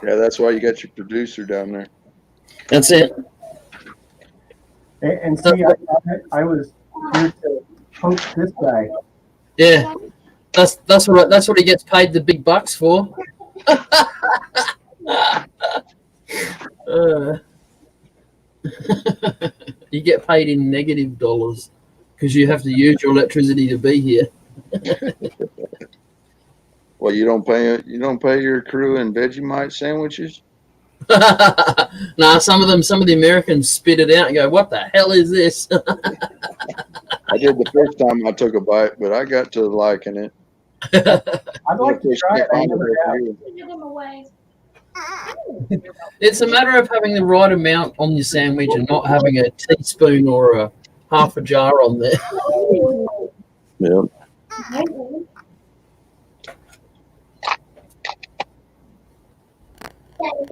Yeah, that's why you got your producer down there. That's it. And see, I was here to coach this guy. Yeah, that's what he gets paid the big bucks for. You get paid in negative dollars because you have to use your electricity to be here. Well, you don't pay your crew in Vegemite sandwiches? Nah, some of the Americans spit it out and go, "What the hell is this?" I did the first time I took a bite, but I got to liking it. I'd like to try it. I never have. It's a matter of having the right amount on your sandwich and not having a teaspoon or a half a jar on there. Yeah.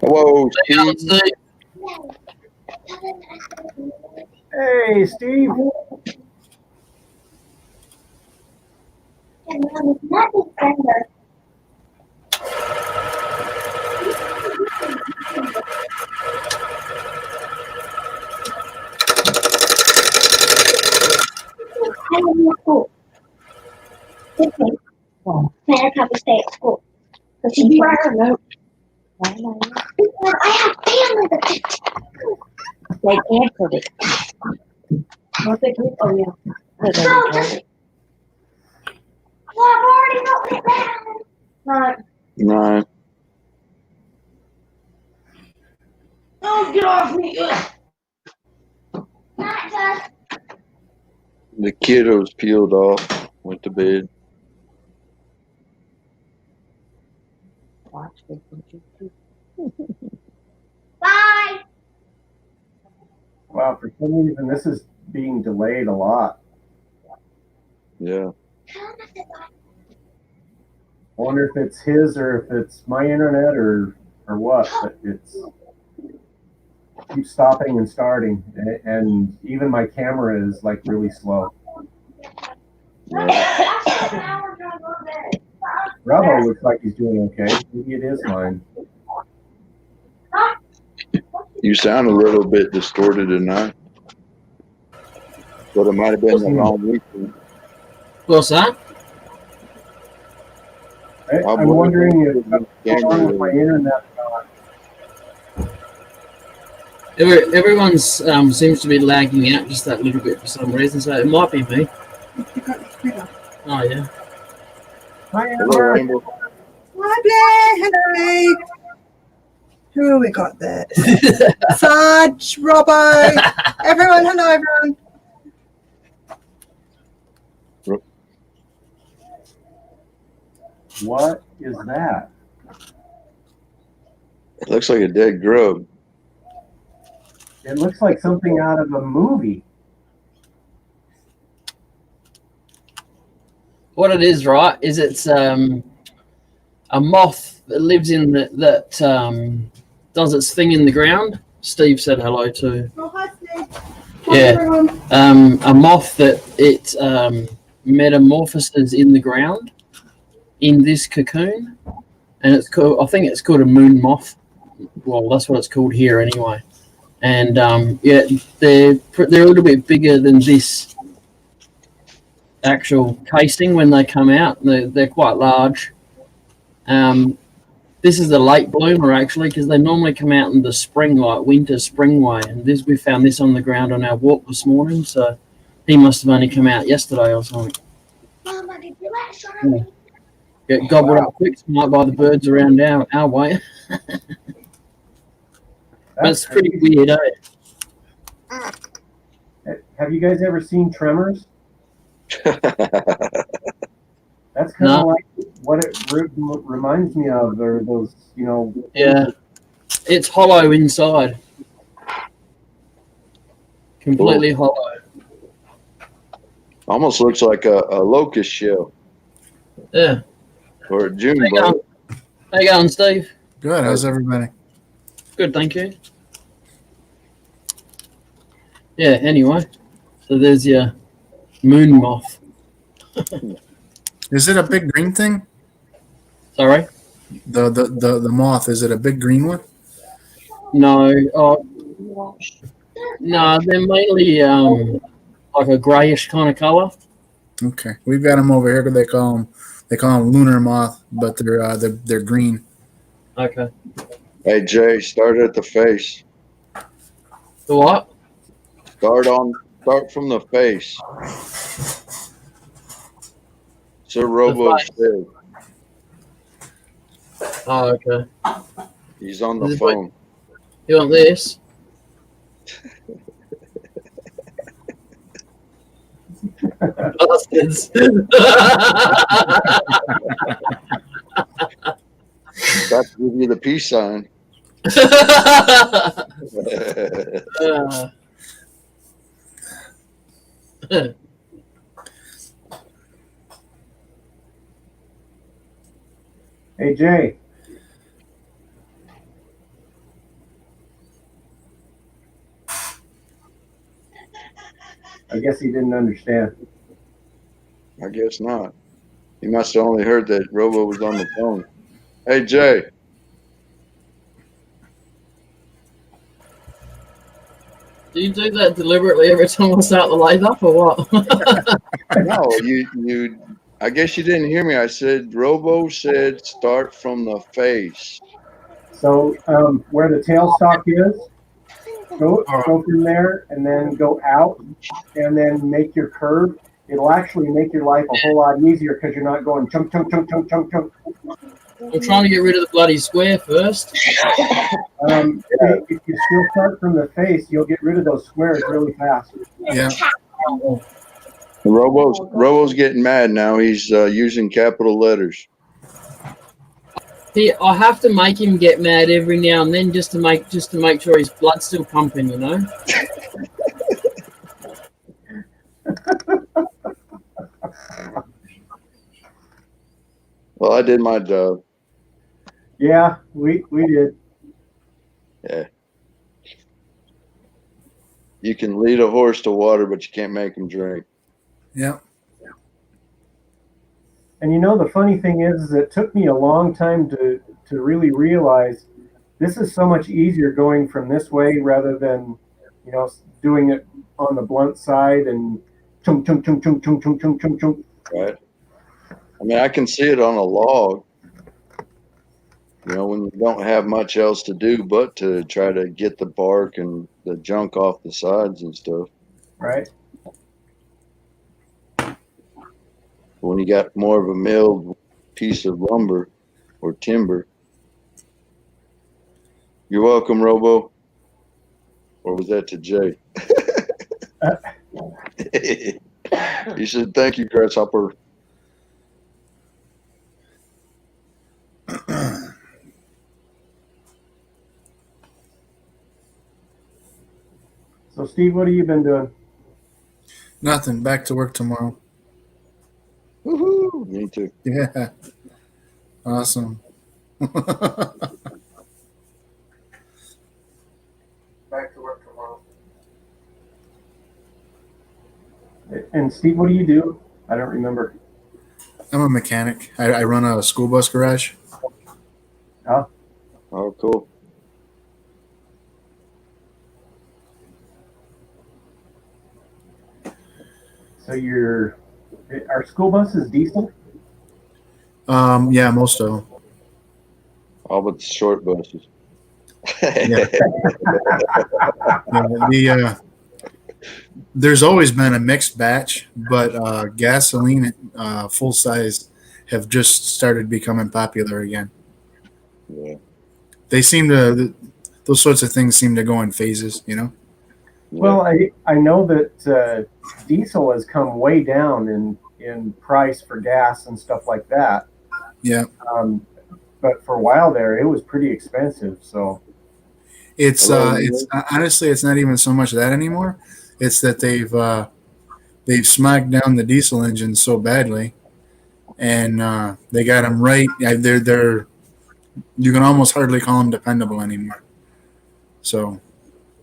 Whoa, Steve. Hey, Steve. May I probably stay at school? Because you are no. I have family that they answered it. What's it? Oh yeah. Well, I've already wrote it down. Right. No. Oh, get off me! Not just. The kiddos peeled off, went to bed. Bye. Wow, for some reason this is being delayed a lot. Yeah. I wonder if it's his or if it's my internet or what, but it's keeps stopping and starting, and even my camera is like really slow. Bravo looks like he's doing okay. Maybe it is mine. You sound a little bit distorted tonight. But it might have been the long weekend. What's that? I'm wondering if what's wrong with my internet. Everyone's seems to be lagging out just that little bit for some reason, so it might be me. Oh yeah. Hi, Hello, Amber. Amber. Hi, Blair. Hello. Who have we got there? Sarge, Robbo. Everyone, hello, everyone. What is that? It looks like a dead grub. It looks like something out of a movie. What it is, right? Is it's a moth that lives in that does its thing in the ground. Steve said hello to. Oh, hi, Steve. Yeah. A moth that it metamorphoses in the ground in this cocoon, and it's called. I think it's called a moon moth. Well, that's what it's called here anyway. And yeah, they're a little bit bigger than this actual casing when they come out. They're quite large. This is a late bloomer actually, because they normally come out in the spring, like winter spring way. And we found this on the ground on our walk this morning, so he must have only come out yesterday or something. Mama, did you let Charlie? Get gobbled up quick tonight by the birds around our way. That's pretty weird, eh? Have you guys ever seen Tremors? That's kind of No. like what it reminds me of. Or those, Yeah, it's hollow inside, completely hollow. Almost looks like a locust shell Yeah. or a June How you bug. going? How you going, Steve? Good. How's everybody? Good, thank you. Yeah. Anyway, so there's your moon moth. Is it a big green thing? Sorry. The moth, is it a big green one? No, no, they're mainly like a grayish kind of color. Okay, we've got them over here. They call them lunar moth, but they're green. Okay. Hey Jay, start at the face. The what? Start from the face. So Robo face. said Oh, okay. he's on Is the it phone. You want this? Bastards. About to give you the peace sign. Hey, Jay. I guess he didn't understand. I guess not. He must have only heard that Robo was on the phone. Hey Jay. Do you do that deliberately every time I start the lathe up, or what? No, you. I guess you didn't hear me. I said Robo said start from the face. So where the tailstock is, go from there and then go out and then make your curve. It'll actually make your life a whole lot easier because you're not going chunk, chunk, chunk, chunk, chunk, chunk. I'm trying to get rid of the bloody square first. If you still start from the face, you'll get rid of those squares really fast. Yeah. Robo's getting mad now. He's using capital letters. I have to make him get mad every now and then just to make sure his blood's still pumping, you know. Well, I did my job. Yeah, we did. Yeah. You can lead a horse to water, but you can't make him drink. Yeah. And you know, the funny thing is it took me a long time to really realize this is so much easier going from this way rather than, you know, doing it on the blunt side and chunk, chunk, chunk, chunk, chunk, chunk, chunk, chunk, chunk. Right. I mean, I can see it on a log, you know, when you don't have much else to do but to try to get the bark and the junk off the sides and stuff. Right. When you got more of a milled piece of lumber or timber. You're welcome, Robo. Or was that to Jay? He said, thank you, Grasshopper. So, Steve, what have you been doing? Nothing. Back to work tomorrow. Woohoo! Me too. Yeah. Awesome. Back to work tomorrow. And Steve, what do you do? I don't remember. I'm a mechanic. I run a school bus garage. Oh. Oh, cool. So are school buses diesel? Yeah, most of them. All but the short buses. Yeah. There's always been a mixed batch, but gasoline full size have just started becoming popular again. Yeah. They seem to, those sorts of things seem to go in phases, you know? Well, I know that diesel has come way down in price for gas and stuff like that. Yeah. But for a while there, it was pretty expensive. So it's honestly, it's not even so much that anymore. It's that they've smacked down the diesel engines so badly, and they got them right. They're you can almost hardly call them dependable anymore. So,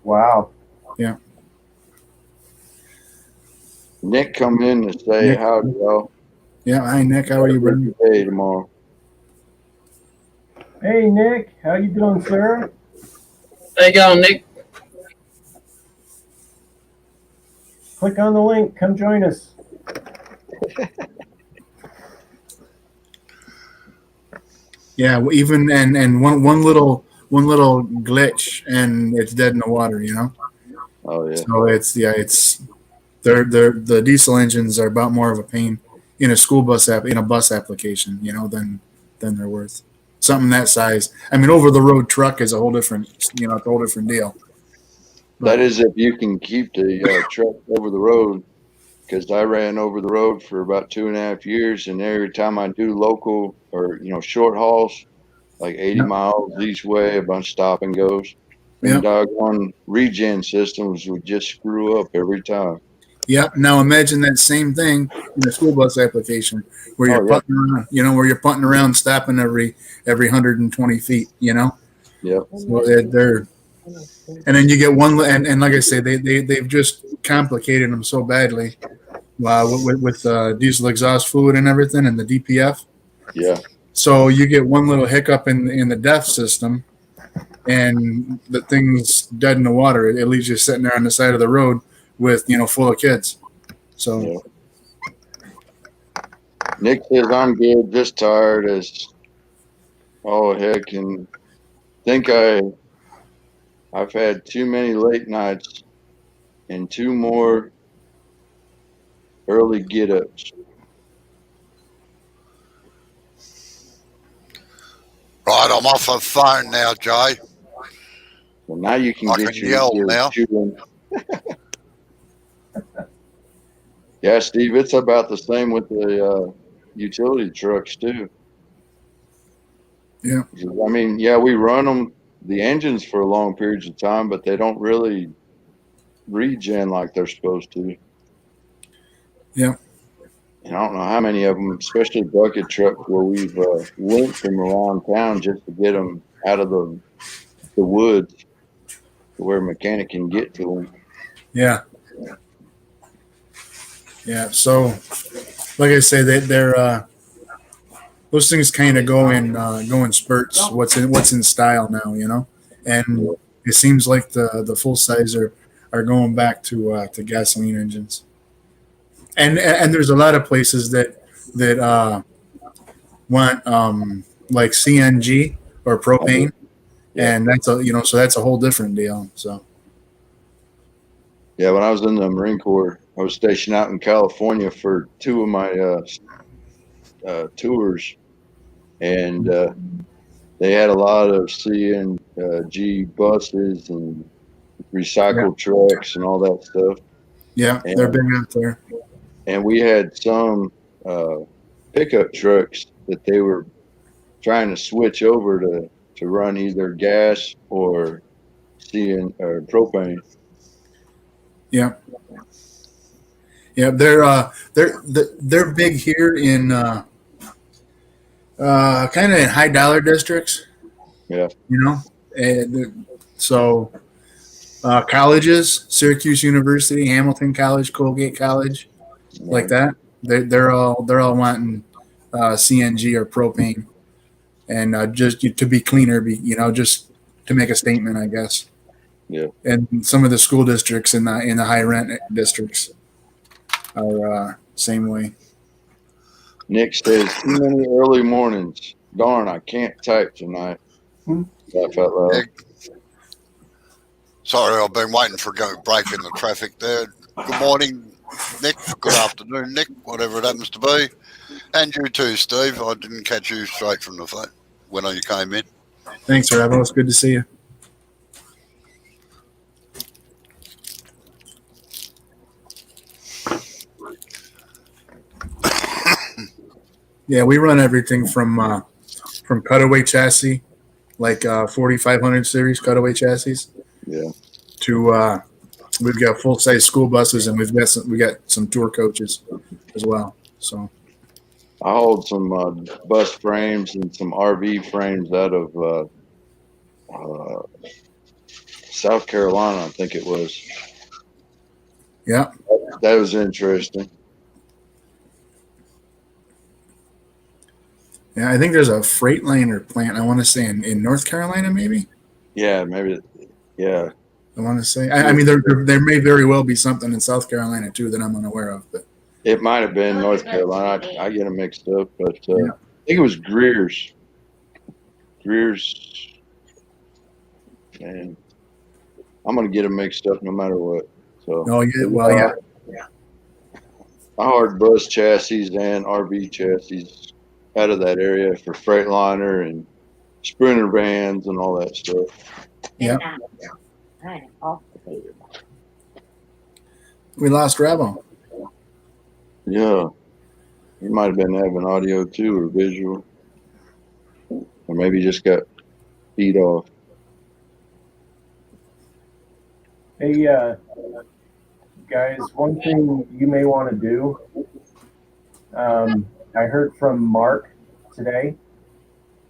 wow. Yeah. Nick come in to say howdy, y'all. Yeah, hi Nick, how are you, brother? Day tomorrow. Hey, Nick. How you doing, sir? There you go, Nick. Click on the link. Come join us. Yeah, even and one little glitch and it's dead in the water. You know. Oh yeah. So it's the diesel engines are about more of a pain in a school bus in a bus application, you know, than they're worth. Something that size. I mean, over the road truck is a whole different, you know, it's a whole different deal. That is if you can keep the truck over the road. Because I ran over the road for about 2.5 years, and every time I do local or short hauls, like 80 Yeah. miles each way, a bunch of stop and goes. Yeah. And doggone regen systems would just screw up every time. Yeah. Now imagine that same thing in a school bus application where you're putting around, you know, where you're putting around, stopping every 120 feet, you know. Yep. So they're and then you get one, and like I say, they've just complicated them so badly with diesel exhaust fluid and everything, and the DPF. Yeah. So you get one little hiccup in the DEF system, and the thing's dead in the water. It leaves you sitting there on the side of the road with, you know, full of kids. So Yeah. Nick says I'm good, just tired as heck, and think I've had too many late nights and 2 more early get-ups. Right, I'm off the phone now, Jay. Well, now you can I get can yell now. shooting. Yeah, Steve, it's about the same with the utility trucks too. Yeah. I mean, yeah, we run them, the engines for long periods of time, but they don't really regen like they're supposed to. Yeah. And I don't know how many of them, especially bucket trucks, where we've limped them around town just to get them out of the woods to where a mechanic can get to them. Yeah. Yeah. So, like I say, they're those things kind of go in spurts. What's in style now, you know, and it seems like the full size are going back to gasoline engines. And there's a lot of places that want like CNG or propane, and that's a whole different deal. So Yeah, when I was in the Marine Corps, I was stationed out in California for 2 of my tours, and they had a lot of CNG buses and recycled trucks and all that stuff. yeah, they're big out there. And we had some pickup trucks that they were trying to switch over to run either gas or propane. Yeah, yeah, they're big here in kind of in high dollar districts. Yeah, you know, and so colleges, Syracuse University, Hamilton College, Colgate College, like that. They're all wanting CNG or propane, and just to be cleaner, just to make a statement, I guess. Yeah. And some of the school districts in the high rent districts are same way. Nick says, too many early mornings. Darn, I can't type tonight. Laugh out loud. Yeah. Sorry, I've been waiting for a break in the traffic there. Good morning, Nick. Good afternoon, Nick, whatever it happens to be. And you too, Steve. I didn't catch you straight from the phone when you came in. Thanks, Rabo. It's good to see you. Yeah, we run everything from cutaway chassis, like 4500 series cutaway chassis. Yeah. To we've got full size school buses, and we got some tour coaches as well. So I hold some bus frames and some RV frames out of South Carolina, I think it was. yeah, That was interesting. Yeah, I think there's a Freightliner plant. I want to say in North Carolina, maybe. Yeah, maybe. Yeah. I want to say. I mean, there may very well be something in South Carolina too that I'm unaware of. But It might have been North Carolina. I get them mixed up, but Yeah. I think it was Greer's. Greer's, and I'm gonna get them mixed up no matter what. So. oh yeah, well yeah. I hard bus chassis and RV chassis out of that area for Freightliner and Sprinter vans and all that stuff. Yeah. I am off the page. We lost Rabo. Yeah. He might have been having audio too or visual. Or maybe he just got feed off. Hey, guys, one thing you may want to do, I heard from Mark today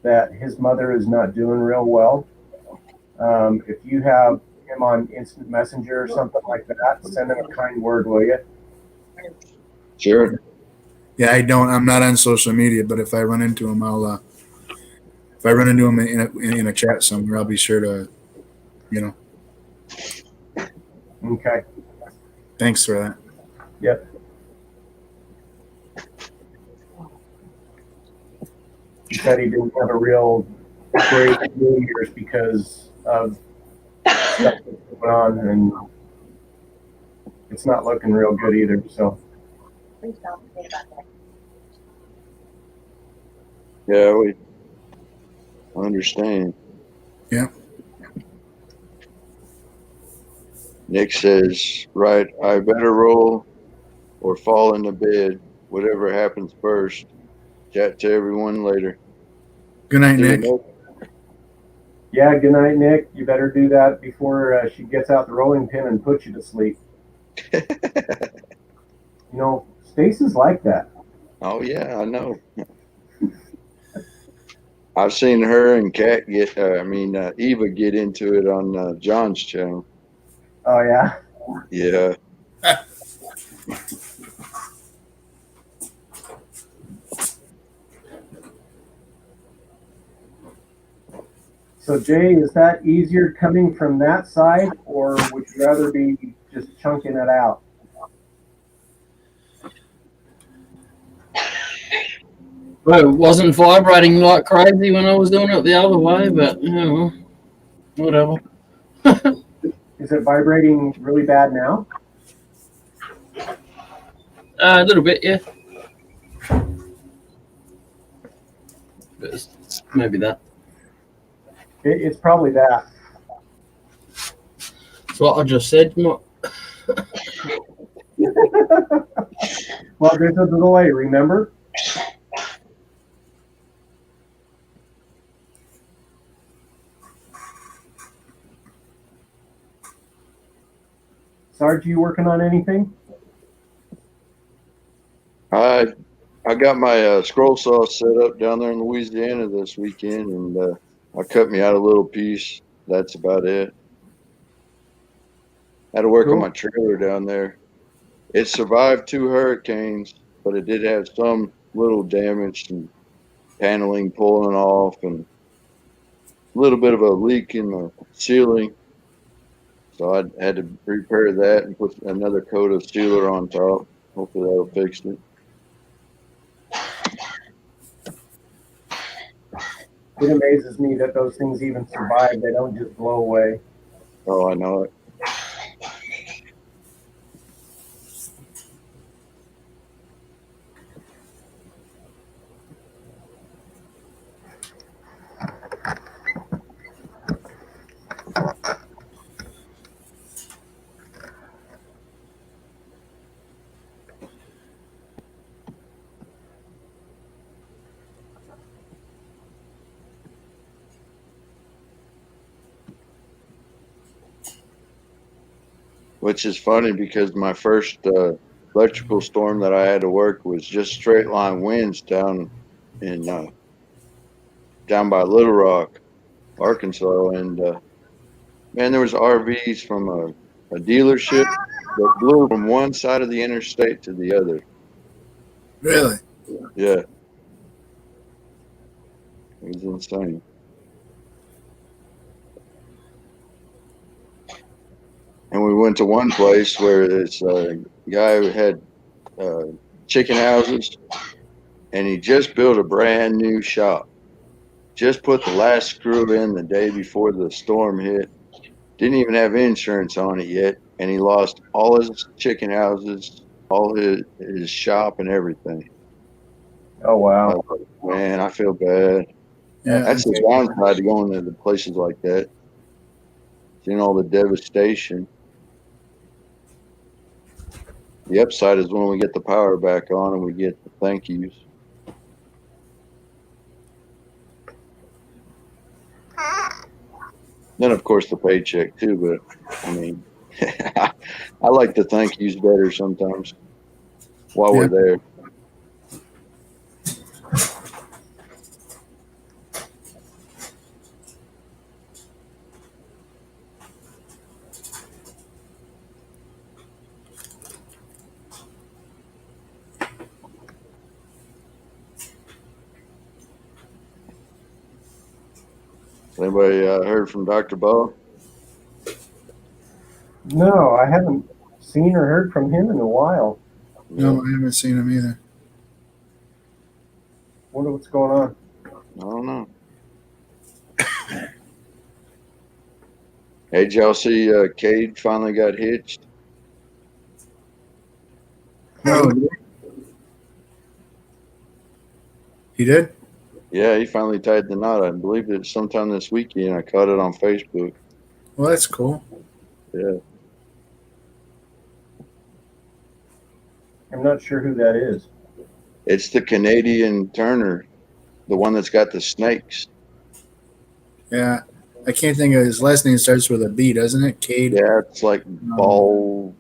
that his mother is not doing real well. If you have him on instant messenger or something like that, send him a kind word, will you? Sure. Yeah, I'm not on social media, but if I run into him, if I run into him in a chat somewhere, I'll be sure to, Okay. Thanks for that. Yep. He said he didn't have a real great New Year's because of stuff that's going on, and it's not looking real good either. So. Please don't forget about that. Yeah, we understand. Yeah. Nick says, right, I better roll or fall into bed. Whatever happens first. Chat to everyone later. Good night, See you, Nick. Yeah, good night, Nick. You better do that before she gets out the rolling pin and puts you to sleep. Stacy's like that. Oh, yeah, I know. I've seen her and Kat Eva get into it on John's channel. Oh, yeah? Yeah. So, Jay, is that easier coming from that side, or would you rather be just chunking it out? Well, it wasn't vibrating like crazy when I was doing it the other way, but whatever. Is it vibrating really bad now? A little bit, yeah. But it's maybe that. It's probably that. That's what I just said. Well, there's a delay, remember? Sarge, you working on anything? I got my scroll saw set up down there in Louisiana this weekend, and I cut me out a little piece. That's about it. Had to work on my trailer down there. It survived 2 hurricanes, but it did have some little damage and paneling pulling off and a little bit of a leak in the ceiling. So I had to repair that and put another coat of sealer on top. Hopefully that'll fix it. It amazes me that those things even survive. They don't just blow away. Oh, I know it. Which is funny because my first electrical storm that I had to work was just straight line winds down by Little Rock, Arkansas, and man, there was RVs from a dealership that blew from one side of the interstate to the other. Really? Yeah. It was insane. And we went to one place where this guy who had chicken houses, and he just built a brand new shop. Just put the last screw in the day before the storm hit. Didn't even have insurance on it yet, and he lost all his chicken houses, all his shop, and everything. Oh wow. Man, I feel bad. Yeah, That's the downside to going to the places like that. Seeing all the devastation. The upside is when we get the power back on and we get the thank yous. Then, of course, the paycheck too. But I mean, I like the thank yous better sometimes while we're there. Anybody heard from Dr. Bo? No, I haven't seen or heard from him in a while. No, I haven't seen him either. Wonder what's going on. I don't know. Hey, did y'all see Cade finally got hitched? No, he did. Yeah, he finally tied the knot. I believe it sometime this weekend. I caught it on Facebook. Well, that's cool. Yeah. I'm not sure who that is. It's the Canadian Turner, the one that's got the snakes. Yeah, I can't think of his last name. Starts with a B, doesn't it? Cade. Yeah, it's like Ball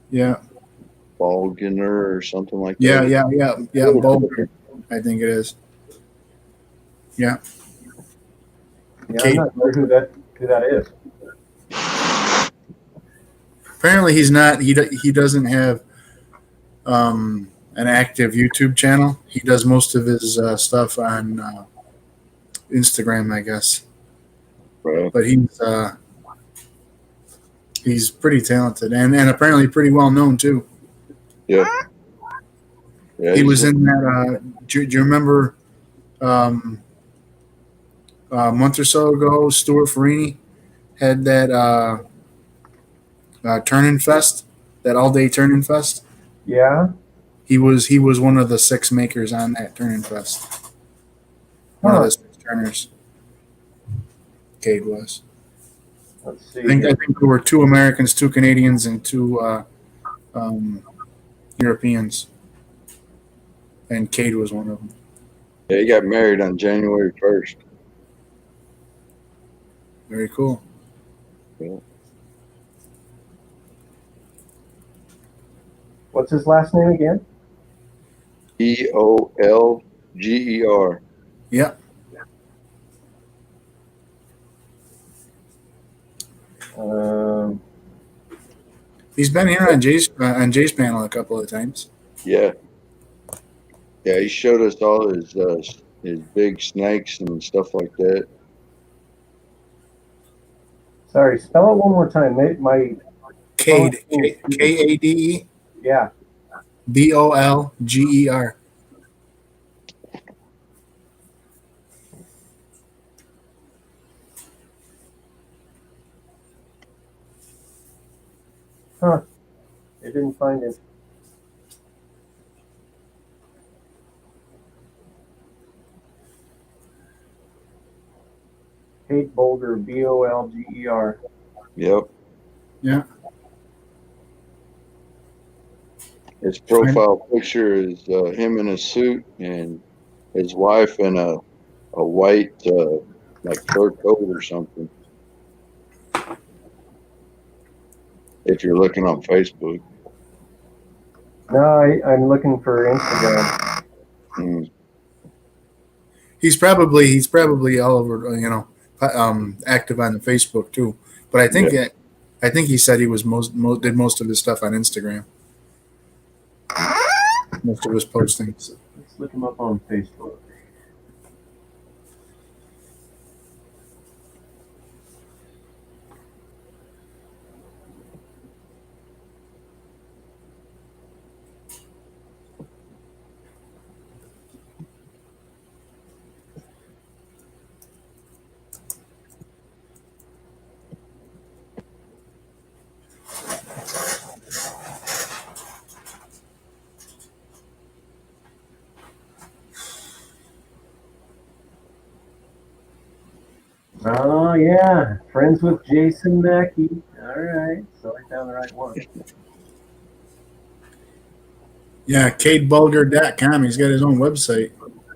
Yeah. Ballgener or something like Yeah. that. Yeah. Boulder, I think it is. Yeah. Yeah, Kate. I'm not sure who that is. Apparently, he's not. He doesn't have an active YouTube channel. He does most of his stuff on Instagram, I guess. Right. But he's pretty talented and apparently pretty well known too. Yeah. Yeah. He was in that. Do you remember a month or so ago? Stuart Farini had that Turnin' Fest, that all-day Turnin' Fest. Yeah. He was one of the 6 makers on that Turnin' Fest. One of the 6 turners. Cade was. Let's see. I think there were 2 Americans, 2 Canadians, and 2 Europeans. And Cade was one of them. Yeah, he got married on January 1st. Very cool. Yeah. What's his last name again? Eolger. Yep. He's been here on Jay's panel a couple of times. Yeah. Yeah, he showed us all his big snakes and stuff like that. Sorry, spell it one more time. My Cade, Kade, yeah. Bolger. Huh. I didn't find it. Cade Boulder, Bolger. Yep. Yeah. His profile picture is him in a suit and his wife in a white like fur coat or something. If you're looking on Facebook. No, I'm looking for Instagram. Mm. He's probably all over, active on Facebook too. But I think he said he was did most of his stuff on Instagram. Most of his postings. Let's look him up on Facebook. Oh, yeah. Friends with Jason Mackey. All right. So I found the right one. Yeah, CadeBulger.com. He's got his own website.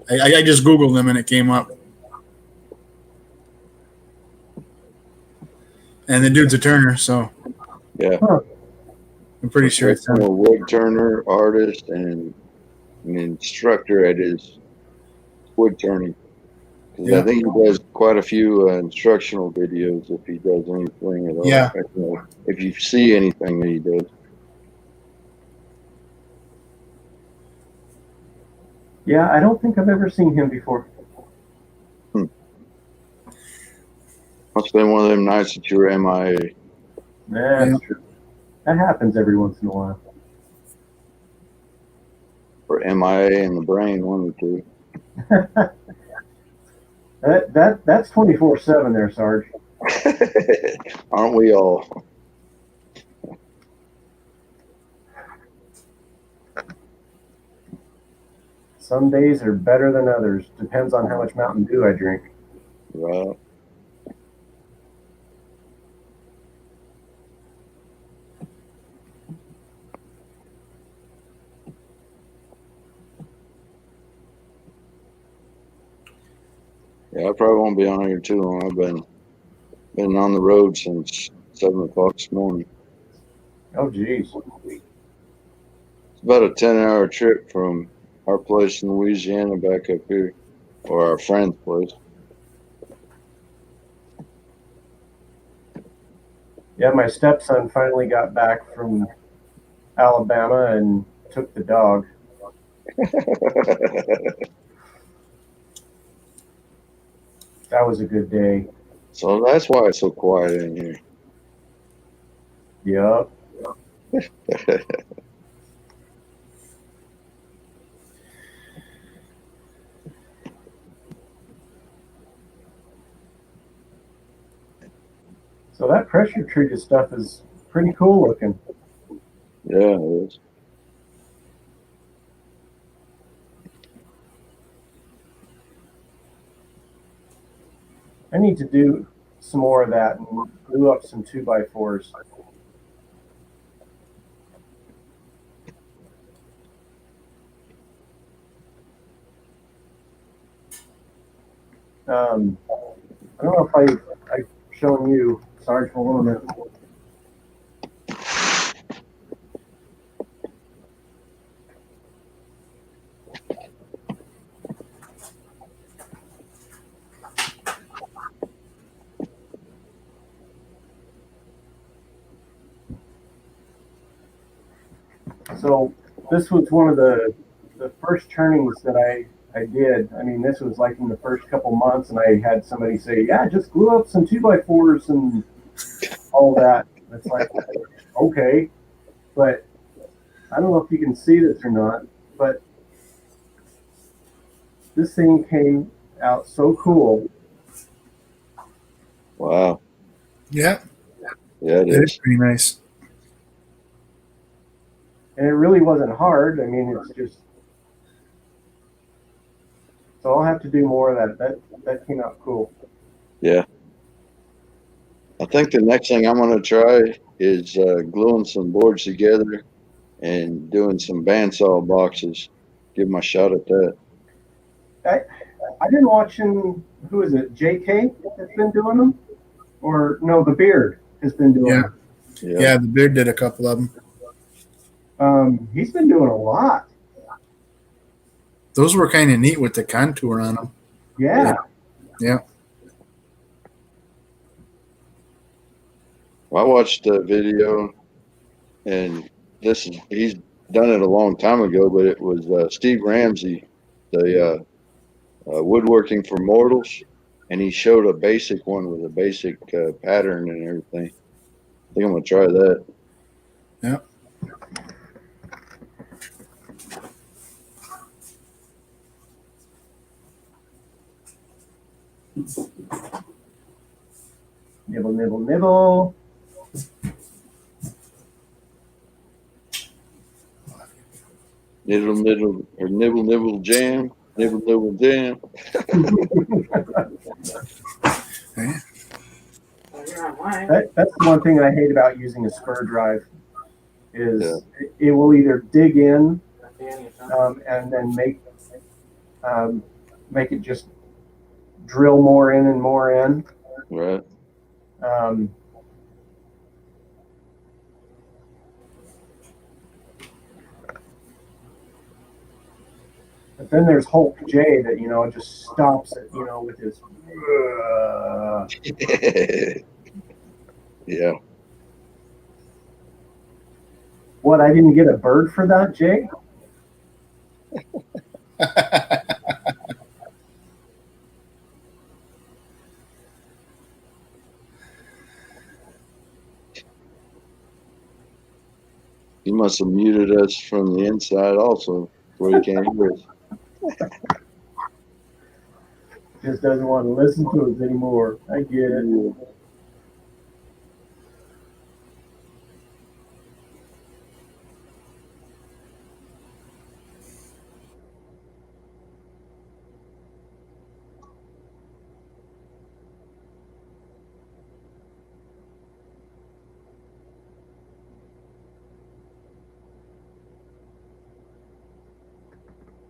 I just Googled him and it came up. And the dude's a turner, so Yeah. I'm pretty sure it's him. Professional wood turner, artist, and an instructor at his wood turning. 'Cause Yeah. I think he does quite a few instructional videos if he does anything at all. Yeah. If you see anything that he does. Yeah, I don't think I've ever seen him before. Must have been one of them nights that you were MIA. That's true. That happens every once in a while. Or MIA in the brain, one or two. That's 24/7 there, Sarge. Aren't we all? Some days are better than others. Depends on how much Mountain Dew I drink. Right. Yeah, I probably won't be on here too long. I've been on the road since 7 o'clock this morning. Oh, geez. It's about a 10-hour trip from our place in Louisiana back up here, or our friend's place. Yeah, my stepson finally got back from Alabama and took the dog. That was a good day. So that's why it's so quiet in here. Yup. So that pressure treated stuff is pretty cool looking. Yeah, it is. I need to do some more of that and glue up some 2x4s. I don't know if I've shown you, Sarge, for a minute. So this was one of the first turnings that I did. I mean, this was like in the first couple months, and I had somebody say, yeah, just glue up some 2x4s and all that. And it's like, okay, but I don't know if you can see this or not, but this thing came out so cool. Wow. Yeah, Yeah, it it is. is pretty nice. And it really wasn't hard. I mean, it's just, so I'll have to do more of that. That came out cool. Yeah. I think the next thing I'm going to try is gluing some boards together and doing some bandsaw boxes. Give my shot at that. I've been watching, who is it, JK that's been doing them? Or, no, the Beard has been doing Yeah. them. Yeah, the Beard did a couple of them. He's been doing a lot. Those were kind of neat with the contour on them. Yeah. Yeah. Well, I watched a video, and he's done it a long time ago, but it was Steve Ramsey, the woodworking for mortals, and he showed a basic one with a basic pattern and everything. I think I'm going to try that. Yeah. Nibble, nibble, nibble. Nibble, nibble, jam. Nibble, nibble, jam. Okay. That's the one thing I hate about using a spur drive is Yeah. it will either dig in and then make it just drill more in and more in. Right. Um, but then there's Hulk J that just stops it with his. Yeah. What, I didn't get a bird for that, Jay? He must have muted us from the inside also, where he can't hear us. Just doesn't want to listen to us anymore. I get it.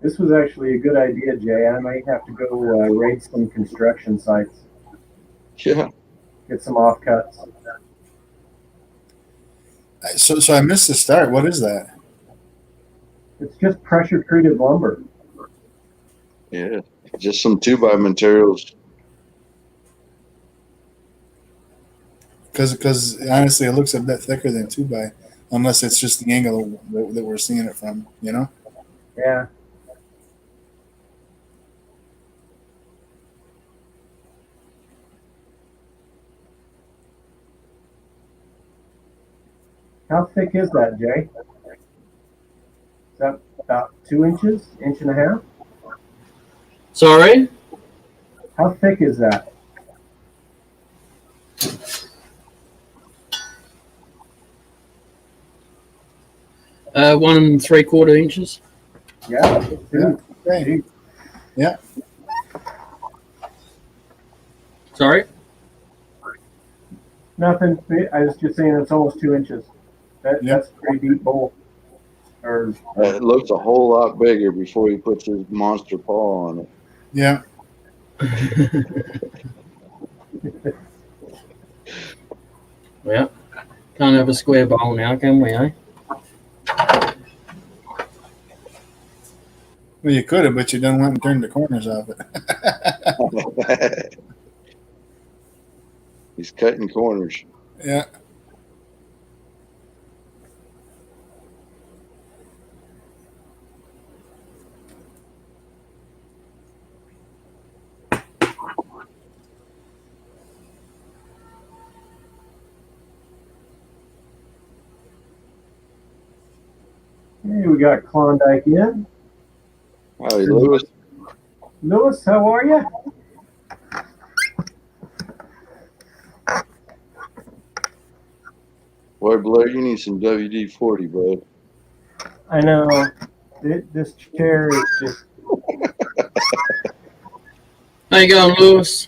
This was actually a good idea, Jay. I might have to go raid some construction sites, Yeah. get some offcuts. So I missed the start. What is that? It's just pressure treated lumber. Yeah. Just some 2x materials. Because honestly, it looks a bit thicker than 2x, unless it's just the angle that we're seeing it from. Yeah. How thick is that, Jay? Is that about 2 inches, inch and a half? Sorry? How thick is that? Uh, 1 3/4 inches. Yeah. Yeah. Okay. Yeah. Sorry? Nothing. I was just saying it's almost 2 inches. That's a pretty deep bowl. Or It looks a whole lot bigger before he puts his monster paw on it. Yeah. Yeah. Can't have a square bowl now, can we, eh? Well, you could have, but you don't want to turn the corners off it. He's cutting corners. Yeah. hey, we got Klondike in. Howdy, Lewis. Lewis, how are you? Boy, Blair, you need some WD-40, bud. I know. This chair is just. How you going, Lewis?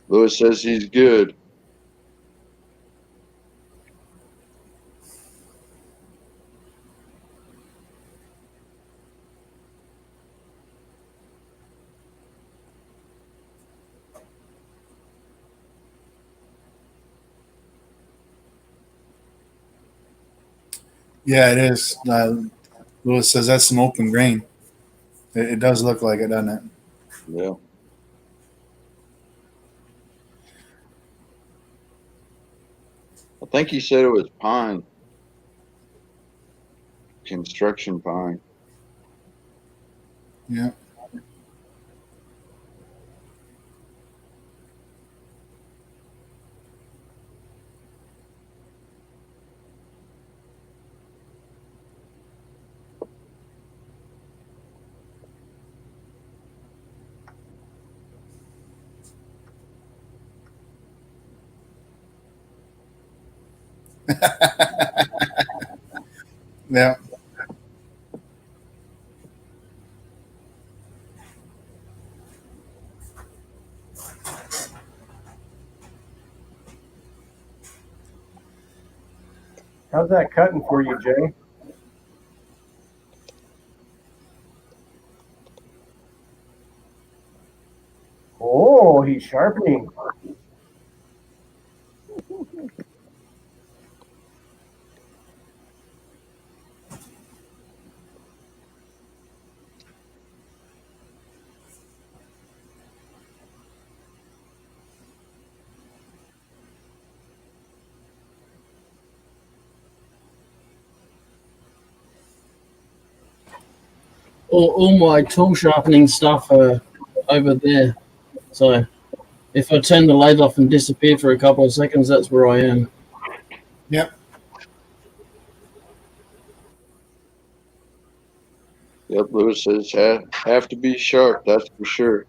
Lewis says he's good. Yeah, it is. Lewis says that's some open grain. It does look like it, doesn't it? Yeah. I think he said it was pine. Construction pine. Yeah. Yeah. How's that cutting for you, Jay? Oh, he's sharpening. All my tool sharpening stuff are over there. So if I turn the light off and disappear for a couple of seconds, that's where I am. Yep. Yep, Lewis says have to be sharp, that's for sure.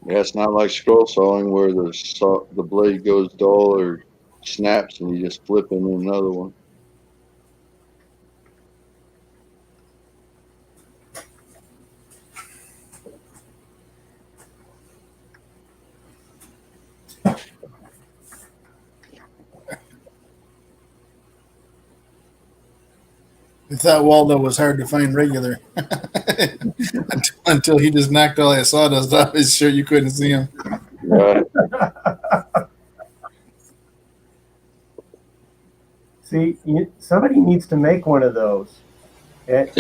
Yeah, it's not like scroll sawing where the blade goes dull or snaps and you just flip into another one. I thought Waldo was hard to find regular until he just knocked all that sawdust off his shirt. You couldn't see him. Right. See, somebody needs to make one of those. Look,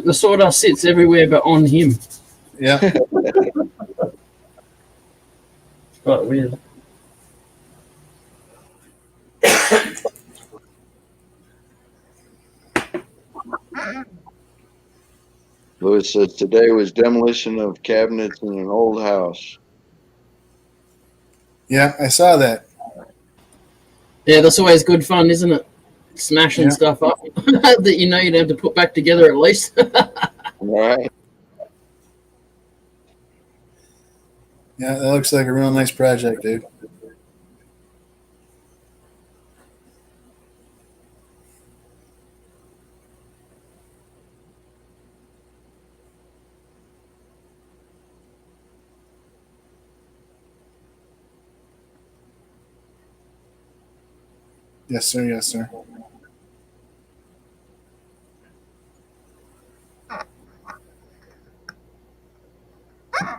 the sawdust sits everywhere but on him. Yeah. Quite weird. Lewis says today was demolition of cabinets in an old house. Yeah, I saw that. Yeah, that's always good fun, isn't it? Smashing stuff up that you know you'd have to put back together at least. Right. Yeah, that looks like a real nice project, dude. Yes, sir. Yes, sir.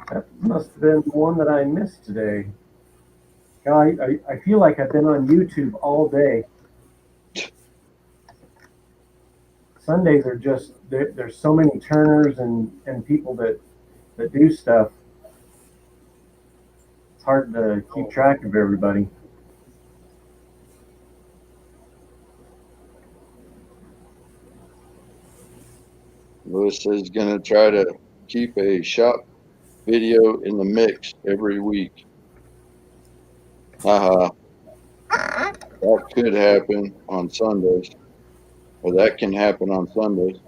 That must have been the one that I missed today. God, I feel like I've been on YouTube all day. Sundays are just, there's so many turners and people that do stuff. It's hard to keep track of everybody. Lewis says he's going to try to keep a shop video in the mix every week. Haha. That could happen on Sundays. Or that can happen on Sundays.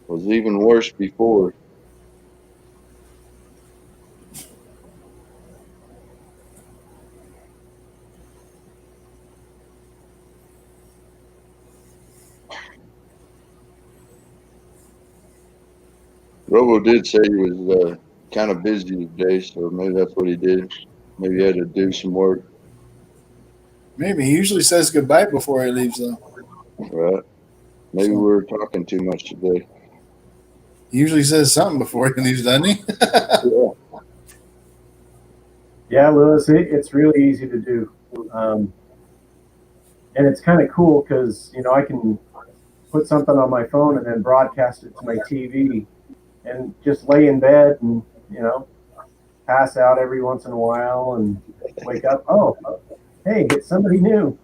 It was even worse before. Robo did say he was kind of busy today, so maybe that's what he did. Maybe he had to do some work. Maybe he usually says goodbye before he leaves, though. Right. Maybe we were talking too much today. He usually says something before he leaves, doesn't he? Yeah. Yeah, Lewis, it's really easy to do. And it's kind of cool because, you know, I can put something on my phone and then broadcast it to my TV and just lay in bed and, you know, pass out every once in a while and wake up. Oh, hey, it's somebody new.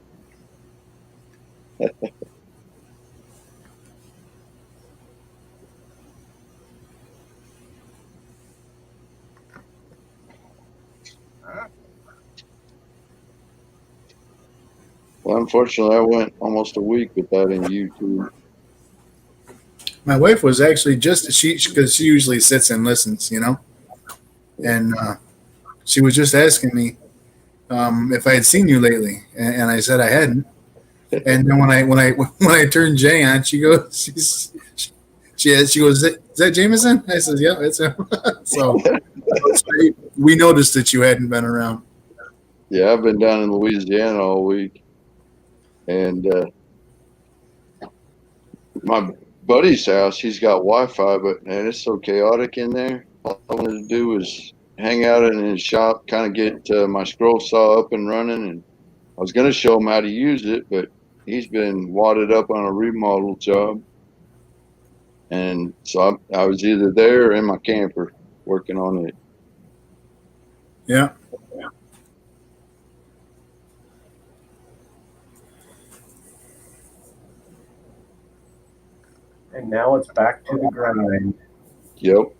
Well, unfortunately, I went almost a week without any YouTube. My wife was actually just because she usually sits and listens, and she was just asking me if I had seen you lately, and I said I hadn't. And then when I turned Jay on, she goes, she goes, is that Jameson? I said, yeah, it's him. So we noticed that you hadn't been around. Yeah, I've been down in Louisiana all week, and my buddy's house, he's got Wi-Fi, but man, it's so chaotic in there. All I wanted to do was hang out in his shop, kind of get my scroll saw up and running, and I was going to show him how to use it, but he's been wadded up on a remodel job, and so I was either there or in my camper working on it. Yeah. And now it's back to the grind. Yep.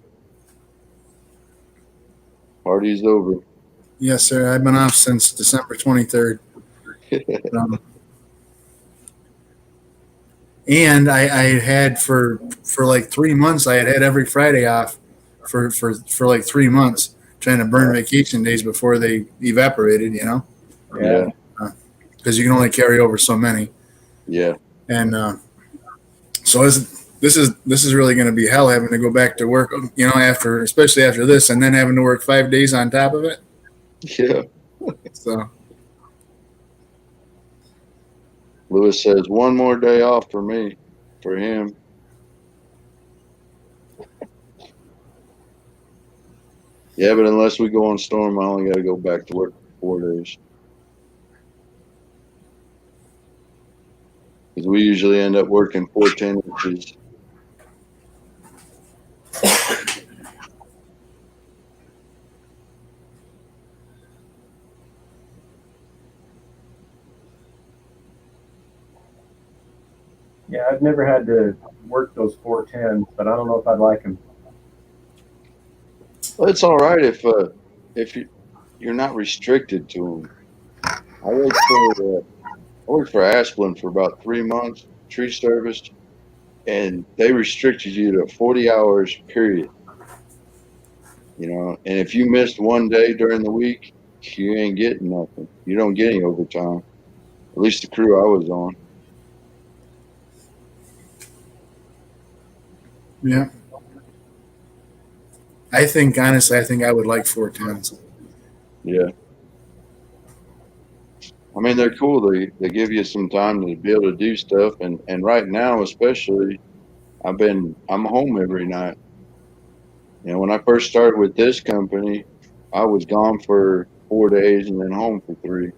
Party's over. Yes, sir. I've been off since December 23rd. And I had for like 3 months, I had every Friday off for like 3 months, trying to burn vacation days before they evaporated, Yeah. because you can only carry over so many. Yeah. And so this is really going to be hell, having to go back to work, especially after this, and then having to work 5 days on top of it. Yeah. So Lewis says one more day off for me, for him. Yeah, but unless we go on storm, I only got to go back to work for 4 days. Because we usually end up working 410 inches. Yeah, I've never had to work those 410s, but I don't know if I'd like them. Well, it's all right if you're not restricted to them. I worked for Asplin for about 3 months, tree service, and they restricted you to 40 hours period. And if you missed one day during the week, you ain't getting nothing. You don't get any overtime. At least the crew I was on. yeah, honestly, I think I would like 410s. Yeah. I mean, they're cool. They give you some time to be able to do stuff. And right now, especially, I'm home every night. When I first started with this company, I was gone for 4 days and then home for 3,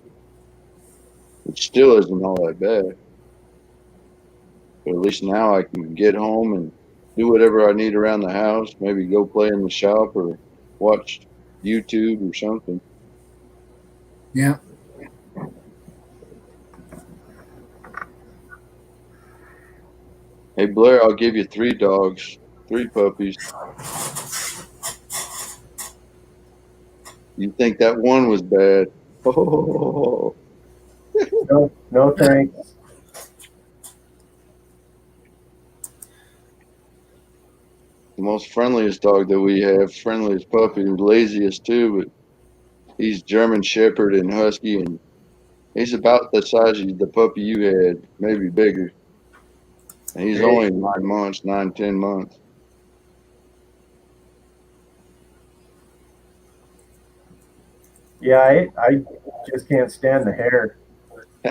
which still isn't all that bad. But at least now I can get home and do whatever I need around the house, maybe go play in the shop or watch YouTube or something. Yeah. Hey, Blair, I'll give you 3 dogs, 3 puppies. You think that one was bad? Oh. No thanks. The most friendliest dog that we have, friendliest puppy, laziest too, but he's German Shepherd and Husky, and he's about the size of the puppy you had, maybe bigger. And he's only 9 months, 10 months. Yeah, I just can't stand the hair. I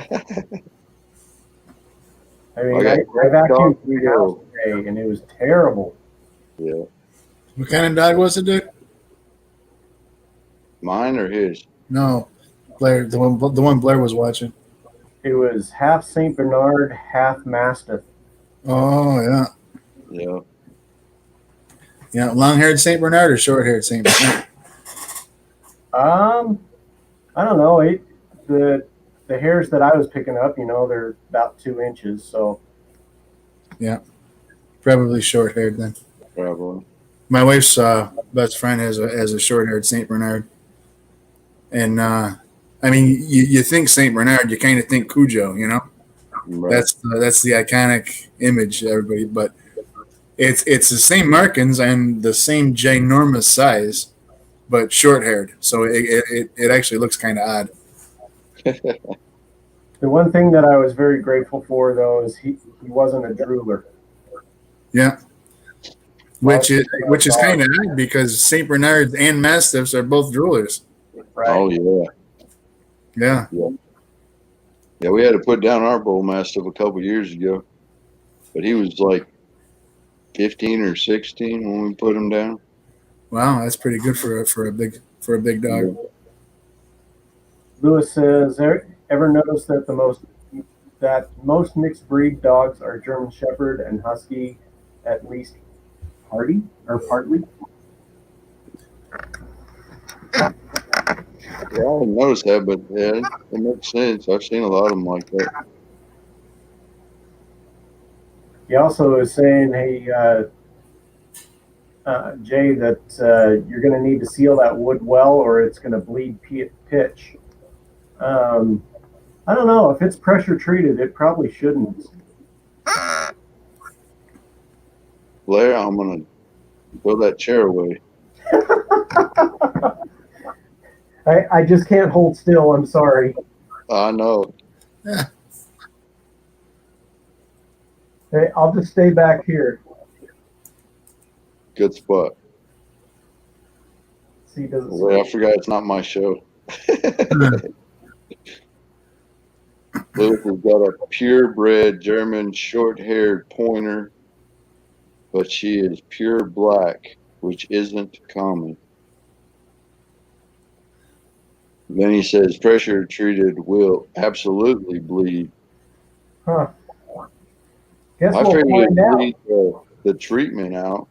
mean, I vacuumed the house today, and it was terrible. Yeah. What kind of dog was it, dude? Mine or his? No, Blair. The one Blair was watching. It was half Saint Bernard, half Mastiff. Oh yeah. Yeah. Yeah, long-haired Saint Bernard or short-haired Saint Bernard? I don't know. The hairs that I was picking up, they're about 2 inches. So Yeah, probably short-haired then. Probably. My wife's best friend has a short-haired Saint Bernard, and I mean, you think Saint Bernard, you kind of think Cujo, Right. That's the iconic image, everybody. But It's the same markings and the same ginormous size, but short haired. So it actually looks kind of odd. The one thing that I was very grateful for, though, is he wasn't a drooler. Yeah. Which is kind of odd because Saint Bernards and Mastiffs are both droolers. Right. Oh yeah. Yeah. Yeah, we had to put down our bull mastiff a couple years ago, but he was like 15 or 16 when we put him down. Wow, that's pretty good for a big dog. Lewis says, ever notice that most mixed breed dogs are German Shepherd and Husky, at least partly? Yeah, I didn't notice that, but yeah, it makes sense. I've seen a lot of them like that. He also is saying, hey, Jay, that you're going to need to seal that wood well or it's going to bleed pitch. I don't know. If it's pressure treated, it probably shouldn't. Blair, I'm going to throw that chair away. I just can't hold still. I'm sorry. I know. Yeah. Hey, I'll just stay back here. Good spot. See, does it Wait, I forgot it's not my show. Luke has got a purebred German short-haired pointer, but she is pure black, which isn't common. Then he says pressure treated will absolutely bleed. Huh. Guess I we'll figured find it'd out. bleed the treatment out.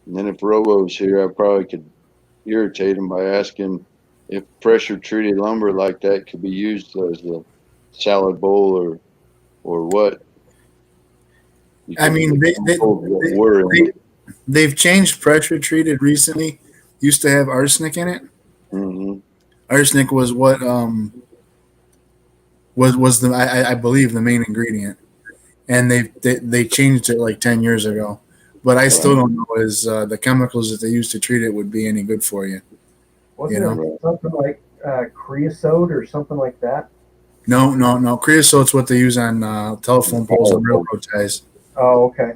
And then if Robo's here, I probably could irritate him by asking if pressure treated lumber like that could be used as a salad bowl or what. I mean, they've changed pressure treated recently. Used to have arsenic in it. Mm-hmm. Arsenic was what was the I believe the main ingredient, and they changed it like 10 years ago. But I still don't know is the chemicals that they used to treat it would be any good for you. Wasn't it something like creosote or something like that? No. Creosote's what they use on telephone poles and railroad ties. Oh, okay.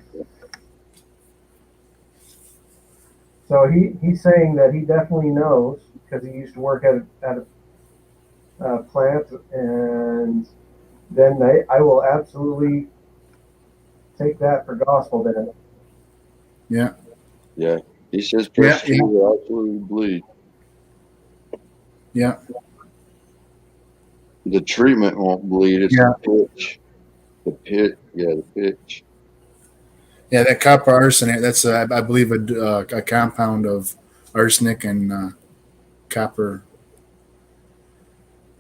So he's saying that he definitely knows because he used to work at a plant, and then I will absolutely take that for gospel then. Yeah. Yeah. He says pressure will absolutely bleed. Yeah. The treatment won't bleed. It's the pitch. The pitch. Yeah, that copper arsenate, that's, I believe, a compound of arsenic and copper.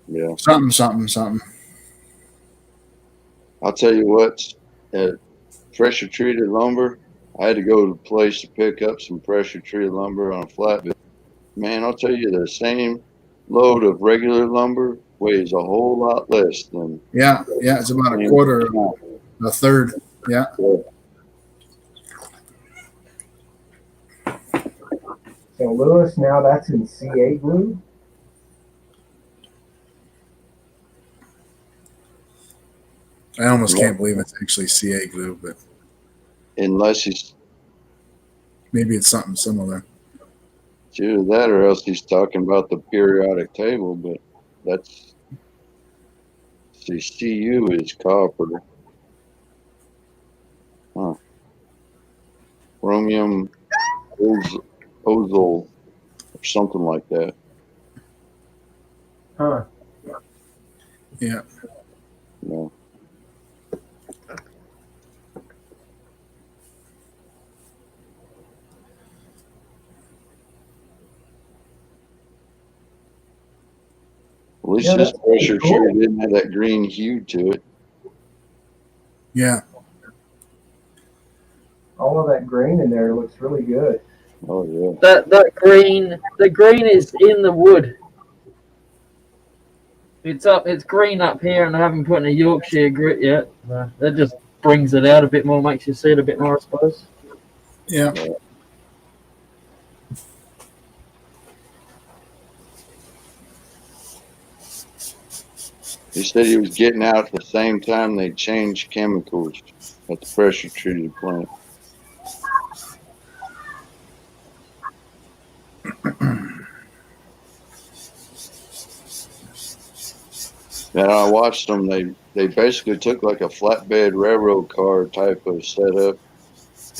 Yeah. Something. I'll tell you what, at pressure treated lumber, I had to go to a place to pick up some pressure treated lumber on a flatbed. Man, I'll tell you, the same load of regular lumber weighs a whole lot less than. Yeah, it's about a quarter, a third. Yeah. So Lewis, now that's in CA glue. I almost can't believe it's actually CA glue, but unless he's maybe it's something similar. It's either that or else he's talking about the periodic table, but that's CU is copper. Huh. Chromium ozol or something like that. Huh. Yeah. No. At least this pressure treated didn't have that green hue to it. Yeah. all of that grain in there looks really good. Oh yeah. That green, the green is in the wood. It's green up here, and I haven't put in a Yorkshire Grit yet. That just brings it out a bit more, makes you see it a bit more, I suppose. Yeah. He said he was getting out at the same time they changed chemicals at the pressure treated plant. And I watched them. They basically took like a flatbed railroad car type of setup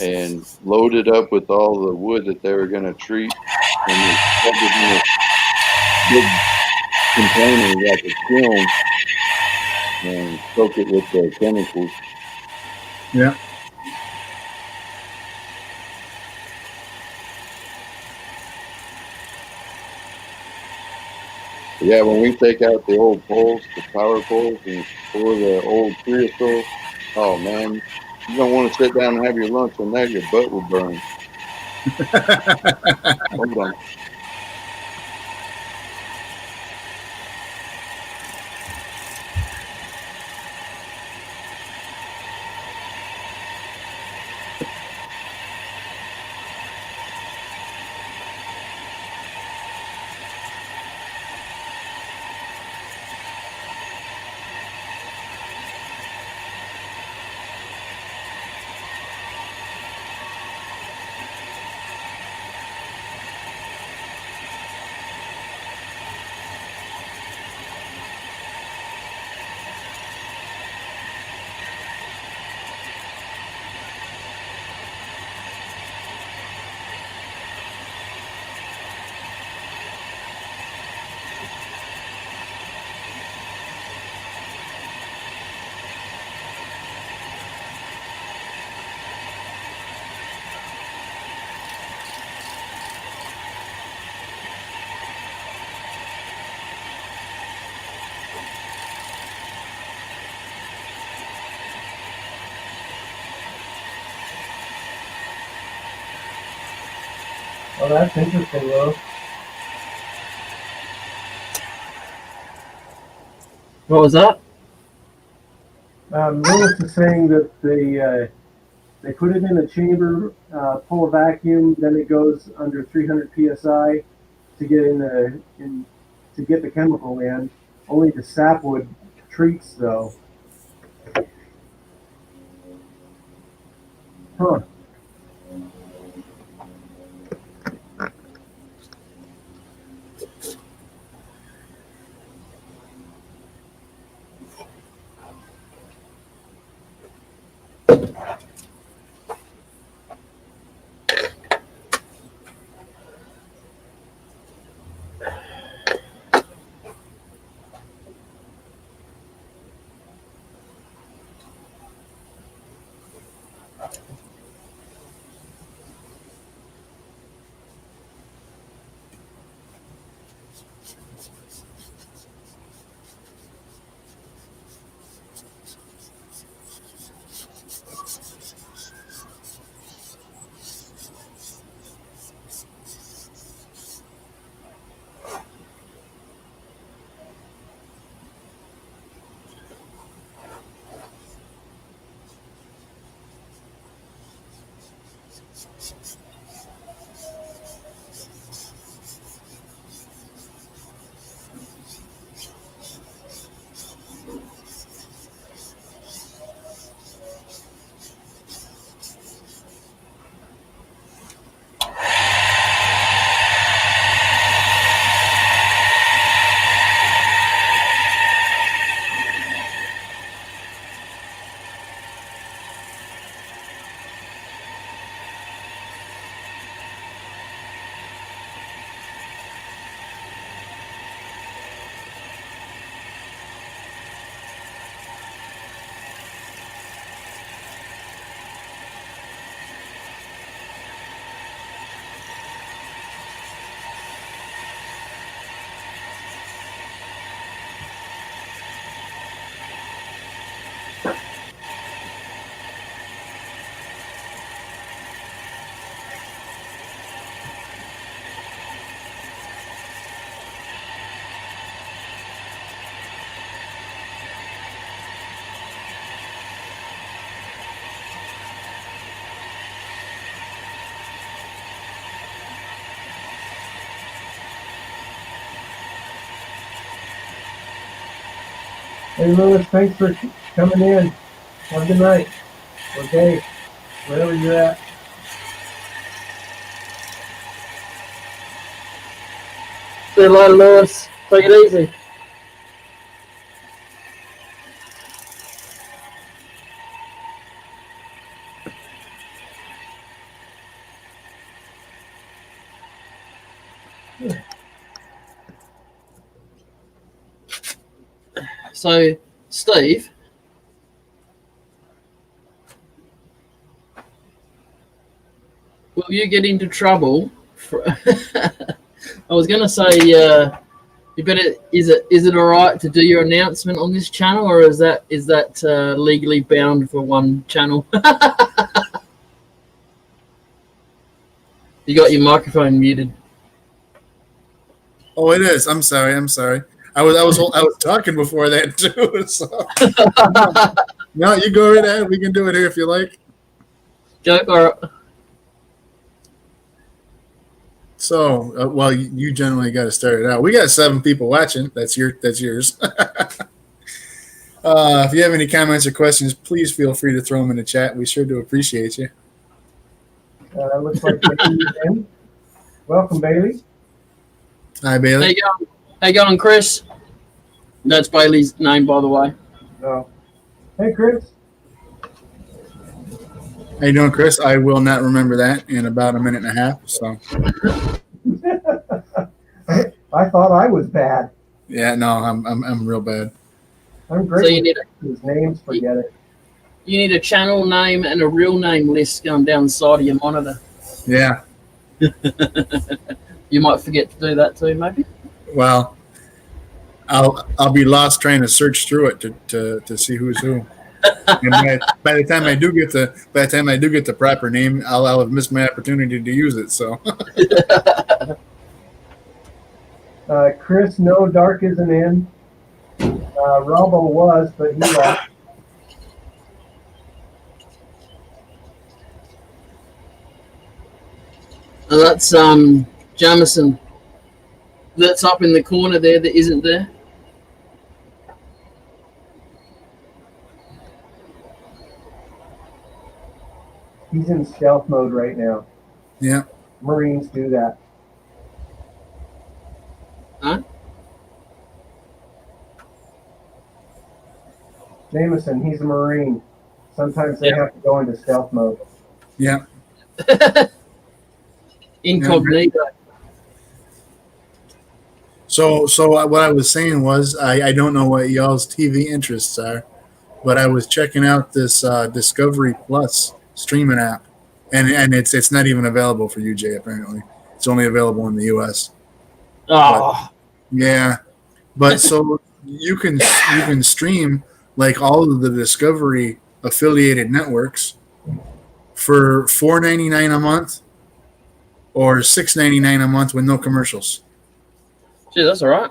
and loaded up with all the wood that they were going to treat, and they stuck it in a big container like a kiln and soak it with the chemicals. Yeah. Yeah, when we take out the old poles, the power poles, and pour the old creosote, oh man, you don't want to sit down and have your lunch on that. Your butt will burn. Hold on. Oh, that's interesting, Will. What was that? Lewis is saying that they put it in a chamber, pull a vacuum, then it goes under 300 psi to get the chemical in. Only the sapwood treats though. Huh. Hey, Lewis, thanks for coming in. Have a good night. Okay, wherever you're at. See you later, Lewis. Take it easy. So, Steve, will you get into trouble? I was going to say, you better. Is it all right to do your announcement on this channel, or is that legally bound for one channel? You got your microphone muted. Oh, it is. I'm sorry. I was talking before that too. So. No, you go right ahead. We can do it here if you like. Go or So, well, you generally got to start it out. We got 7 people watching. That's yours. If you have any comments or questions, please feel free to throw them in the chat. We sure do appreciate you. Looks like Bailey's in. Welcome, Bailey. Hi, Bailey. How you going, Chris? That's Bailey's name, by the way. Oh. Hey, Chris. How you doing, Chris? I will not remember that in about a minute and a half. So. I thought I was bad. Yeah, no, I'm real bad. I'm great. So you need his names, forget it. You need a channel name and a real name list going down the side of your monitor. Yeah. You might forget to do that too, maybe. Well, I'll be lost trying to search through it to see who's who. And by the time I do get the proper name, I'll have missed my opportunity to use it. So. Chris, no, Dark isn't in. Robbo was, but he left. That's Jamison. That's up in the corner there that isn't there. He's in stealth mode right now. Yeah. Marines do that. Huh? Jameson, he's a Marine. Sometimes they have to go into stealth mode. Yeah. Incognito. So what I was saying was I don't know what y'all's TV interests are, but I was checking out this Discovery Plus streaming app, and it's not even available for UJ apparently. It's only available in the US. Oh. Yeah, but so you can stream like all of the Discovery affiliated networks for $4.99 a month or $6.99 a month with no commercials. Gee, that's all right.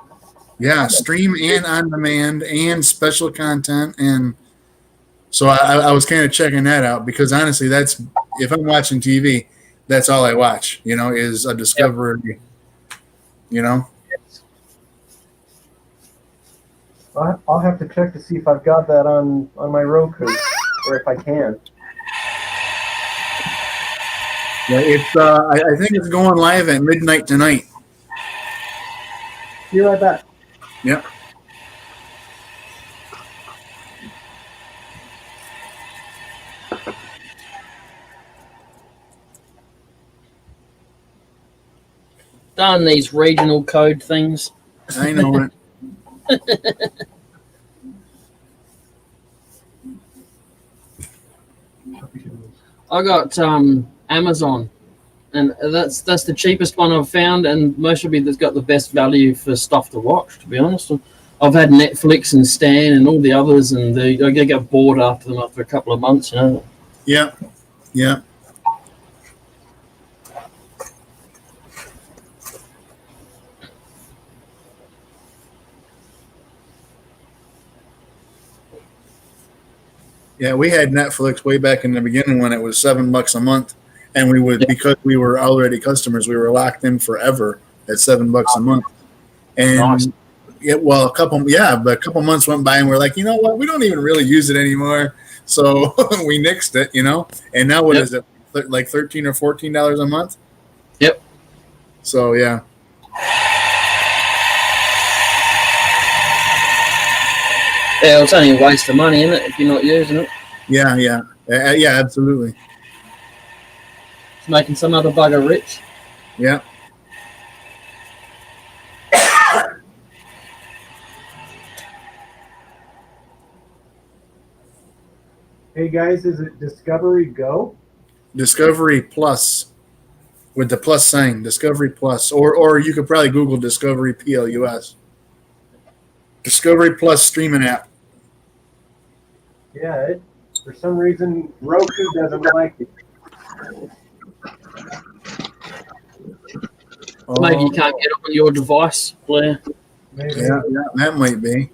Yeah, stream and on demand and special content, and so I was kind of checking that out because honestly, that's if I'm watching TV, that's all I watch. Is a Discovery. I'll have to check to see if I've got that on my Roku, or if I can. Yeah, it's. I think it's going live at midnight tonight. See you right back. Yep. Darn these regional code things. I know it. I got Amazon, and that's the cheapest one I've found, and mostly that's got the best value for stuff to watch. To be honest, I've had Netflix and Stan and all the others, and I get bored after them after a couple of months. Yeah. Yeah. Yeah, we had Netflix way back in the beginning when it was $7 a month, and we would because we were already customers, we were locked in forever at $7 a month. And Nice. well, but a couple months went by and we're like, you know what? We don't even really use it anymore. So we nixed it, and now what is it? Like $13 or $14 a month? Yep. So, yeah. Yeah, it's only a waste of money, isn't it, if you're not using it? Yeah, absolutely. It's making some other bugger rich. Yeah. Hey guys, is it Discovery Go? Discovery Plus, with the plus sign, Discovery Plus, or you could probably Google Discovery PLUS. Discovery Plus streaming app. Yeah, for some reason Roku doesn't like it. Maybe you can't get it on your device, Blair. Maybe. Yeah, that might be.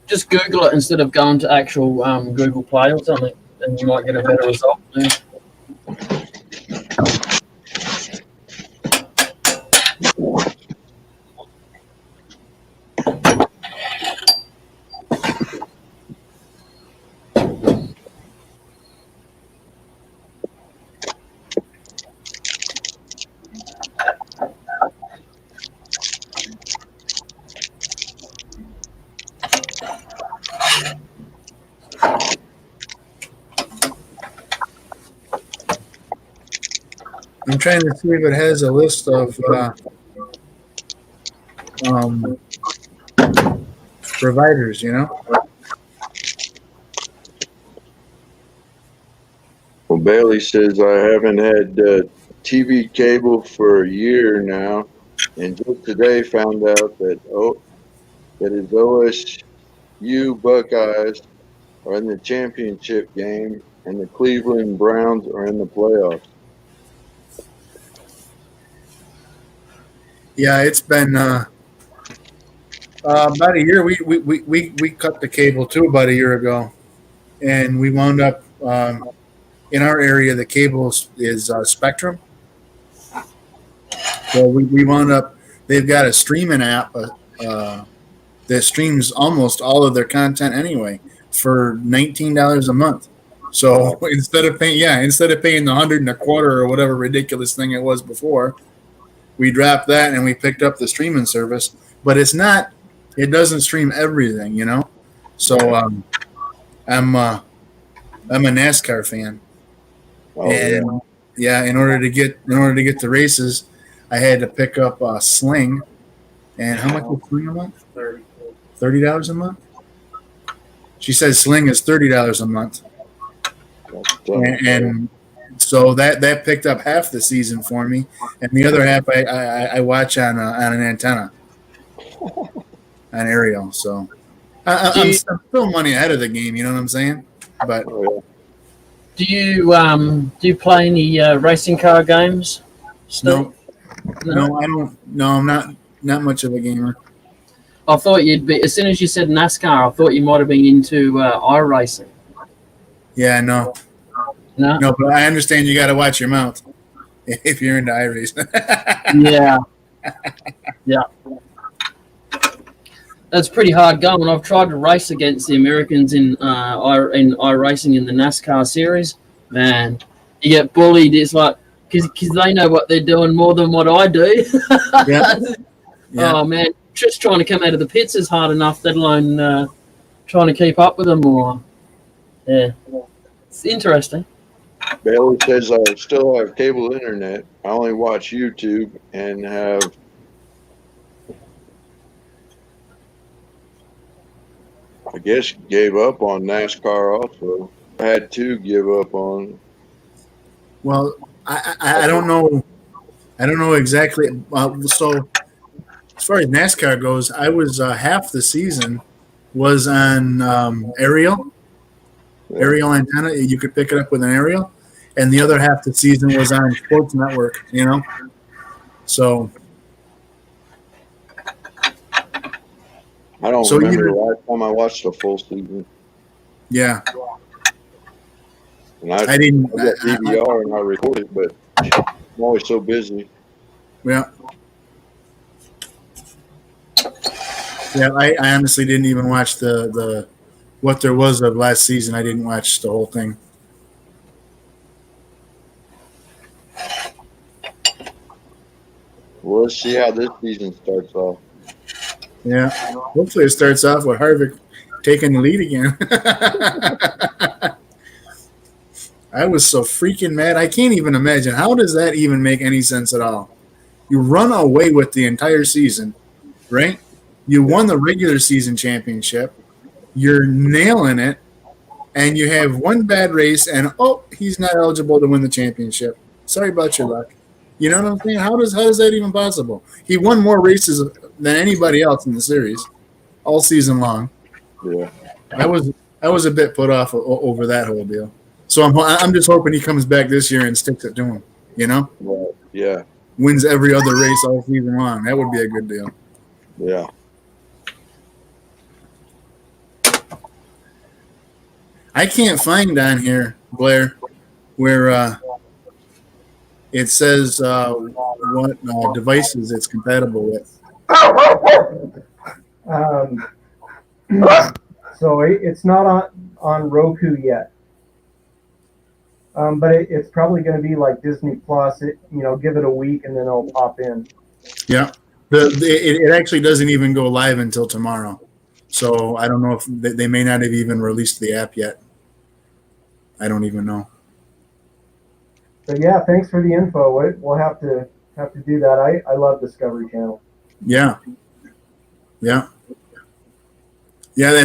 Just Google it instead of going to actual Google Play or something, and you might get a better result. Yeah. I'm trying to see if it has a list of providers, Well, Bailey says I haven't had TV cable for a year now, and just today found out that his OSU Buckeyes are in the championship game, and the Cleveland Browns are in the playoffs. Yeah, it's been about a year. We cut the cable too about a year ago, and we wound up in our area. The cable is Spectrum, so we wound up. They've got a streaming app that streams almost all of their content anyway for $19 a month. So instead of paying the $100 and a quarter or whatever ridiculous thing it was before, we dropped that and we picked up the streaming service. But it doesn't stream everything, So I'm a NASCAR fan, and in order to get the races, I had to pick up Sling. And how much is Sling a month? $30 a month. She says Sling is $30 a month, and so that picked up half the season for me, and the other half I watch on an antenna, on aerial. So I'm still money ahead of the game. You know what I'm saying? But do you play any racing car games? No, I don't. No, I'm not much of a gamer. I thought you'd be. As soon as you said NASCAR, I thought you might have been into iRacing. Yeah, no, but I understand you got to watch your mouth if you're into iRacing. Yeah. That's pretty hard going. I've tried to race against the Americans in iRacing in the NASCAR series. Man, you get bullied. It's like because they know what they're doing more than what I do. Yeah. Oh man, just trying to come out of the pits is hard enough, let alone trying to keep up with them more. Yeah, it's interesting. Bailey says I still have cable internet. I only watch YouTube and have I guess gave up on NASCAR also. I had to give up on. Well, I don't know. I don't know exactly. So as far as NASCAR goes, I was half the season was on aerial antenna. You could pick it up with an aerial, and the other half the season was on Sports Network. So I don't remember the last time I watched a full season. Yeah. And I didn't. I got DVR and I recorded, but I'm always so busy. Yeah. Yeah, I honestly didn't even watch the what there was of last season. I didn't watch the whole thing. Well, let's see how this season starts off. Yeah, hopefully it starts off with Harvick taking the lead again. I was so freaking mad. I can't even imagine. How does that even make any sense at all? You run away with the entire season, right? You won the regular season championship. You're nailing it, and you have one bad race, and he's not eligible to win the championship. Sorry about your luck. You know what I'm saying? How does that even possible? He won more races than anybody else in the series all season long. Yeah. I was a bit put off over that whole deal. So I'm just hoping he comes back this year and sticks it to him. You know? Right. Yeah. Wins every other race all season long. That would be a good deal. Yeah. I can't find on here, Blair, where it says what devices it's compatible with. So it's not on Roku yet. But it's probably going to be like Disney Plus. Give it a week and then it'll pop in. Yeah, it actually doesn't even go live until tomorrow. So I don't know if they may not have even released the app yet. I don't even know. But yeah, thanks for the info. We'll have to do that. I love Discovery Channel. Yeah. And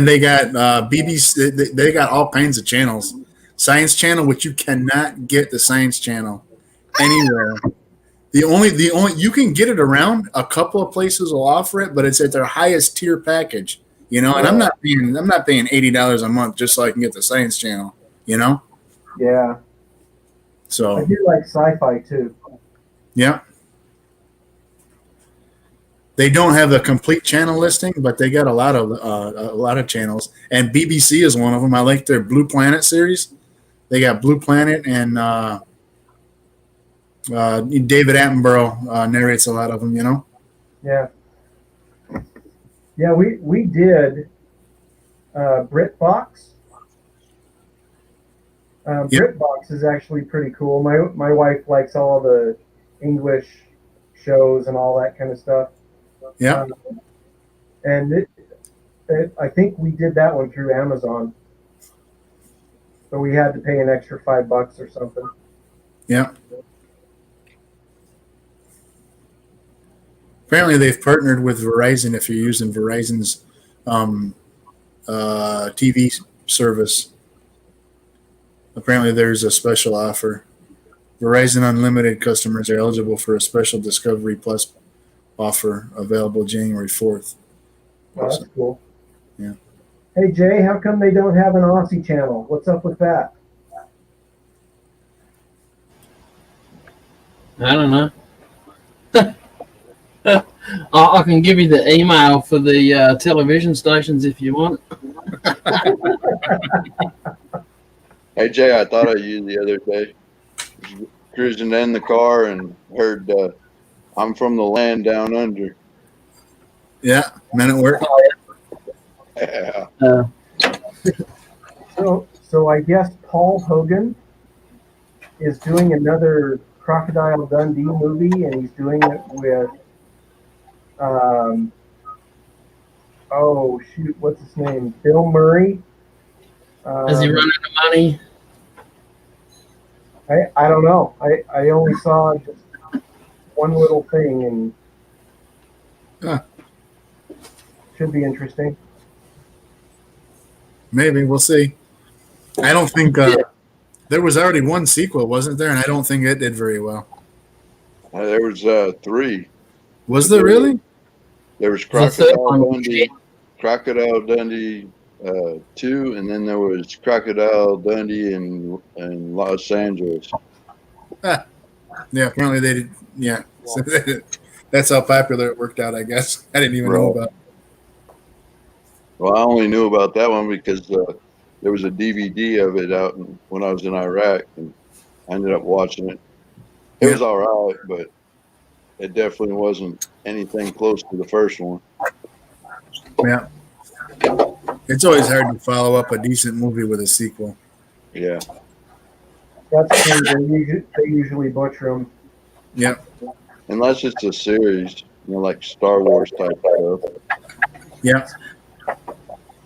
they got BBC. They got all kinds of channels. Science Channel, which you cannot get the Science Channel anywhere. The only you can get it around. A couple of places will offer it, but it's at their highest tier package. And I'm not paying $80 a month just so I can get the Science Channel. Yeah. So I do like sci-fi too. Yeah. They don't have the complete channel listing, but they got a lot of channels, and BBC is one of them. I like their Blue Planet series. They got Blue Planet, and David Attenborough narrates a lot of them. Yeah. Yeah, we did BritBox. BritBox is actually pretty cool. My wife likes all the English shows and all that kind of stuff. Yeah. And I think we did that one through Amazon. So we had to pay an extra $5 or something. Yeah. Apparently, they've partnered with Verizon if you're using Verizon's TV service. Apparently, there's a special offer. Verizon Unlimited customers are eligible for a special Discovery Plus offer available January 4th. Oh, that's cool. Yeah. Hey, Jay, how come they don't have an Aussie channel? What's up with that? I don't know. I can give you the email for the television stations if you want. Hey, Jay, I thought of you the other day. Cruising in the car and heard I'm from the land down under. Yeah, Men at Work. Yeah. So I guess Paul Hogan is doing another Crocodile Dundee movie, and he's doing it with what's his name? Bill Murray. Has he run out of money? I don't know. I only saw just one little thing, and should be interesting. Maybe we'll see. I don't think there was already one sequel, wasn't there? And I don't think it did very well. There was 3. Was there really? There was The third one Crocodile Dundee 2, and then there was Crocodile Dundee in Los Angeles. Yeah, apparently they did. Yeah, so that's how popular it worked out. I guess I didn't even know about it. Well, I only knew about that one because there was a DVD of it out when I was in Iraq, and I ended up watching it. It was all right, but it definitely wasn't anything close to the first one. Yeah. It's always hard to follow up a decent movie with a sequel. Yeah. That's true. They usually butcher them. Yeah. Unless it's a series, like Star Wars type stuff. Yeah.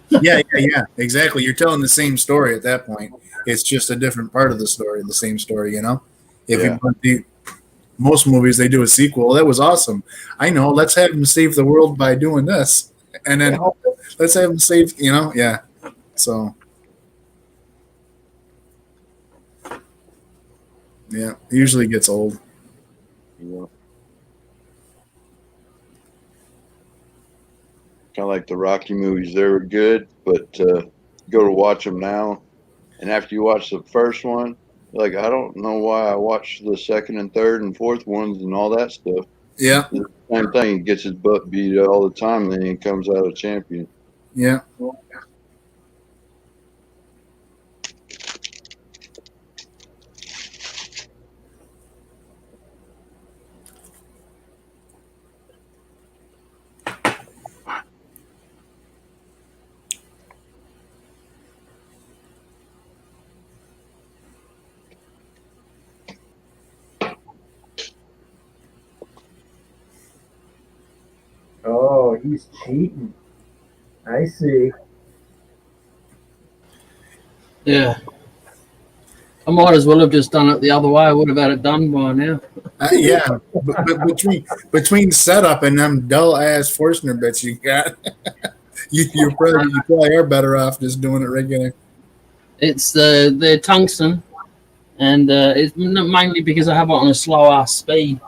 Yeah. Exactly. You're telling the same story at that point. It's just a different part of the story, the same story, you know? Yeah. Most movies, they do a sequel. That was awesome. I know. Let's have them save the world by doing this. And then let's have them save, yeah. So, yeah, it usually gets old. Yeah. Kind of like the Rocky movies. They were good, but go to watch them now, and after you watch the first one, you're like, I don't know why I watched the second and third and fourth ones and all that stuff. Yeah. It's the same thing. He gets his butt beat all the time, and then he comes out a champion. Yeah. Oh, he's cheating. I see. Yeah. I might as well have just done it the other way. I would have had it done by now. Yeah. But between setup and them dull ass Forstner bits you got, you probably are better off just doing it regular. It's the tungsten, and it's mainly because I have it on a slow ass speed,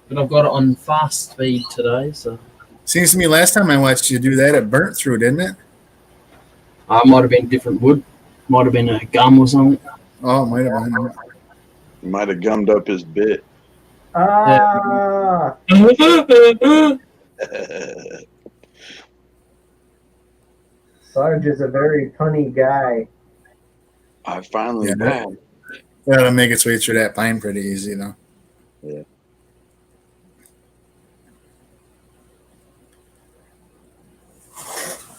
but I've got it on fast speed today. So Seems to me last time I watched you do that, it burnt through, didn't it? it might have been different wood, might have been a gum or something. Oh, it might have been. He might have gummed up his bit. Ah, Sarge is a very punny guy. I finally Yeah. back. That'll make its way through that pine pretty easy, though. Yeah.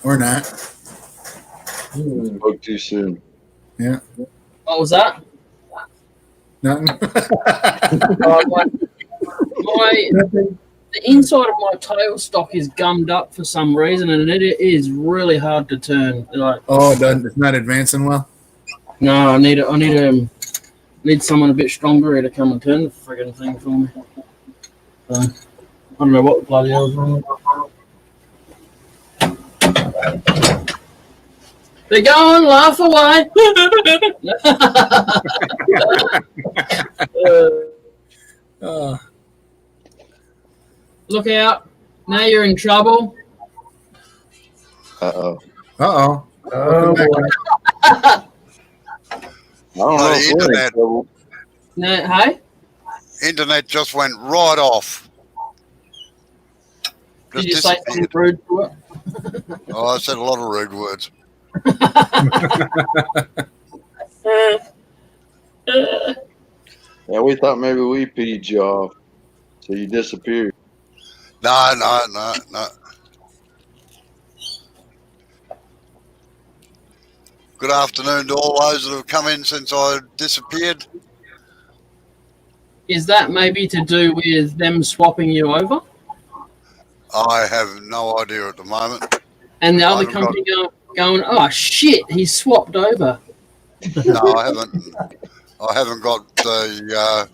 Or not. Spoke too soon. Yeah. What was that? Nothing. The inside of my tailstock is gummed up for some reason, and it is really hard to turn. Like, Oh, it's not advancing well. no, I need someone a bit stronger here to come and turn the friggin' thing for me. So, I don't know what the bloody hell's wrong with it. They're going, laugh away. Oh, Look out. Now you're in trouble. Uh-oh. uh-oh. Oh, boy. I don't know The if we're in internet. trouble. Now, hey? Internet just went right off. Did Just you say something disappeared. rude to it? Oh, I said a lot of rude words. Yeah, we thought maybe we peed you off, so you disappeared. No. Good afternoon to all those that have come in since I disappeared. Is that maybe to do with them swapping you over? I have no idea at the moment. And the I other haven't company going, oh shit, he's swapped over. No, I haven't got the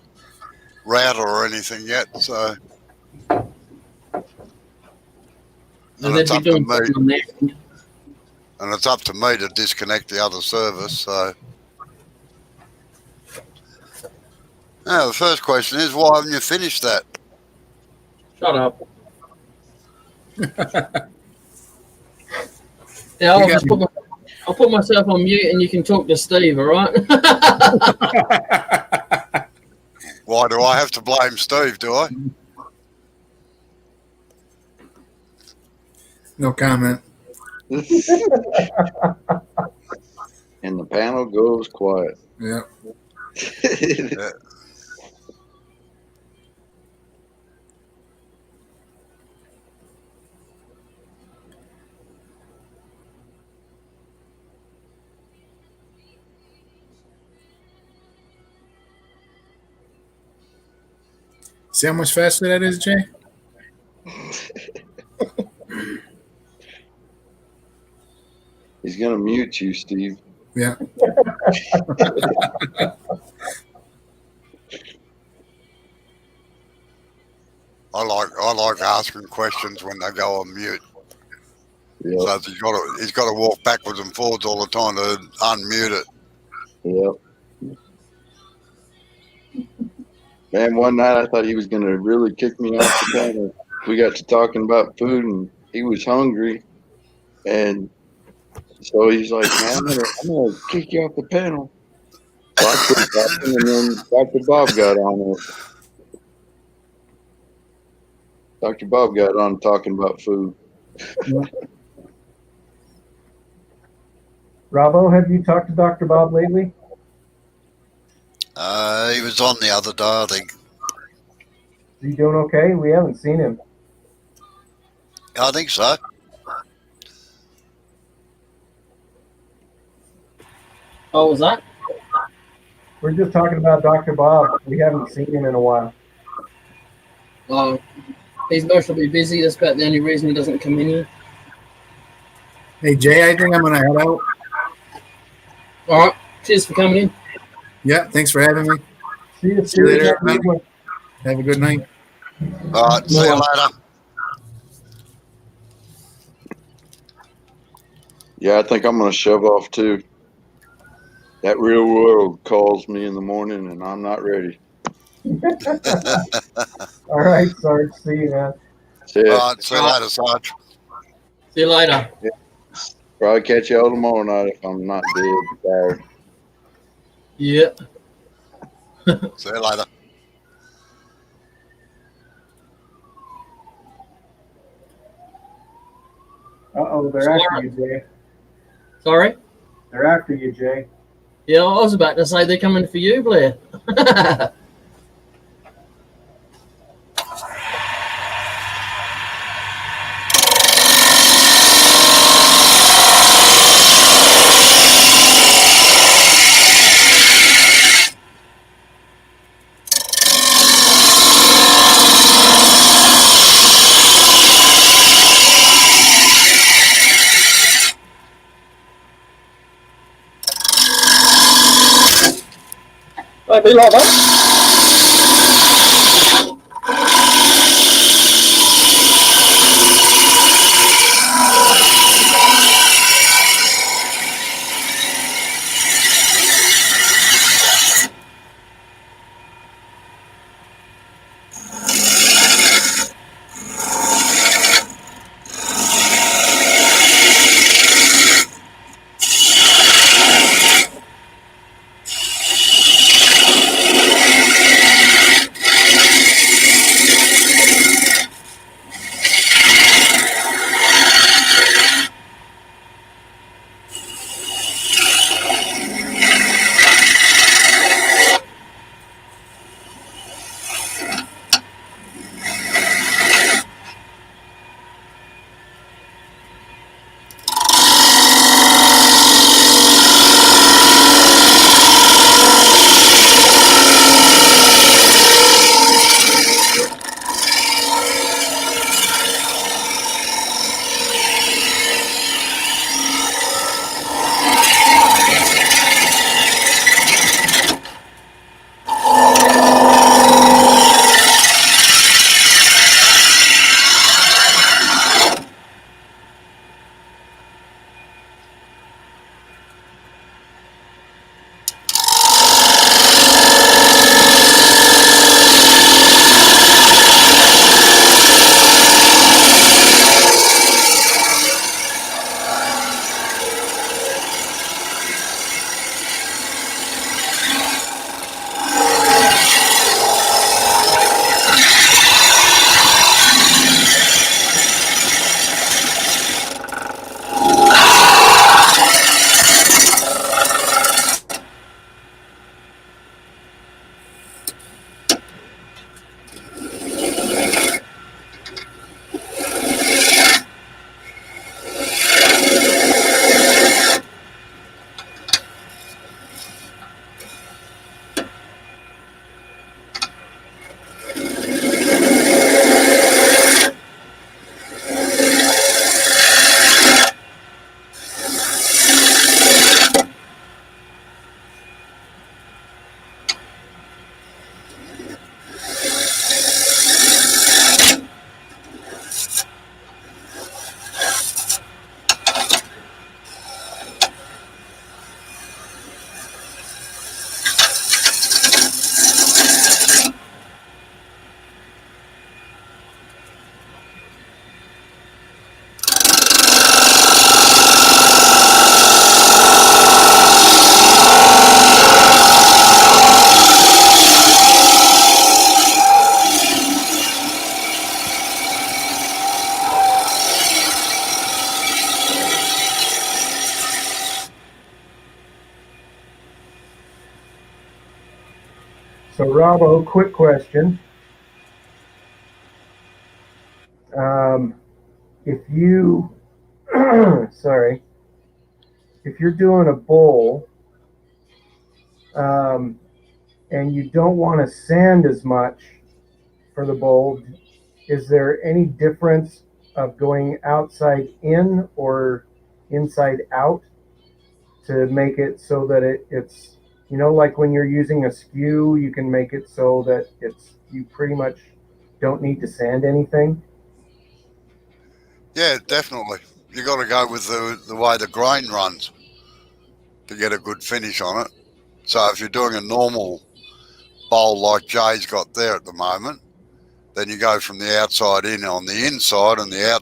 router or anything yet. So, So and they'd it's be up to doing me. something on their end. And it's up to me to disconnect the other service. So, now the first question is, why haven't you finished that? Shut up. Yeah, I'll put myself on mute and you can talk to Steve, all right? Why do I have to blame Steve? Do I? No comment. And the panel goes quiet. Yeah. Yeah. See how much faster that is, Jay? He's gonna mute you, Steve. Yeah. I like asking questions when they go on mute. Yep. So he's got to walk backwards and forwards all the time to unmute it. Yep. Man, one night I thought he was gonna really kick me off the panel. We got to talking about food, and he was hungry, and so he's like, "Man, I'm gonna kick you off the panel." So I quit talking, and then Dr. Bob got on it. Dr. Bob got on talking about food. Bravo, have you talked to Dr. Bob lately? He was on the other day, I think. Is he doing okay? We haven't seen him. I think so. Oh, was that? We're just talking about Dr. Bob. We haven't seen him in a while. Oh, he's mostly busy. That's about the only reason he doesn't come in here. Hey, Jay, I think I'm going to head out. All right. Cheers for coming in. Yeah, thanks for having me. See you later, later. everybody. Have a good night. All right, see you later. Yeah, I think I'm gonna shove off too. That real world calls me in the morning, and I'm not ready. All right, Sarge. See you, man. See ya. All right, see you later, Sarge. See you later. Probably catch y'all tomorrow night if I'm not dead tired. Yeah. See you later. Uh-oh, they're after you, Jay. Sorry? They're after you, Jay. Yeah, I was about to say they're coming for you, Blair. Might be like that. So, Robbo, quick question. If you, sorry, if you're doing a bowl and you don't want to sand as much for the bowl, is there any difference of going outside in or inside out to make it so that it's, you know, like when you're using a skew, you can make it so that you pretty much don't need to sand anything? Yeah, definitely. You got to go with the way the grain runs to get a good finish on it. So if you're doing a normal bowl like Jay's got there at the moment, then you go from the outside in on the inside and the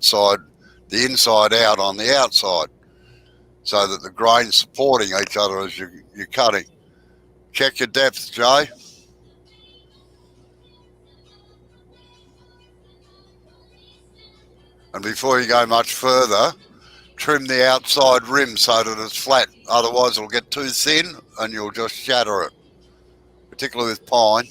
inside out on the outside, so that the grain's supporting each other as you're cutting. Check your depth, Jay. And before you go much further, trim the outside rim so that it's flat. Otherwise, it'll get too thin and you'll just shatter it, particularly with pine.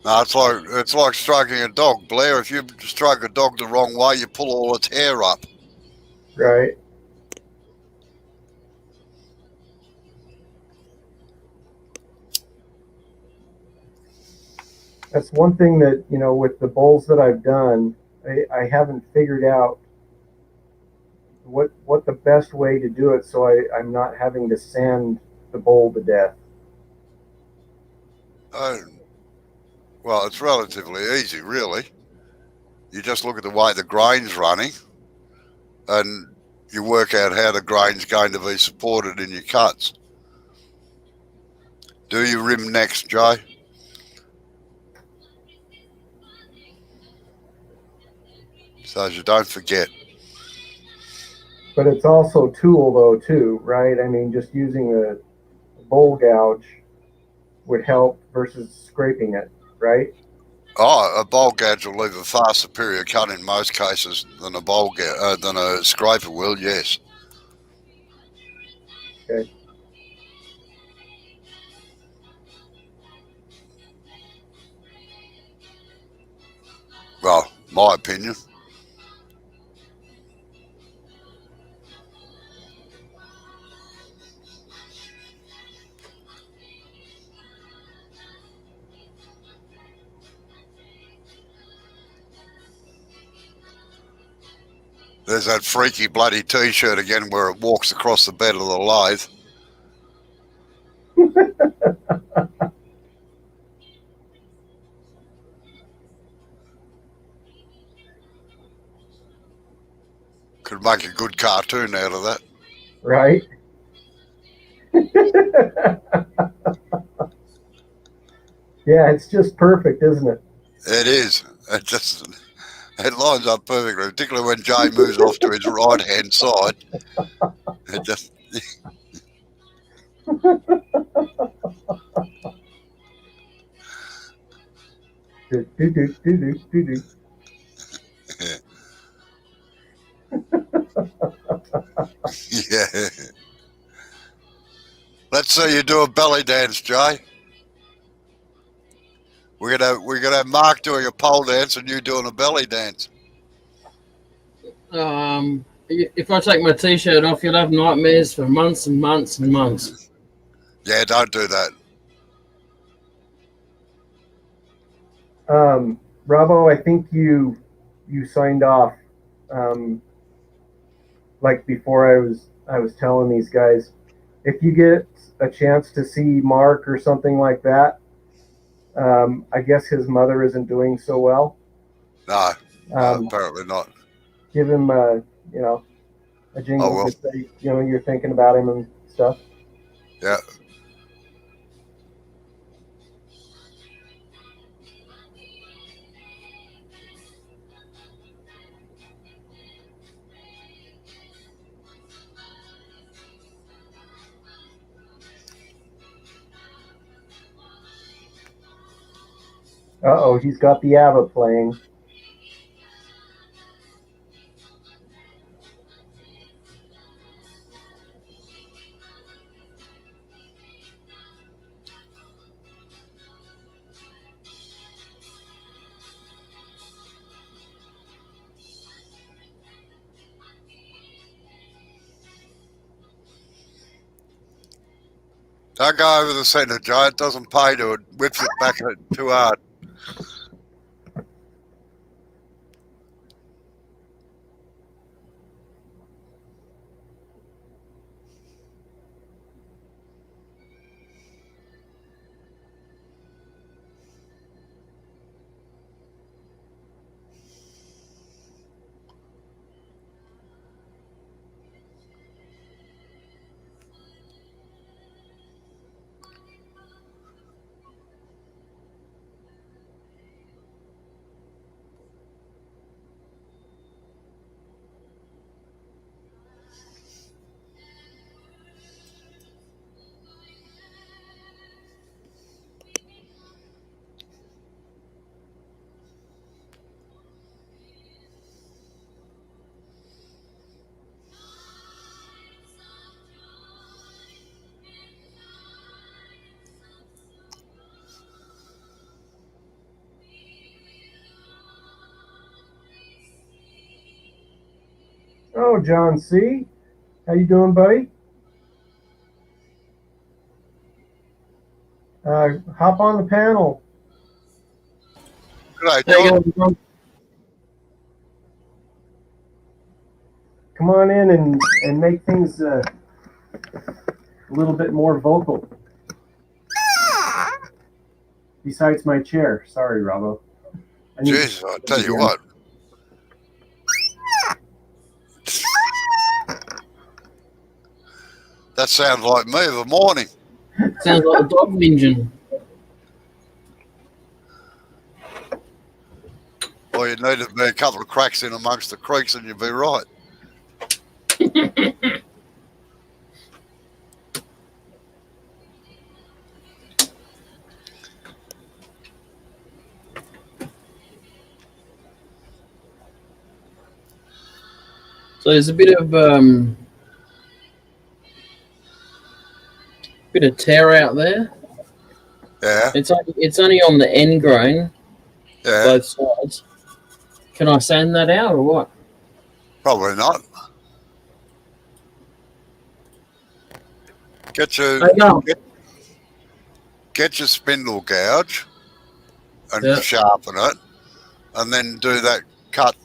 No, it's like stroking a dog, Blair. If you stroke a dog the wrong way, you pull all its hair up. Right. That's one thing that, you know, with the bowls that I've done, I haven't figured out what the best way to do it so I'm not having to sand the bowl to death. Well, it's relatively easy, really. You just look at the way the grain's running and you work out how the grain's going to be supported in your cuts. Do your rim next, Jay. So as you don't forget. But it's also tool though too, right? I mean, just using a bowl gouge would help versus scraping it, right? Oh, a bowl gouge will leave a far superior cut in most cases than than a scraper will. Yes. Okay. Well, my opinion. There's that freaky bloody T-shirt again where it walks across the bed of the lathe. Could make a good cartoon out of that. Right? Yeah, it's just perfect, isn't it? It is. It lines up perfectly, particularly when Jay moves off to his right-hand side. It just... Yeah. Let's see you do a belly dance, Jay. We're gonna have Mark doing a pole dance and you doing a belly dance. If I take my t-shirt off, you'll have nightmares for months and months and months. Yeah, don't do that. Bravo, I think you signed off. Like before, I was telling these guys, if you get a chance to see Mark or something like that, I guess his mother isn't doing so well. No, apparently not. Give him a jingle to say, you're thinking about him and stuff. Yeah. Uh-oh, he's got the ABBA playing. Don't go over the centre, Joe. It doesn't pay to it. Whips it back too hard. Oh, John C. How you doing, buddy? Hop on the panel. G'day, There you John. go, John. Come on in and make things a little bit more vocal. Besides my chair. Sorry, Robbo. Jeez, I tell you what. That sounds like me of the morning. Sounds like a dog whinging. Well, you need to be a couple of cracks in amongst the creeks and you'll be right. So there's a bit of tear out there. Yeah, It's only on the end grain, yeah, both sides. Can I sand that out or what? probably not. Get your Hang on. get your spindle gouge and Yeah. sharpen it, and then do that cut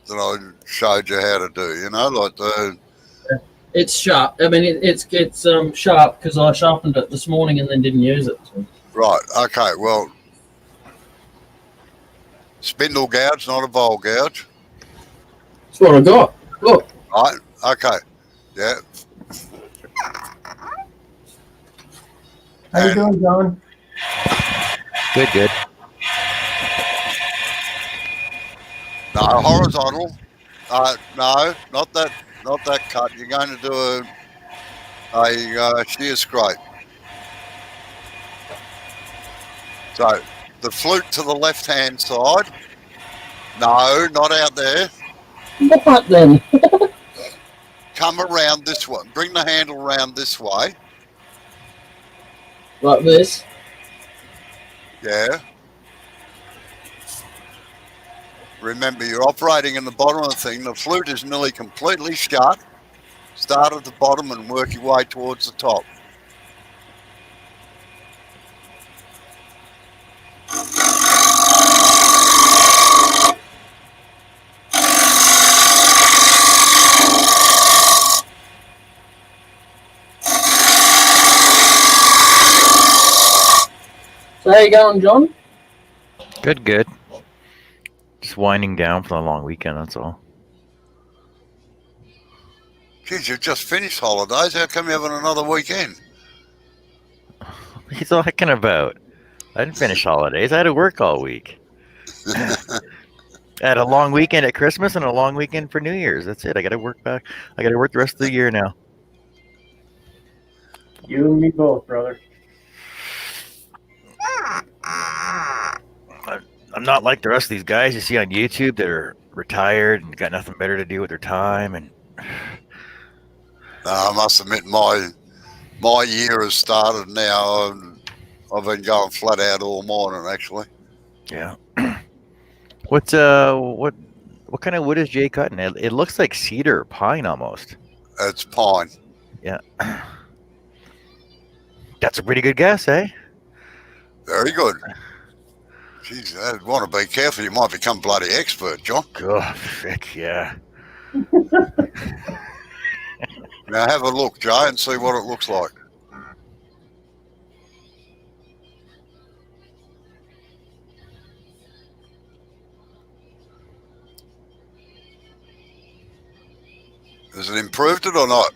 that I showed you how to do. You know, like the It's sharp. I mean, it's sharp because I sharpened it this morning and then didn't use it. So. right. Okay, well, spindle gouge, not a bowl gouge. That's what I got. Look. Right. Okay. Yeah. How you doing, John? Good. No, horizontal. No, not that cut. You're going to do a shear scrape. So the flute to the left-hand side. No, not out there. What then? Come around this way. Bring the handle around this way. Like this. Yeah. Remember, you're operating in the bottom of the thing. The flute is nearly completely shut. Start at the bottom and work your way towards the top. So how you going, John? Good. Just winding down from the long weekend, that's all. Geez, you've just finished holidays. How come you're having another weekend? What are you talking about? I didn't finish holidays. I had to work all week. I had a long weekend at Christmas and a long weekend for New Year's. That's it. I got to work back. I got to work the rest of the year now. You and me both, brother. I'm not like the rest of these guys you see on YouTube that are retired and got nothing better to do with their time. And I must admit, my year has started now. I've been going flat out all morning, actually. yeah. What kind of wood is Jay cutting? It looks like cedar or pine almost. It's pine. Yeah. That's a pretty good guess, eh? Very good. Jeez, I want to be careful. You might become bloody expert, John. God, frick, yeah. Now have a look, Jay, and see what it looks like. Has it improved it or not?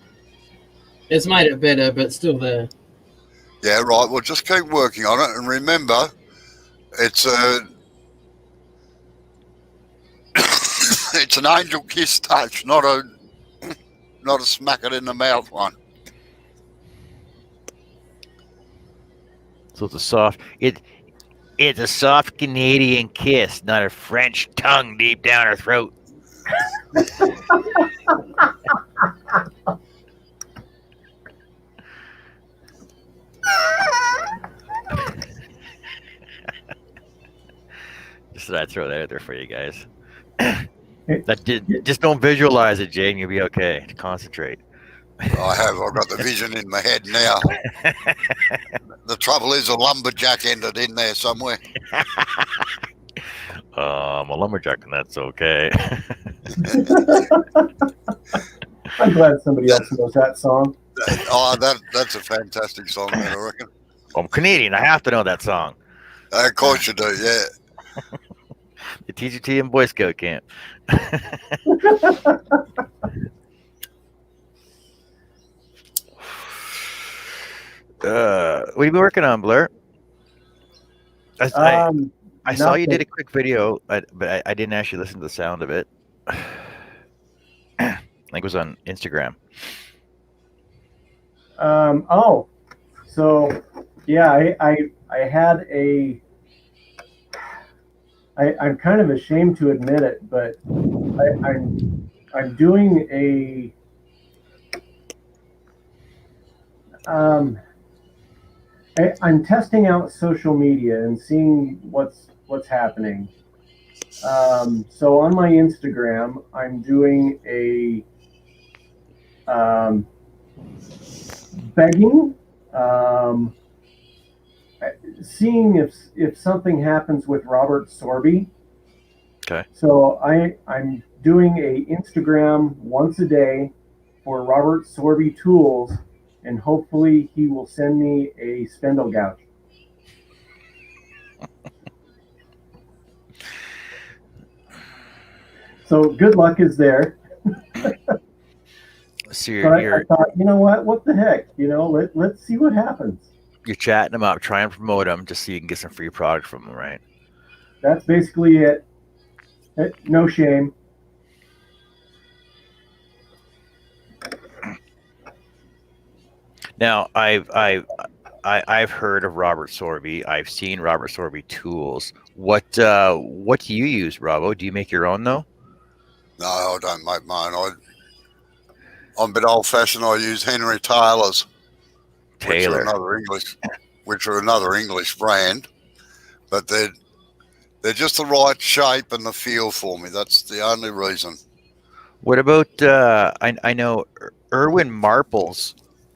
It's made it better, but still there. Yeah, right. Well, just keep working on it, and remember, it's a it's an angel kiss touch, not a smack it in the mouth one. So it's a soft it's a soft Canadian kiss, not a French tongue deep down her throat. Just thought I'd throw that out there for you guys. Just don't visualize it, Jay, and you'll be okay. Concentrate. I have. I've got the vision in my head now. The trouble is, a lumberjack ended in there somewhere. I'm a lumberjack, and that's okay. I'm glad somebody else knows that song. That's a fantastic song, I reckon. I'm Canadian. I have to know that song. Of course you do, yeah. The TGT and Boy Scout camp. What have you been working on, Blair? I saw you did a quick video, but I didn't actually listen to the sound of it. I think it was on Instagram. So yeah, I had a. I'm kind of ashamed to admit it, but I'm doing a. I'm testing out social media and seeing what's happening. So on my Instagram, I'm doing a begging, seeing if something happens with Robert Sorby. Okay. So I'm doing a Instagram once a day for Robert Sorby tools, and hopefully he will send me a spindle gouge. So good luck is there. So I thought, you know what the heck? Let's see what happens. You're chatting them up, trying to promote them just so you can get some free product from them, right? That's basically it. No shame. Now, I've heard of Robert Sorby. I've seen Robert Sorby tools. What do you use, Robbo? Do you make your own though? No, I don't make mine. I'm a bit old-fashioned. I use Henry Taylor's, Taylor, which are another English brand, but they're just the right shape and the feel for me. That's the only reason. What about I know Irwin Marple's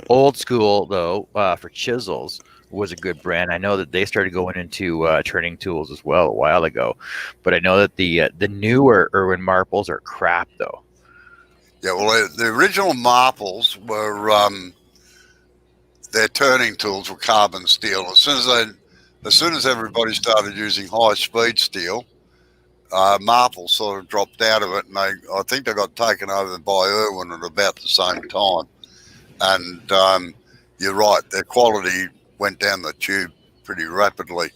old school though for chisels was a good brand. I know that they started going into turning tools as well a while ago, but I know that the newer Irwin Marples are crap though. Yeah, well, the original Marples were their turning tools were carbon steel. As soon as everybody started using high speed steel, Marple sort of dropped out of it, and I think they got taken over by Irwin at about the same time. And you're right, their quality went down the tube pretty rapidly.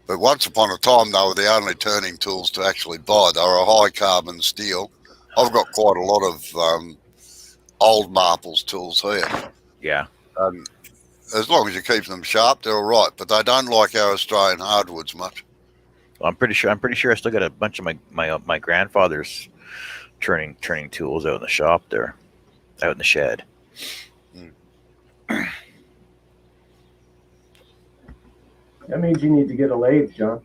But once upon a time, they were the only turning tools to actually buy. They were a high carbon steel. I've got quite a lot of old Marples tools here. Yeah. as long as you keep them sharp, they're all right. But they don't like our Australian hardwoods much. I'm pretty sure I still got a bunch of my grandfather's turning tools out in the shop there, out in the shed. That means you need to get a lathe, John.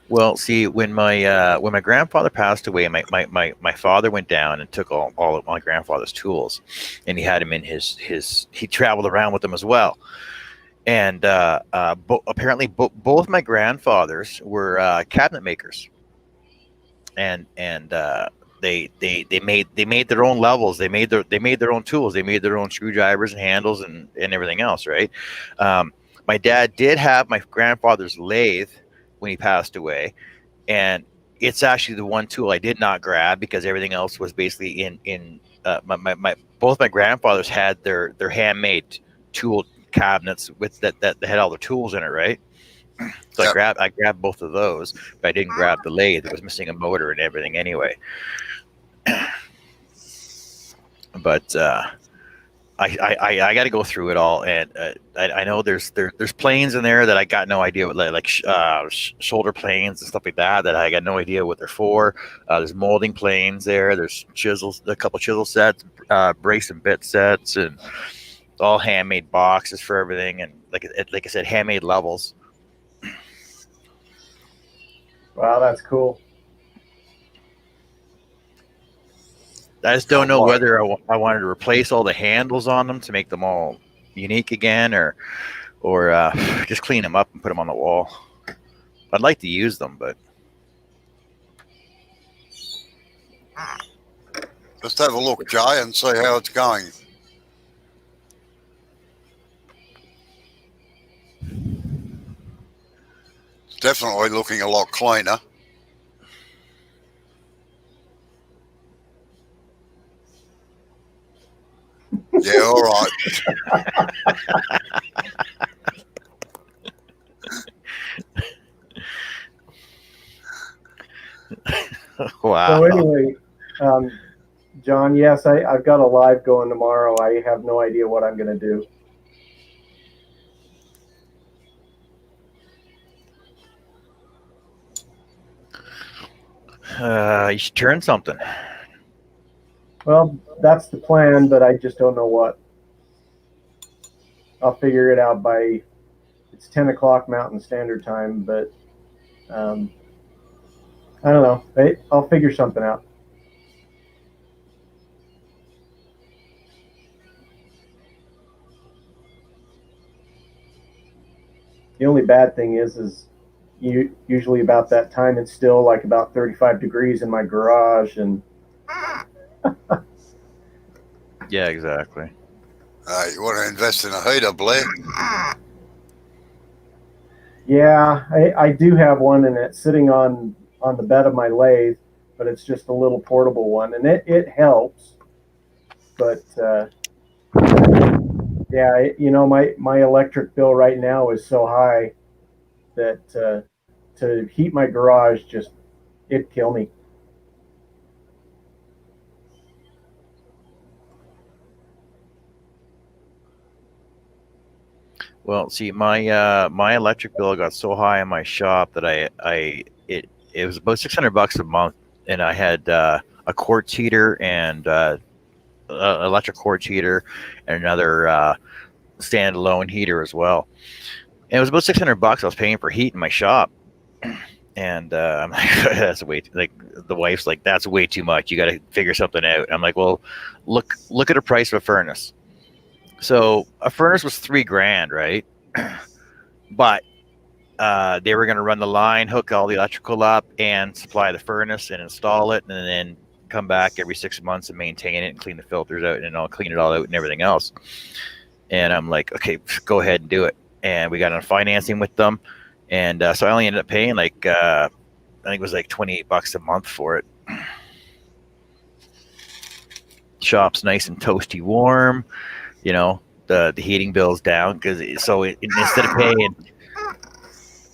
Well, see, when my grandfather passed away, my father went down and took all of my grandfather's tools, and he had them in his he traveled around with them as well. And apparently both my grandfathers were cabinet makers, and they made their own levels. They made their own tools. They made their own screwdrivers and handles and everything else, right? My dad did have my grandfather's lathe when he passed away, and it's actually the one tool I did not grab because everything else was basically in both my grandfathers had their handmade tool cabinets with that had all the tools in it, right? So yep. I grabbed both of those, but I didn't grab the lathe. It was missing a motor and everything anyway. But I got to go through it all, and I know there's planes in there that I got no idea what, like shoulder planes and stuff like that I got no idea what they're for. There's molding planes there. There's chisels, a couple chisel sets, brace and bit sets, and all handmade boxes for everything, and like I said, handmade levels. Wow, that's cool. I just don't know whether I wanted to replace all the handles on them to make them all unique again, or just clean them up and put them on the wall. I'd like to use them, but just have a look, Jay, and see how it's going. It's definitely looking a lot cleaner. Yeah, all right. Wow. So anyway, John, yes, I've got a live going tomorrow. I have no idea what I'm going to do. You should turn something. Well, that's the plan, but I just don't know what. I'll figure it out by, it's 10 o'clock Mountain Standard Time, but I don't know. I'll figure something out. The only bad thing is usually about that time, it's still like about 35 degrees in my garage, and yeah, exactly. You want to invest in a heater, Blair? Yeah, I do have one, and it's sitting on the bed of my lathe, but it's just a little portable one, and it helps. But yeah, you know, my electric bill right now is so high that to heat my garage, it'd kill me. Well, see, my electric bill got so high in my shop that it was about $600 a month, and I had a quartz heater and electric quartz heater and another standalone heater as well. And it was about $600 I was paying for heat in my shop, and I'm like, that's way like the wife's like, that's way too much. You got to figure something out. I'm like, well, look at the price of a furnace. So a furnace was $3,000, right? But they were going to run the line, hook all the electrical up, and supply the furnace and install it, and then come back every 6 months and maintain it and clean the filters out and I'll clean it all out and everything else. And I'm like, okay, go ahead and do it. And we got on financing with them, and so I only ended up paying like I think it was like $28 a month for it. Shop's nice and toasty warm. You know, the heating bill's down because instead of paying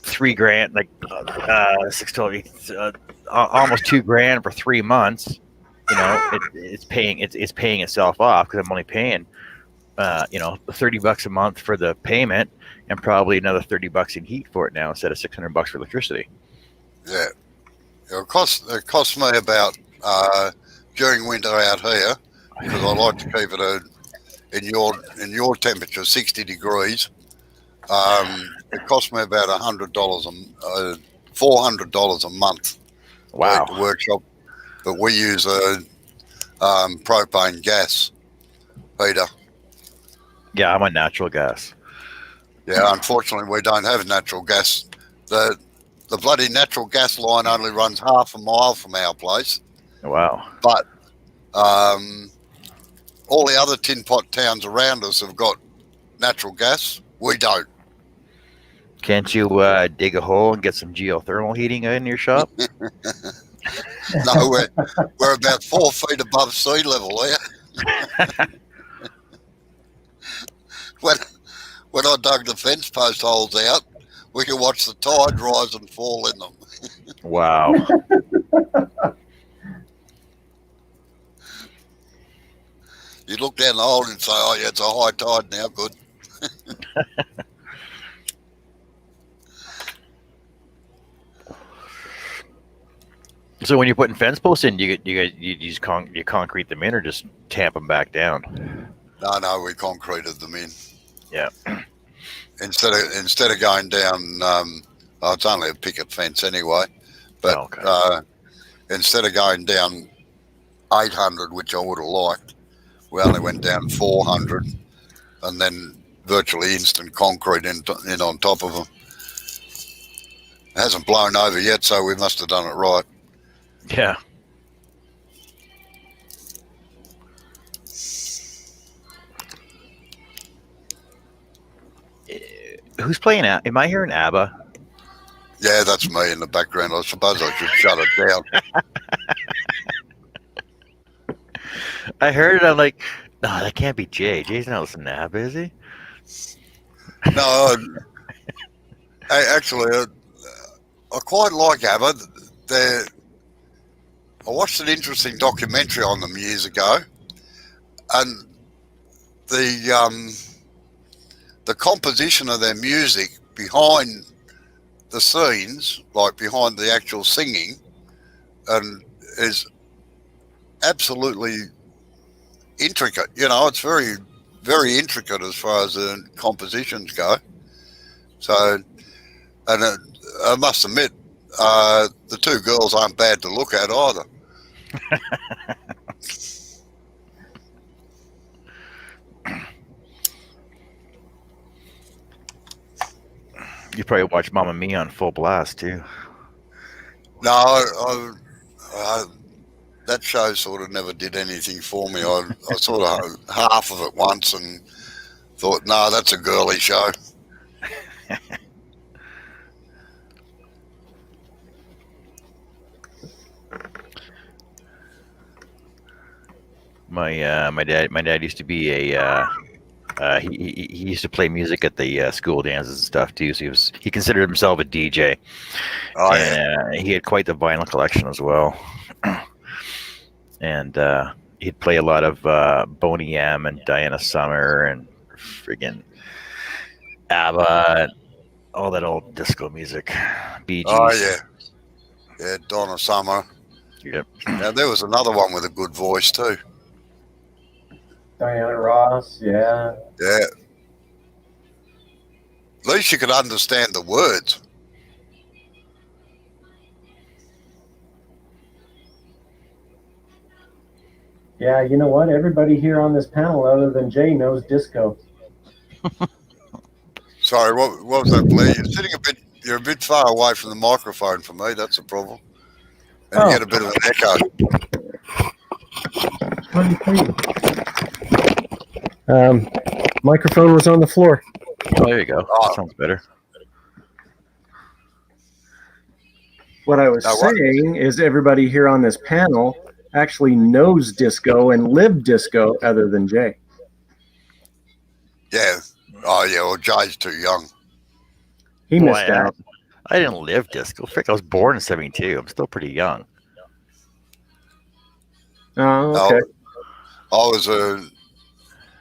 $3,000, like almost $2,000 for 3 months, you know, it's paying itself off because I'm only paying $30 a month for the payment, and probably another $30 in heat for it now instead of $600 for electricity. Yeah. It costs me about during winter out here, because I like to keep it in your temperature, 60 degrees. It costs me about $400 a month. Wow. To the workshop, but we use a propane gas heater. Yeah, I'm on natural gas. Yeah, unfortunately, we don't have natural gas. The bloody natural gas line only runs half a mile from our place. Wow. But all the other tin pot towns around us have got natural gas. We don't. Can't you dig a hole and get some geothermal heating in your shop? No, we're about 4 feet above sea level here. When I dug the fence post holes out, we could watch the tide rise and fall in them. Wow. You look down the hole and say, "Oh yeah, it's a high tide now." Good. So when you're putting fence posts in, you concrete them in, or just tamp them back down? No, we concreted them in. Yeah. Instead of going down, it's only a picket fence anyway. But instead of going down 800, which I would have liked, we only went down 400, and then virtually instant concrete in on top of them. It hasn't blown over yet, so we must have done it right. Yeah. Who's playing? Am I hearing ABBA? Yeah, that's me in the background. I suppose I should shut it down. I heard it. I'm like, no, that can't be Jay. Jay's not listening to ABBA, is he? No, actually, I quite like ABBA. I watched an interesting documentary on them years ago, and the composition of their music behind the scenes, like behind the actual singing, and is absolutely intricate. It's very, very intricate as far as the compositions go. So, and I must admit, the two girls aren't bad to look at either. You probably watch Mamma Mia on full blast too. No, that show sort of never did anything for me. I sort of half of it once and thought, no, that's a girly show. My dad used to be a he used to play music at the school dances and stuff too. So he considered himself a DJ. Oh, and he had quite the vinyl collection as well. And he'd play a lot of Boney M and Diana Summer and friggin' ABBA and all that old disco music. Bee Gees. Oh yeah, Donna Summer. Yep. Now there was another one with a good voice too. Diana Ross, yeah. Yeah. At least you could understand the words. Yeah, you know what? Everybody here on this panel, other than Jay, knows disco. Sorry, what was that, Blair? You're a bit far away from the microphone for me. That's a problem. And you get a bit of an echo. Microphone was on the floor. Oh, there you go. Oh. Sounds better. What I was saying is everybody here on this panel actually knows disco and lived disco other than Jay. Yeah. Oh, yeah. Well, Jay's too young. He missed out. I didn't live disco. Frick, I was born in 72. I'm still pretty young. Oh, okay. I was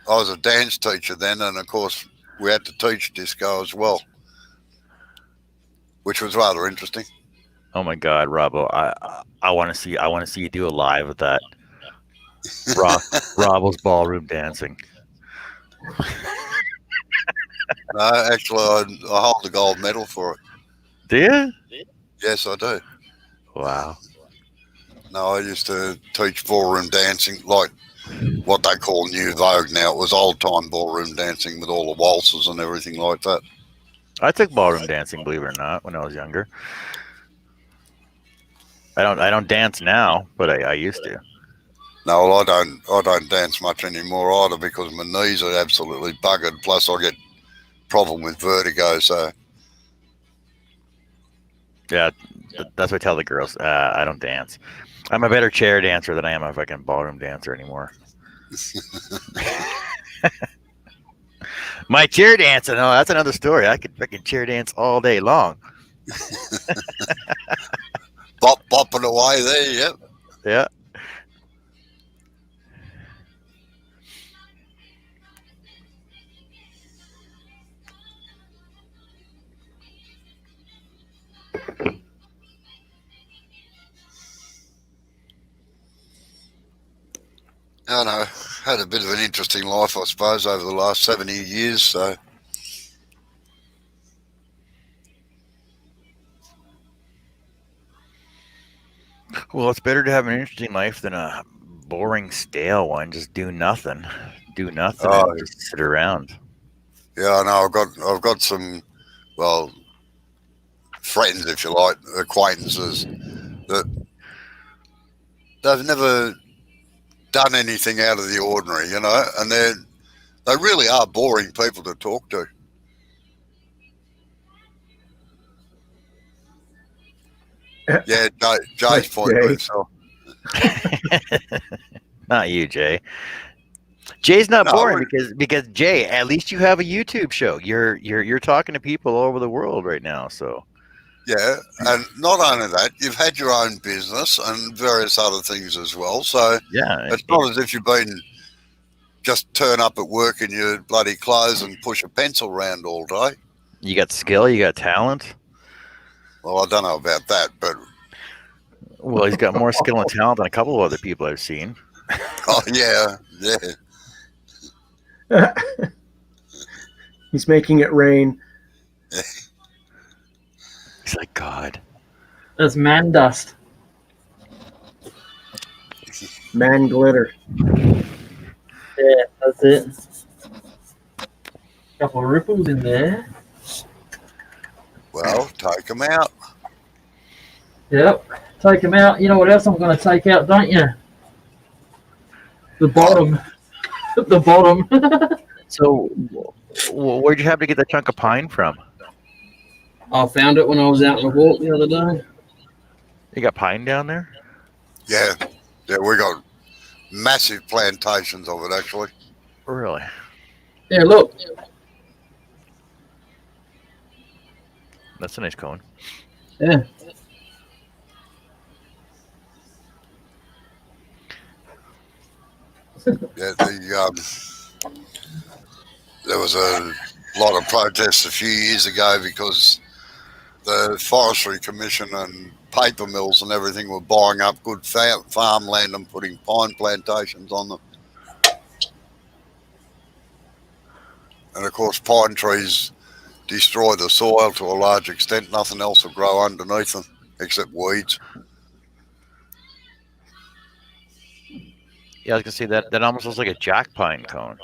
I was a dance teacher then, and of course we had to teach disco as well, which was rather interesting. Oh my God, Robbo, I want to see you do a live of that. Robbo's ballroom dancing. No, actually, I hold the gold medal for it. Do you? Yes, I do. Wow. No, I used to teach ballroom dancing, like what they call New Vogue now. It was old-time ballroom dancing with all the waltzes and everything like that. I took ballroom dancing, believe it or not, when I was younger. I don't dance now, but I used to. No, well, I don't dance much anymore either because my knees are absolutely buggered. Plus, I get problem with vertigo. So Yeah, that's what I tell the girls. I don't dance. I'm a better chair dancer than I am a fucking ballroom dancer anymore. My chair dancing, no, that's another story. I could freaking chair dance all day long. bopping away there, yep. Yeah. I know. Had a bit of an interesting life, I suppose, over the last 70 years. So Well, it's better to have an interesting life than a boring, stale one. Just do nothing. Do nothing. Oh. And just sit around. yeah, I know. I've got some, well, friends, if you like, acquaintances that they've never done anything out of the ordinary, you know, and they really are boring people to talk to. Yeah, Jay's point Jay. to himself. Not you, Jay. Jay's not No, boring because Jay, at least you have a YouTube show. You're talking to people all over the world right now. So Yeah, and not only that, you've had your own business and various other things as well. So yeah, it's not as if you've been just turn up at work in your bloody clothes and push a pencil around all day. you got skill, you got talent. Well, I don't know about that, but Well, he's got more skill and talent than a couple of other people I've seen. oh yeah. He's making it rain. He's like, God. That's man dust. Man glitter. Yeah, that's it. Couple of ripples in there. Well, take them out. Yep. Take them out. You know what else I'm going to take out, don't you? The bottom. The bottom. So, where'd you have to get that chunk of pine from? I found it when I was out on a walk the other day. You got pine down there? Yeah, we got massive plantations of it, actually. Really? Yeah, look. That's a nice cone. Yeah. Yeah, there was a lot of protests a few years ago because the Forestry Commission and paper mills and everything were buying up good farmland and putting pine plantations on them. And of course, pine trees destroy the soil to a large extent. Nothing else will grow underneath them except weeds. Yeah, I was gonna say that almost looks like a jack pine cone.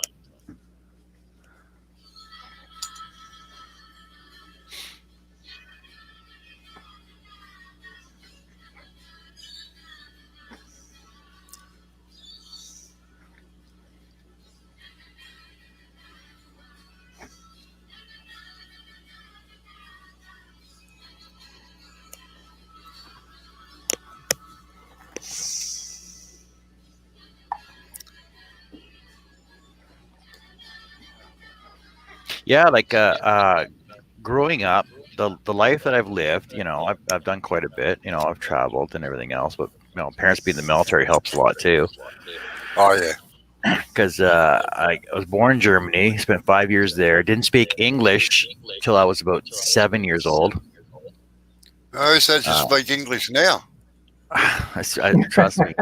Yeah, like growing up, the life that I've lived, you know, I've done quite a bit. You know, I've traveled and everything else, but you know, parents being in the military helps a lot too. Oh yeah. because I was born in Germany, spent 5 years there, didn't speak English till I was about 7 years old. Who says you speak English now? I trust me.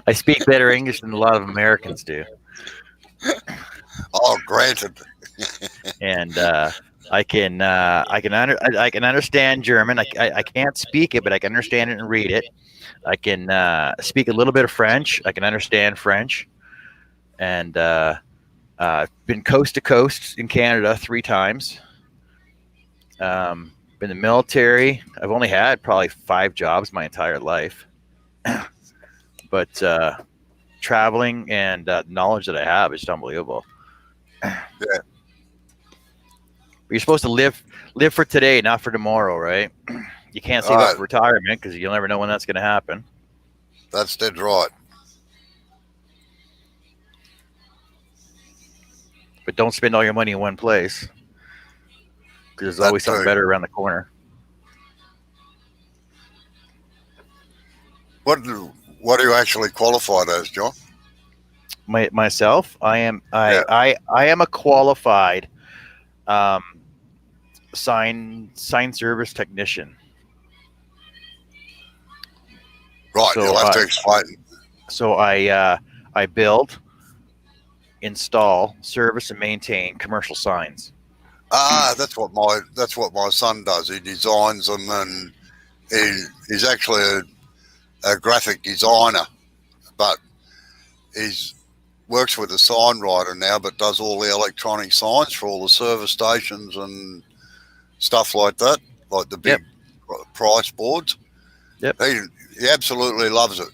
I speak better English than a lot of Americans do. Oh, granted. And I can understand German. I can't speak it, but I can understand it and read it. I can speak a little bit of French. I can understand French, and been coast to coast in Canada 3 times. Been in the military. I've only had probably 5 jobs my entire life, but traveling and knowledge that I have is unbelievable. Yeah. You're supposed to live for today, not for tomorrow, right? You can't save up for retirement because you'll never know when that's going to happen. That's dead right. But don't spend all your money in one place, because there's always something better around the corner. What are you actually qualified as, John? Myself, I am a qualified sign service technician. Right, So, you'll have to explain. So I build, install, service, and maintain commercial signs. That's what my son does. He designs them, and he's actually a graphic designer, but he's works with a sign writer now, but does all the electronic signs for all the service stations and stuff like that, like the big price boards. Yep. He absolutely loves it.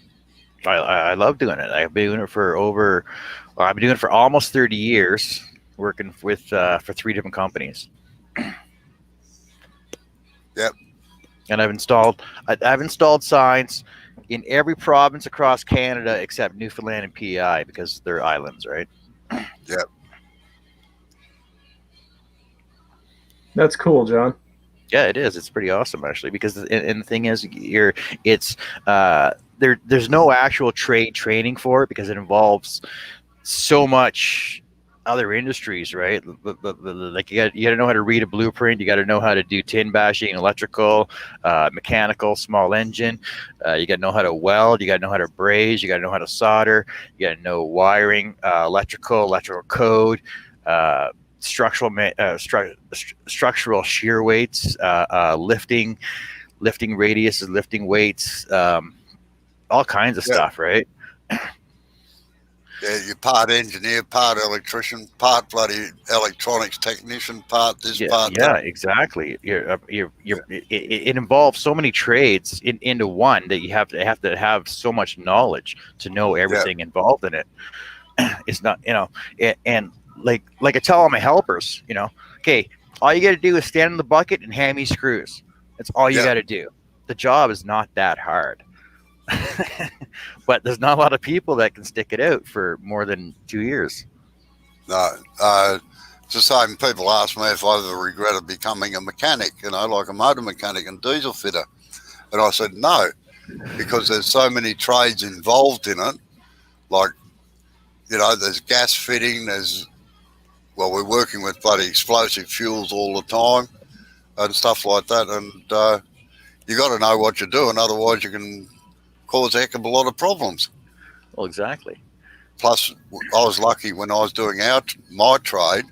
I love doing it. I've been doing it for almost 30 years, working with for 3 different companies. Yep. And I've installed signs in every province across Canada except Newfoundland and PEI, because they're islands, right? Yep. That's cool, John. Yeah, it is. It's pretty awesome, actually, because and the thing is, there's no actual trade training for it, because it involves so much other industries, right? Like you got to know how to read a blueprint. You got to know how to do tin bashing, electrical, mechanical, small engine. You got to know how to weld. You got to know how to braze. You got to know how to solder. You got to know wiring, electrical code, structural shear weights, lifting radiuses, lifting weights, all kinds of stuff, right? Yeah, you're part engineer, part electrician, part bloody electronics technician, part this, part that. Yeah, exactly. It involves so many trades into one that you have to have so much knowledge to know everything involved in it. It's not, and like I tell all my helpers, okay, all you got to do is stand in the bucket and hand me screws. That's all you got to do. The job is not that hard. But there's not a lot of people that can stick it out for more than 2 years. No, it's the same. People ask me if I ever regretted becoming a mechanic, like a motor mechanic and diesel fitter. And I said no, because there's so many trades involved in it. Like, there's gas fitting, we're working with bloody explosive fuels all the time and stuff like that. And you got to know what you're doing, otherwise you can cause a heck of a lot of problems. Well, exactly. Plus, I was lucky when I was doing my trade,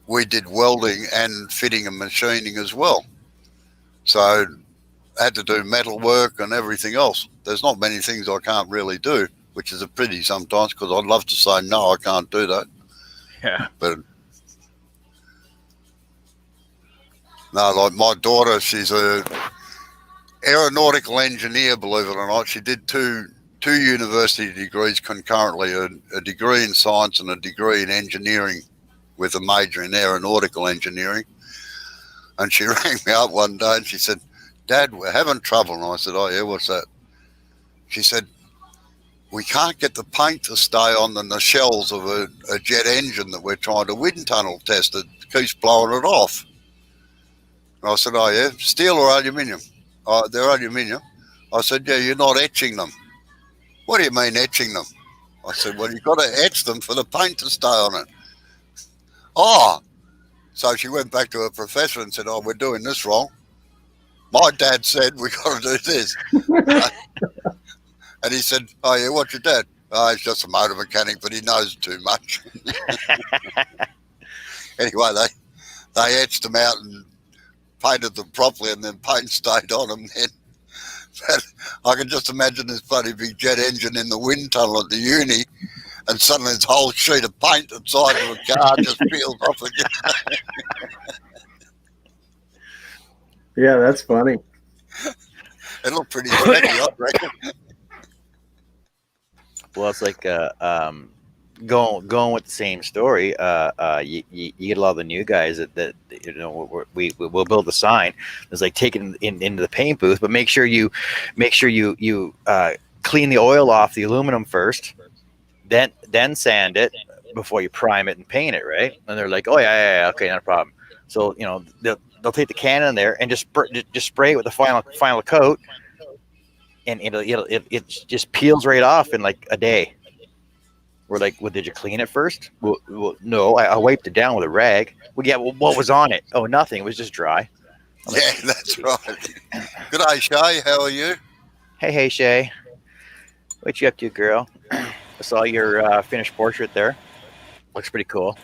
we did welding and fitting and machining as well. So I had to do metal work and everything else. There's not many things I can't really do, which is a pity sometimes, because I'd love to say, no, I can't do that. Yeah. But no, like my daughter, she's a aeronautical engineer, believe it or not. She did two university degrees concurrently, a degree in science and a degree in engineering, with a major in aeronautical engineering. And she rang me up one day and she said, "Dad, we're having trouble." And I said, "Oh yeah, what's that?" She said, "We can't get the paint to stay on the nacelles of a jet engine that we're trying to wind tunnel test. It keeps blowing it off." And I said, "Oh yeah, steel or aluminium?" "They're aluminium." I said, "Yeah, you're not etching them." "What do you mean etching them?" I said, well, you've got to etch them for the paint to stay on it. Oh, so she went back to her professor and said, oh, we're doing this wrong. My dad said we got to do this. And he said, oh, yeah, what's your dad? Oh, he's just a motor mechanic, but he knows too much. Anyway, they etched them out and painted them properly, and then paint stayed on them then. But I can just imagine this bloody big jet engine in the wind tunnel at the uni, and suddenly this whole sheet of paint inside of the car just peels off again. Yeah, that's funny. It looked pretty slicky, I reckon. Well, it's like going with the same story. You get a lot of the new guys that we'll build the sign. It's like take it into the paint booth, but make sure you clean the oil off the aluminum first, then sand it before you prime it and paint it, right? And they're like, oh yeah, okay, not a problem. So they'll take the can in there and just spray it with the final coat, and it just peels right off in like a day. We're like, well, did you clean it first? Well, no, I wiped it down with a rag. Well, yeah, well, what was on it? Oh, nothing. It was just dry. Yeah, that's right. Good day, Shea. How are you? Hey, Shea. What you up to, girl? I saw your finished portrait there. Looks pretty cool.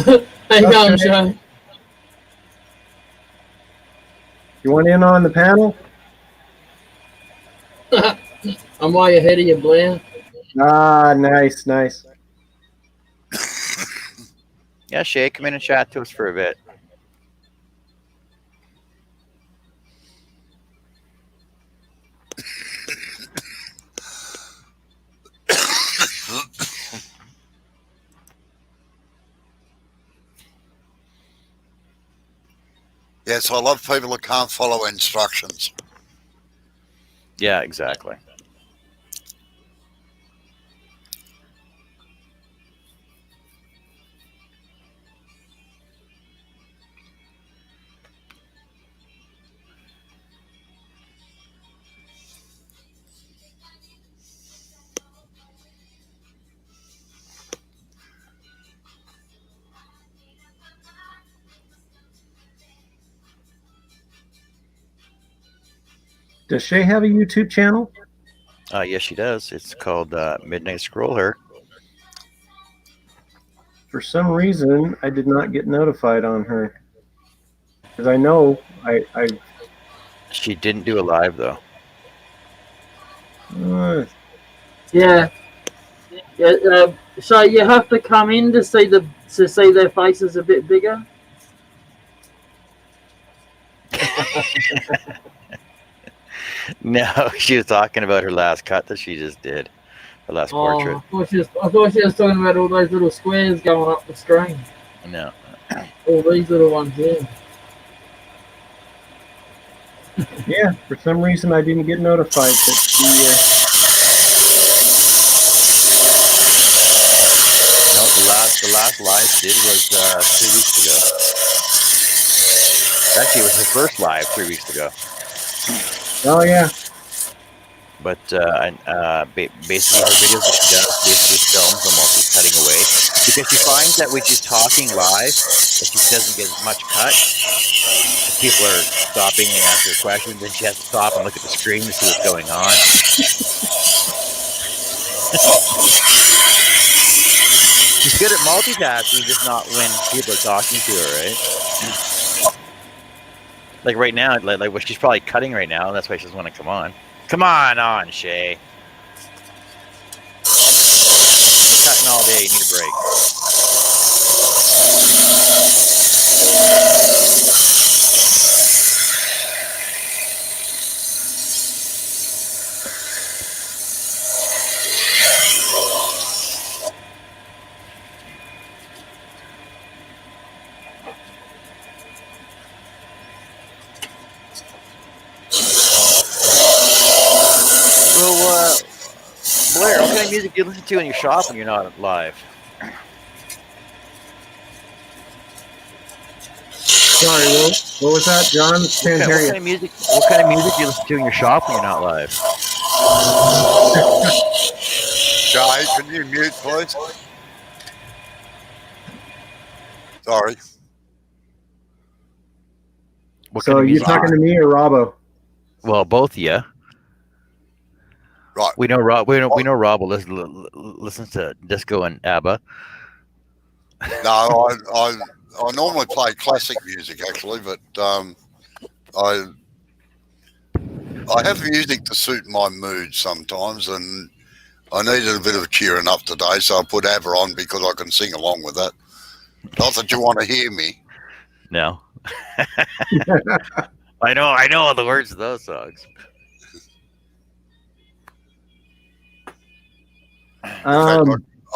How you going, Shea? You want in on the panel? I'm way ahead of you, Blair. Ah, nice. Yeah, Shea, come in and chat to us for a bit. Yes, I love people that can't follow instructions. Yeah, exactly. Does Shea have a YouTube channel? Yes, she does. It's called Midnight Scroll Her. For some reason, I did not get notified on her. Because I know I She didn't do a live though. Yeah. So you have to come in to see their faces a bit bigger. No, she was talking about her last cut that she just did. Her last portrait. I thought she was talking about all those little squares going up the screen. No. All these little ones, yeah. Yeah, for some reason I didn't get notified that she. No, the last live she did was 3 weeks ago. Actually, it was her first live 3 weeks ago. Oh yeah. But basically, her videos that she does basically films them while she's cutting away, because she finds that when she's talking live, that she doesn't get as much cut. People are stopping and asking her questions, and she has to stop and look at the screen to see what's going on. She's good at multitasking, just not when people are talking to her, right? Like right now, like she's probably cutting right now, and that's why she doesn't want to come on. Come on, Shea. You've been cutting all day. You need a break. Blair, what kind of music do you listen to in your shop when you're not live? Sorry, Will. What was that, John? Can't hear What you. kind of music do you listen to in your shop when you're not live? Shea, can you mute, please? Sorry. What So kind of are you music? talking to me or Robbo? Well, both of you. Right. We know Rob. We know Rob listens to disco and ABBA. No, I normally play classic music actually, but I have music to suit my mood sometimes, and I needed a bit of cheering up today, so I put ABBA on because I can sing along with that. Not that you want to hear me. No. I know all the words of those songs. In fact,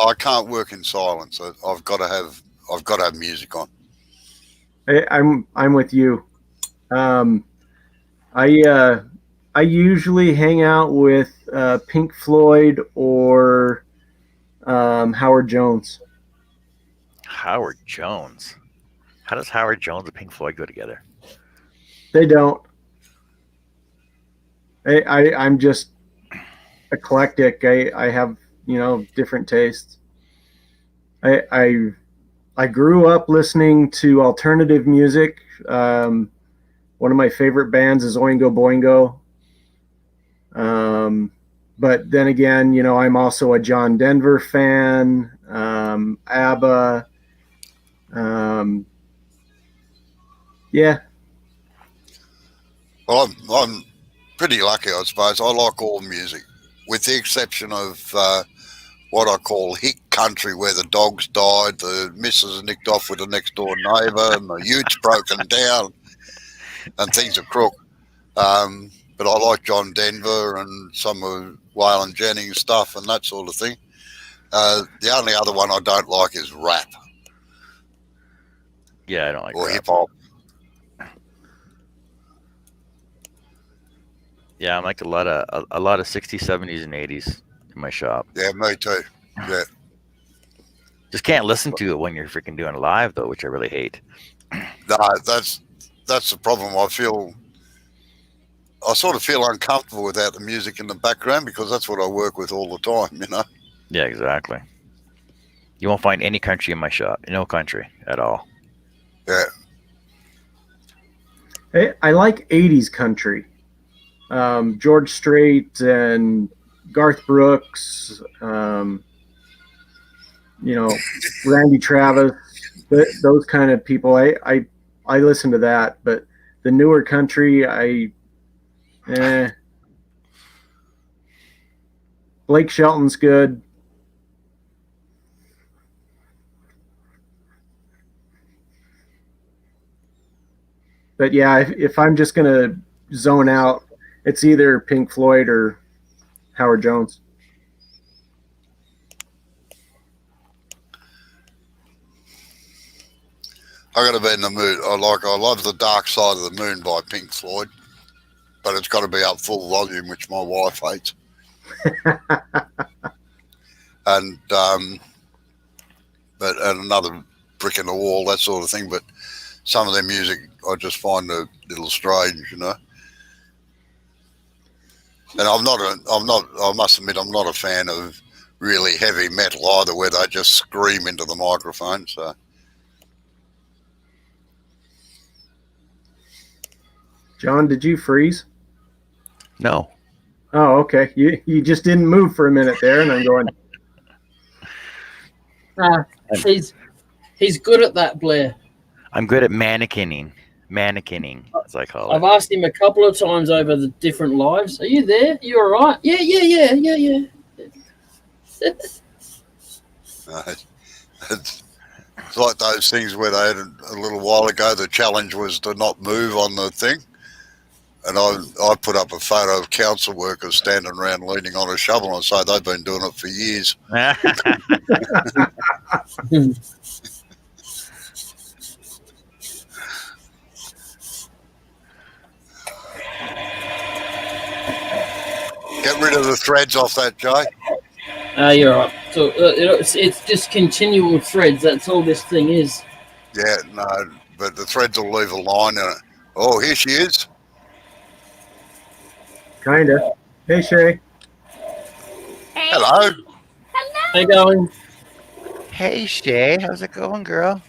I can't work in silence. I've got to have music on. I'm with you. I usually hang out with Pink Floyd or Howard Jones. Howard Jones. How does Howard Jones and Pink Floyd go together? They don't. I'm just eclectic. I have different tastes. I grew up listening to alternative music. One of my favorite bands is Oingo Boingo. But then again, I'm also a John Denver fan, ABBA. Yeah. Well, I'm pretty lucky, I suppose. I like all music, with the exception of what I call hick country, where the dog's died, the missus nicked off with the next door neighbour, and the ute's broken down, and things are crook. But I like John Denver and some of Waylon Jennings stuff and that sort of thing. The only other one I don't like is rap. Yeah, I don't like or rap. hip hop. Yeah, I'm like a lot of 60s, 70s, and 80s in my shop. Yeah, me too. Yeah. Just can't listen to it when you're freaking doing it live, though, which I really hate. No, that's the problem. I sort of feel uncomfortable without the music in the background because that's what I work with all the time, Yeah, exactly. You won't find any country in my shop. No country at all. Yeah. Hey, I like 80s country. George Strait and Garth Brooks, Randy Travis, those kind of people. I listen to that, but the newer country, Blake Shelton's good. But yeah, if I'm just gonna zone out, it's either Pink Floyd or Howard Jones. I got to be in the mood. I love The Dark Side of the Moon by Pink Floyd, but it's got to be up full volume, which my wife hates. And another brick in the wall, that sort of thing. But some of their music I just find a little strange, And I must admit, I'm not a fan of really heavy metal either, where they just scream into the microphone. So. John, did you freeze? No. Oh, okay. You just didn't move for a minute there, and I'm going. He's good at that, Blair. I'm good at mannequinning, as I call it. I've asked him a couple of times over the different lives. Are you there? You all right? Yeah. It's like those things where they had a little while ago, the challenge was to not move on the thing. And I put up a photo of council workers standing around leaning on a shovel and say they've been doing it for years. Get rid of the threads off that, Jay. You're right. So it's just continual threads. That's all this thing is. Yeah, no, but the threads will leave a line in it. Oh, here she is. Kinda. Hey, Shea. Hello. How you going? Hey, Shea. How's it going, girl?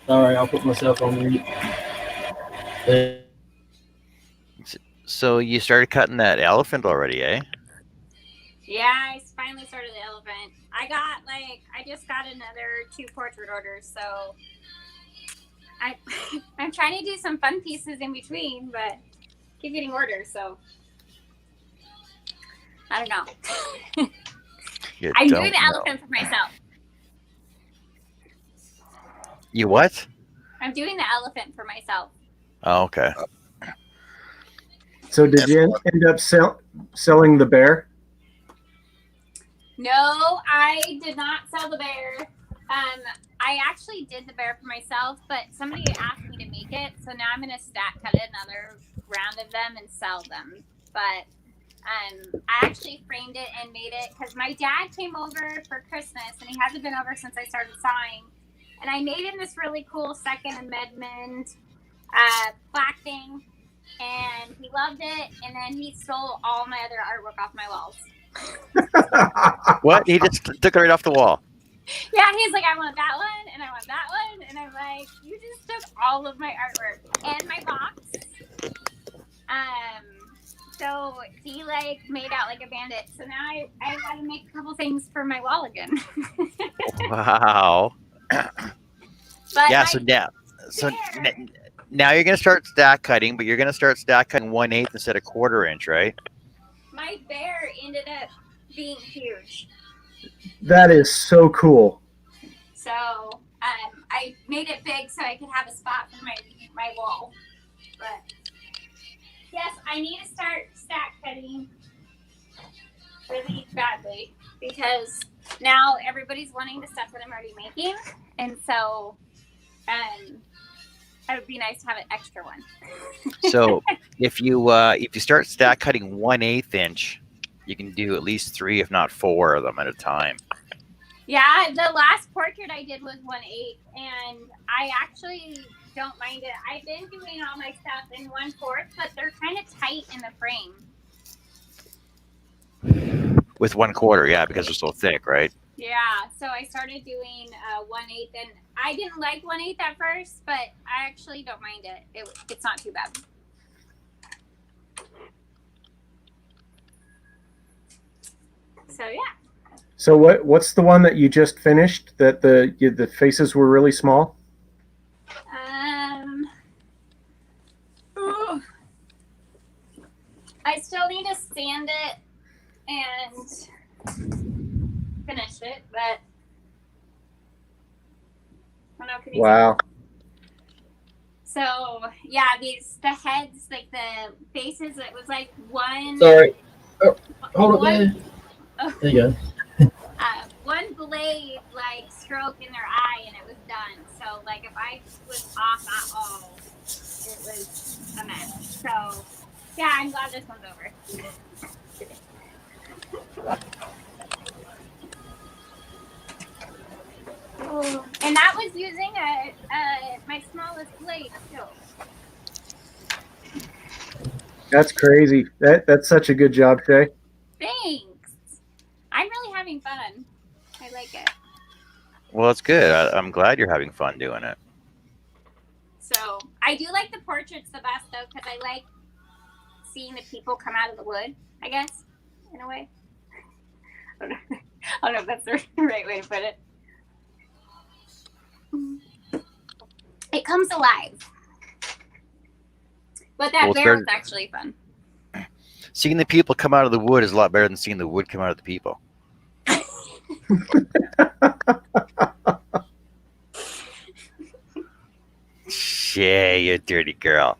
Sorry, I'll put myself on mute. So you started cutting that elephant already, eh? Yeah, I finally started the elephant. I just got another 2 portrait orders, so I'm trying to do some fun pieces in between, but keep getting orders, so I don't know. I'm doing the elephant for myself. You what? I'm doing the elephant for myself. Oh, okay. So did you end up selling the bear? No, I did not sell the bear. I actually did the bear for myself, but somebody asked me to make it, so now I'm going to stack cut another round of them and sell them. But I actually framed it and made it because my dad came over for Christmas, and he hasn't been over since I started sawing. And I made him this really cool Second Amendment plaque thing, and he loved it, and then he stole all my other artwork off my walls. What? He just took it right off the wall. Yeah, he's like, I want that one, and I want that one, and I'm like, you just took all of my artwork and my box. So he made out like a bandit. So now I got to make a couple things for my wall again. Wow. But yeah. Now you're gonna start stack cutting, but you're gonna start stack cutting 1/8 instead of 1/4 inch, right? My bear ended up being huge. That is so cool. So I made it big so I could have a spot for my wall. But yes, I need to start stack cutting really badly because now everybody's wanting the stuff that I'm already making, and so it would be nice to have an extra one. So if you start stack cutting 1/8 inch, you can do at least 3, if not 4 of them at a time. Yeah, the last portrait I did was 1/8, and I actually don't mind it. I've been doing all my stuff in 1/4, but they're kind of tight in the frame. With 1/4, yeah, because they're so thick, right? Yeah, so I started doing 1/8, and I didn't like 1/8 at first, but I actually don't mind it. It's not too bad. So yeah. So what's the one that you just finished that the faces were really small? Ooh. I still need to sand it and finish it, but I don't know. Can you Wow. So yeah, the heads, like the faces, it was like one. Sorry. Oh, hold one, it there. Oh, There you go. one blade stroke in their eye and it was done. So if I was off at all, it was a mess. So yeah, I'm glad this one's over. And that was using my smallest blade still. That's crazy. That's such a good job, Shea. Thanks. I'm really having fun. I like it. Well, it's good. I'm glad you're having fun doing it. So I do like the portraits the best though, because I like seeing the people come out of the wood, I guess, in a way. I don't know if that's the right way to put it. It comes alive. But that bear was actually fun. Seeing the people come out of the wood is a lot better than seeing the wood come out of the people. Shea, you dirty girl.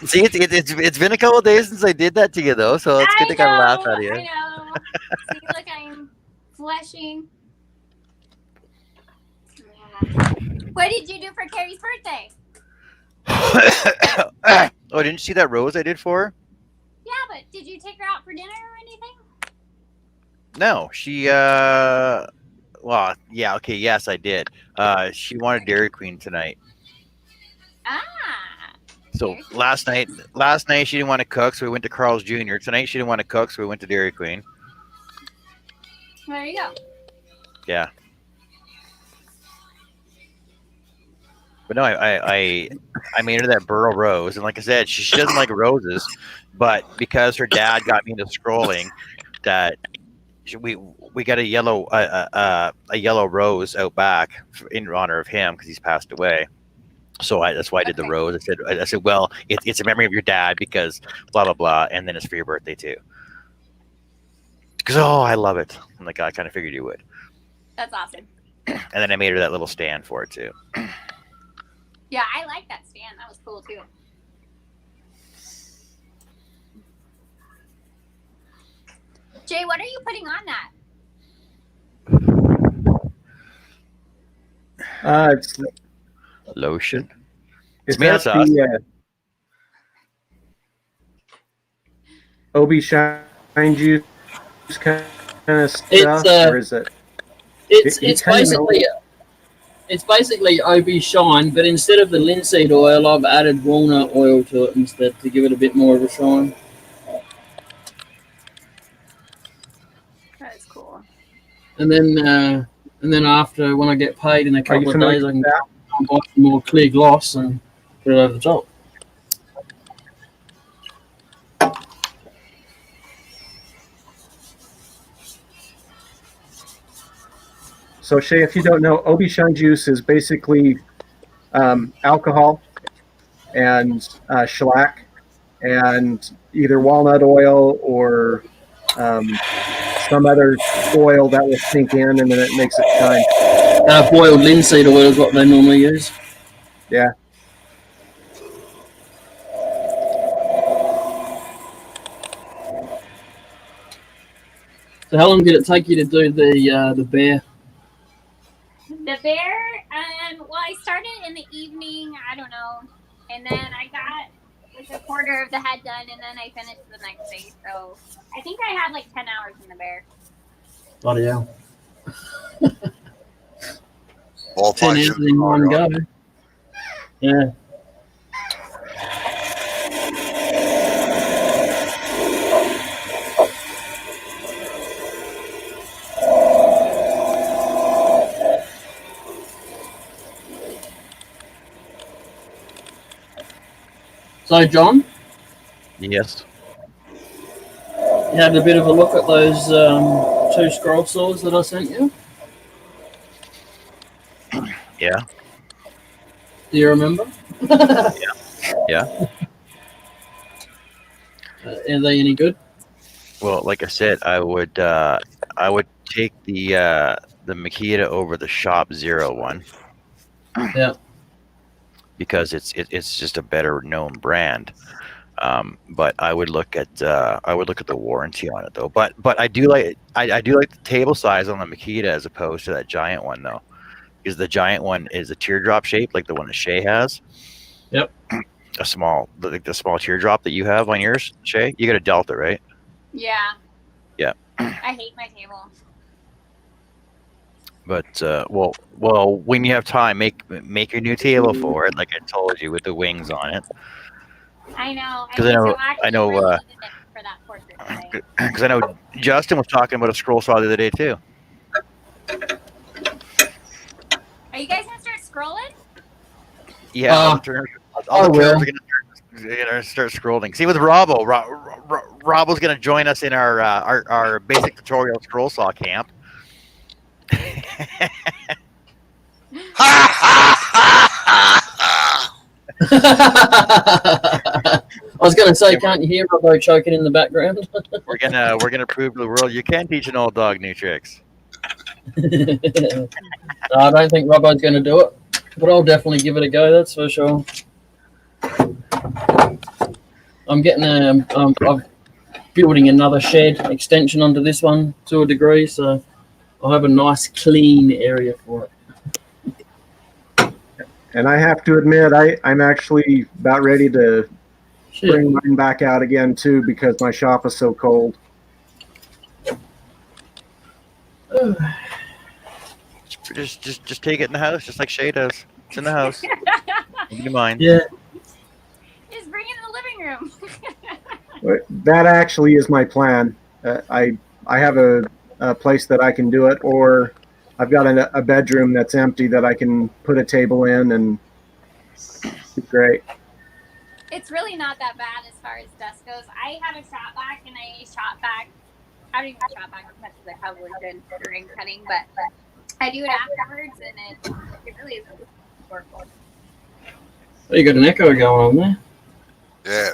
See, it's been a couple of days since I did that to you, though, so it's good to kind of laugh at you. I know. See, look, I'm flushing. Yeah. What did you do for Carrie's birthday? Oh, didn't you see that rose I did for her? Yeah, but did you take her out for dinner or anything? No, she, well, yeah, okay, yes, I did. She wanted Dairy Queen tonight. Ah. So last night she didn't want to cook, so we went to Carl's Jr. Tonight she didn't want to cook, so we went to Dairy Queen. There you go. Yeah. But no, I made her that burl rose, and like I said, she doesn't like roses, but because her dad got me into scrolling, that we got a yellow rose out back in honor of him because he's passed away. So that's why I did the rose. I said, well, it's a memory of your dad because blah blah blah, and then it's for your birthday too. Because I love it. I'm like, I kind of figured you would. That's awesome. And then I made her that little stand for it too. Yeah, I like that stand. That was cool too. Jay, what are you putting on that? It's Lotion. Is Tomato that sauce. the Obi Shine Juice kind of stuff, or is it? It's basically OB Shine, but instead of the linseed oil, I've added walnut oil to it instead to give it a bit more of a shine. That is cool. And then after, when I get paid in a couple of familiar days, I with can that? buy some more clear gloss and put it over the top. So Shea, if you don't know, Obi Shine Juice is basically alcohol and shellac and either walnut oil or some other oil that will sink in and then it makes it shine. Boiled linseed oil is what they normally use. Yeah. So how long did it take you to do the bear? The bear, well, I started in the evening, I don't know, and then I got like a quarter of the head done, and then I finished the next day. So I think I had like 10 hours in the bear. Bloody hell. All 10 hours patients in are one right. go. Yeah. So, John, Yes. you had a bit of a look at those 2 scroll saws that I sent you? Yeah. Do you remember? Yeah. Are they any good? Well, like I said, I would take the Makita over the Shop Zero one. Yeah. Because it's just a better known brand. But I would look at the warranty on it though. But I do like the table size on the Makita as opposed to that giant one though, because the giant one is a teardrop shape like the one that Shea has. Yep. The small teardrop that you have on yours, Shea. You got a Delta, right? Yeah. Yeah. I hate my table. But well, when you have time, make your new table for it, like I told you, with the wings on it. I know. 'Cause I know, really needed it for that portrait today. Because I know Justin was talking about a scroll saw the other day too. Are you guys gonna start scrolling? Yeah, all the terms are gonna start scrolling. See with Robbo, Robbo's gonna join us in our basic tutorial scroll saw camp. I was going to say, can't you hear Robbo choking in the background? We're gonna prove to the world you can teach an old dog new tricks. No, I don't think Robbo's going to do it, but I'll definitely give it a go. That's for sure. I'm getting I'm building another shed extension onto this one to a degree, so I'll have a nice clean area for it. And I have to admit, I'm actually about ready to bring mine back out again too, because my shop is so cold. Just take it in the house, just like Shea does. It's in the house. Keep in mind. Yeah. that actually is my plan. I have a place that I can do it, or I've got a bedroom that's empty that I can put a table in, and it's great. It's really not that bad as far as dust goes. I have a shop vac, and I shop vac. I don't even shop vac as much as I probably did during cutting, but I do it afterwards, and it really is workable. Oh, you got an echo going on there. Yeah.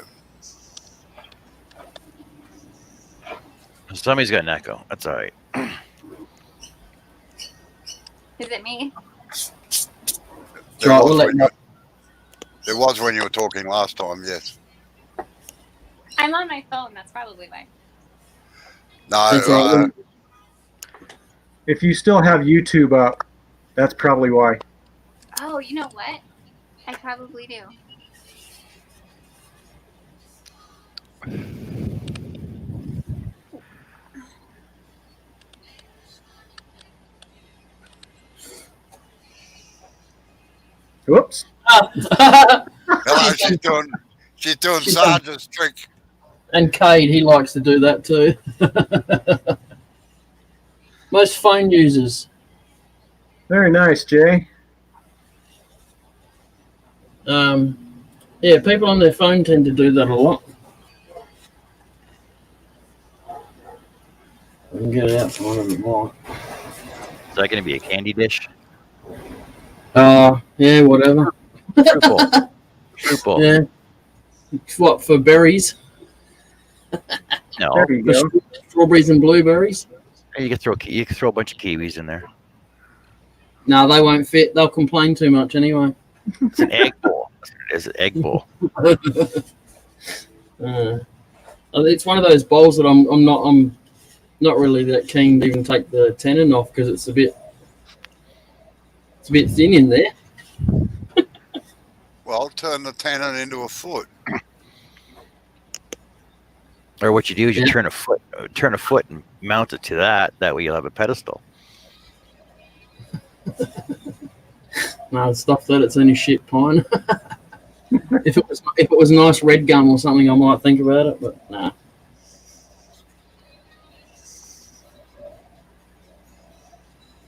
Somebody's got an echo. That's all right. Is it me? Right, we'll let you know. It was when you were talking last time, yes. I'm on my phone. That's probably why. No, If you still have YouTube up, that's probably why. Oh, you know what? I probably do. Whoops. hello, she's doing Sergeant's trick. And Cade, he likes to do that too. Most phone users. Very nice, Jay. Yeah, people on their phone tend to do that a lot. I can get it out for one of them more. Is that going to be a candy dish? Yeah, whatever. Triple. Triple. Yeah. What, for berries? No. There you go. Strawberries and blueberries? You can throw a bunch of kiwis in there. No, they won't fit. They'll complain too much anyway. It's an egg bowl. It's an egg bowl. It's one of those bowls that I'm not really that keen to even take the tenon off because it's a bit thin in there. Well, turn the tenon into a foot. Or what you do is you turn a foot and mount it to that. That way you'll have a pedestal. No, stuff that it's only shit pine. If it was nice red gum or something, I might think about it, but nah.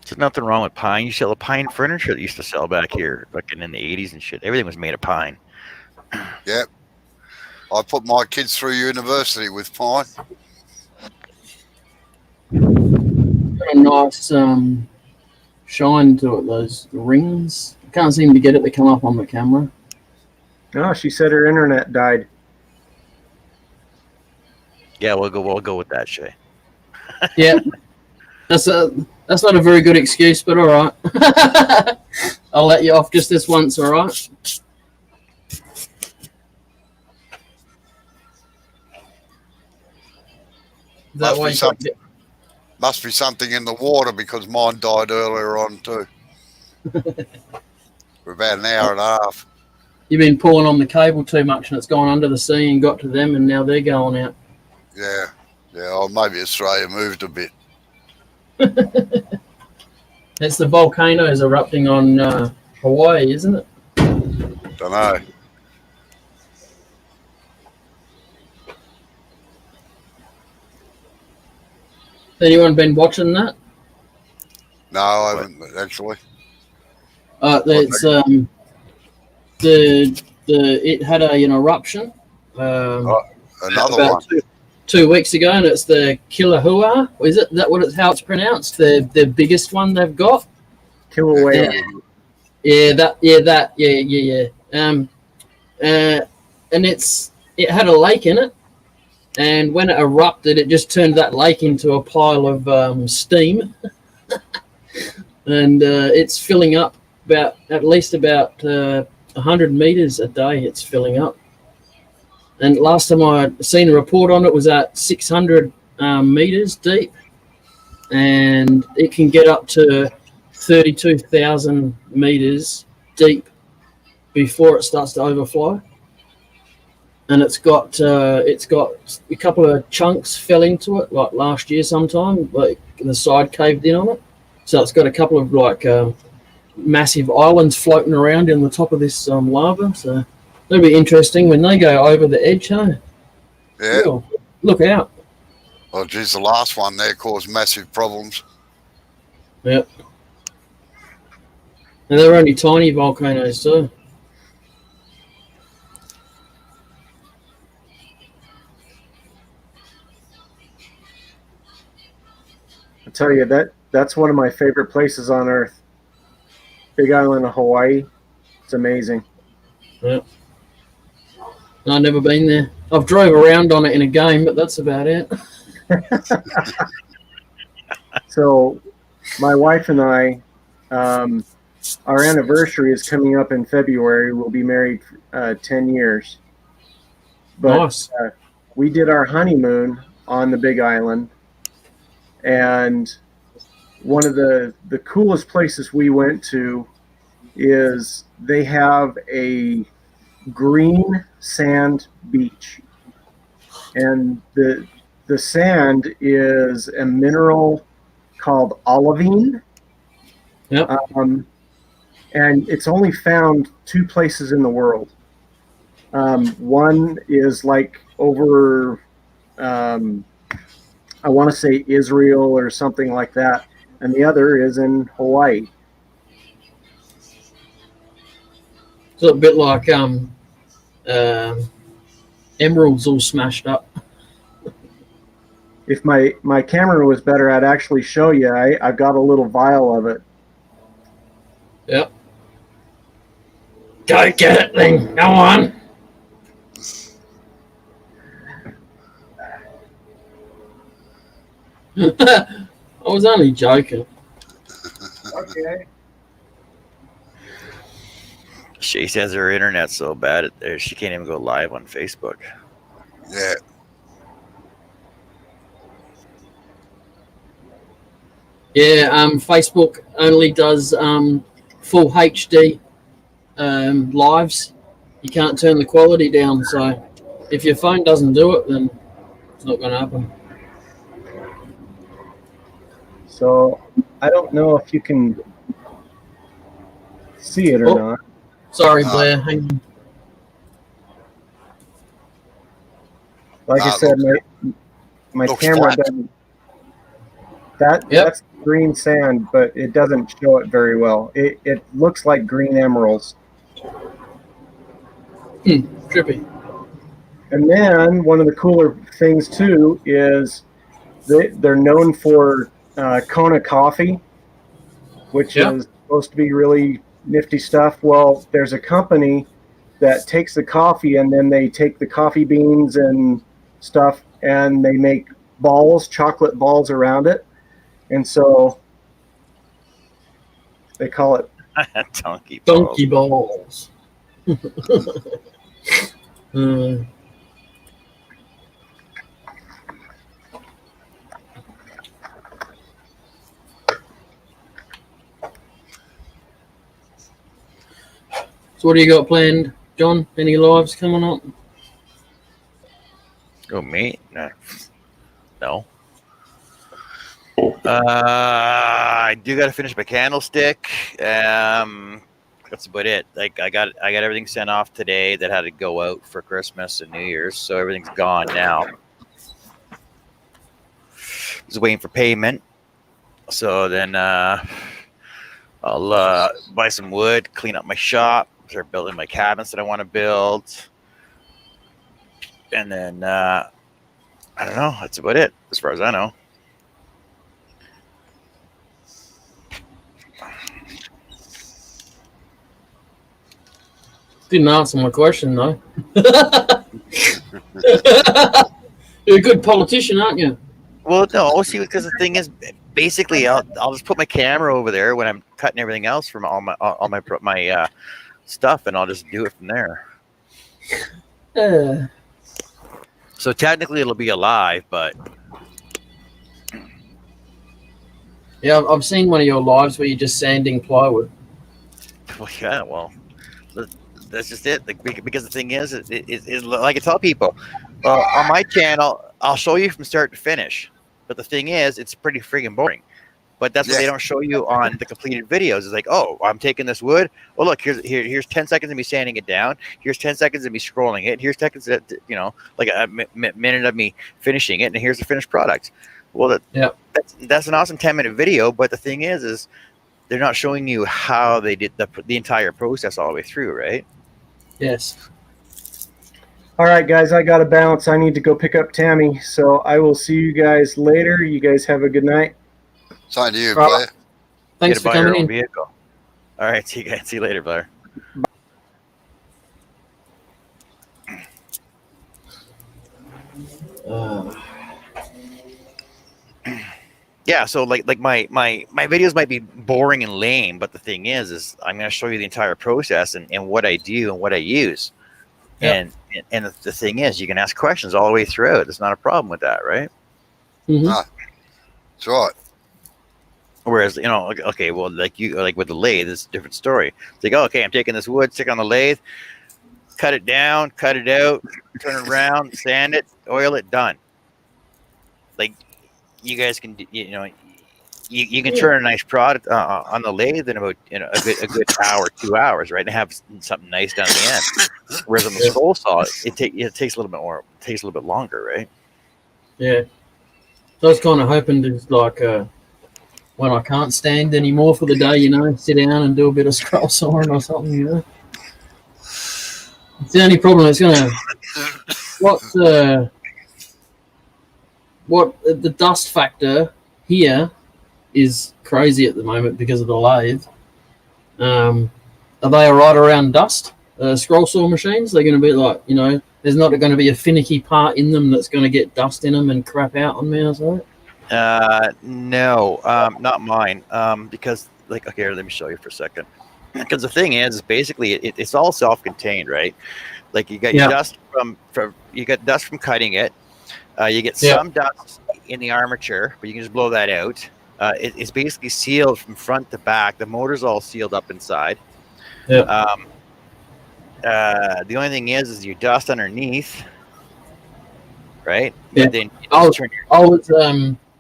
There's nothing wrong with pine. You sell the pine furniture that used to sell back here, fucking in the 80s and shit. Everything was made of pine. Yep. I put my kids through university with pine. Got a nice shine to it, those rings. I can't seem to get it to come up on the camera. Oh, she said her internet died. Yeah, we'll go with that, Shea. Yeah. That's not a very good excuse, but all right. I'll let you off just this once, all right? Must be something in the water because mine died earlier on too. For about an hour and a half. You've been pulling on the cable too much and it's gone under the sea and got to them and now they're going out. Yeah. Or maybe Australia moved a bit. It's the volcanoes erupting on Hawaii, isn't it? Don't know. Anyone been watching that? No, I haven't actually. It's it had an eruption. Another one. 2 weeks ago, and it's the Kilauea. Is it how it's pronounced? The biggest one they've got. Kilauea. Yeah. And it had a lake in it, and when it erupted, it just turned that lake into a pile of steam, and it's filling up at least about 100 meters a day. It's filling up. And last time I seen a report on it was at 600 meters deep, and it can get up to 32,000 meters deep before it starts to overflow. And it's got a couple of chunks fell into it like last year sometime, like the side caved in on it. So it's got a couple of like massive islands floating around in the top of this lava. So it'll be interesting when they go over the edge, huh? Yeah. Cool. look out. Oh, geez, the last one there caused massive problems. Yep. And they're only tiny volcanoes too. I tell you, that's one of my favorite places on Earth. Big Island of Hawaii. It's amazing. Yep. I've never been there. I've drove around on it in a game, but that's about it. So, my wife and I, our anniversary is coming up in February. We'll be married 10 years. But Nice. we did our honeymoon on the Big Island. And one of the coolest places we went to is they have a green sand beach. And the sand is a mineral called olivine. Yep. And it's only found 2 places in the world. One is like over, I want to say Israel or something like that. And the other is in Hawaii. It's a bit like emeralds all smashed up. If my camera was better, I'd actually show you. I've got a little vial of it. Yep. Go get it then. Go on. I was only joking. Okay. Shea says her internet's so bad she can't even go live on Facebook. Yeah. Yeah, Facebook only does full HD lives. You can't turn the quality down, so if your phone doesn't do it, then it's not going to happen. So I don't know if you can see it or not. Sorry, Blair. Hang on. Like I said, my looks camera flat. doesn't. That's green sand, but it doesn't show it very well. It looks like green emeralds. Trippy. And then one of the cooler things too is they're known for Kona coffee, which is supposed to be really nifty stuff. Well, there's a company that takes the coffee and then they take the coffee beans and stuff and they make balls, chocolate balls around it. And so they call it Donkey balls. Donkey balls. So what do you got planned, John? Any lives coming up? Oh, me? No. I do got to finish my candlestick. That's about it. Like I got everything sent off today that had to go out for Christmas and New Year's, so everything's gone now. Just waiting for payment. So then I'll buy some wood, clean up my shop, start building my cabinets that I want to build, and then I don't know. That's about it as far as I know. Didn't answer my question though. You're a good politician, aren't you? Well, no. See, because the thing is, basically, I'll just put my camera over there when I'm cutting everything else from all my stuff, and I'll just do it from there. So technically, it'll be a live, but yeah, I've seen one of your lives where you're just sanding plywood. well, yeah, well, that's just it. Like, because the thing is like I tell people, on my channel, I'll show you from start to finish. But the thing is, it's pretty freaking boring. But that's what they don't show you on the completed videos. It's like, oh, I'm taking this wood. Well, look, here's 10 seconds of me sanding it down. Here's 10 seconds of me scrolling it. Here's seconds, like a minute of me finishing it, and here's the finished product. Well, that's an awesome 10-minute video. But the thing is they're not showing you how they did the entire process all the way through, right? Yes. All right, guys, I got to bounce. I need to go pick up Tammy. So I will see you guys later. You guys have a good night. Same to you, Blair. Thanks for coming in. Vehicle. All right, see you guys. See you later, Blair. Yeah, so like my videos might be boring and lame, but the thing is I'm going to show you the entire process and what I do and what I use. Yep. And the thing is, you can ask questions all the way through. There's not a problem with that, right? Mm-hmm. That's right. Whereas, okay, well, like with the lathe, it's a different story. It's like, oh, okay, I'm taking this wood, stick it on the lathe, cut it down, cut it out, turn it around, sand it, oil it, done. Like, you guys can, you can turn a nice product on the lathe in about a good hour, 2 hours, right, and have something nice down the end. Whereas on the scroll saw, it takes a little bit more, takes a little bit longer, right? Yeah. So I was kind of hoping to like when I can't stand anymore for the day, sit down and do a bit of scroll sawing or something, It's the only problem. It's gonna what the dust factor here is crazy at the moment because of the lathe. Are they alright around dust? Scroll saw machines? They're going to be like, there's not going to be a finicky part in them that's going to get dust in them and crap out on me or something? No, not mine. Because okay, let me show you for a second. Because the thing is basically it's all self-contained, right? Like you got your dust from cutting it. You get some dust in the armature, but you can just blow that out. It's basically sealed from front to back. The motor's all sealed up inside. Yeah. The only thing is your dust underneath, right? Yeah. Then I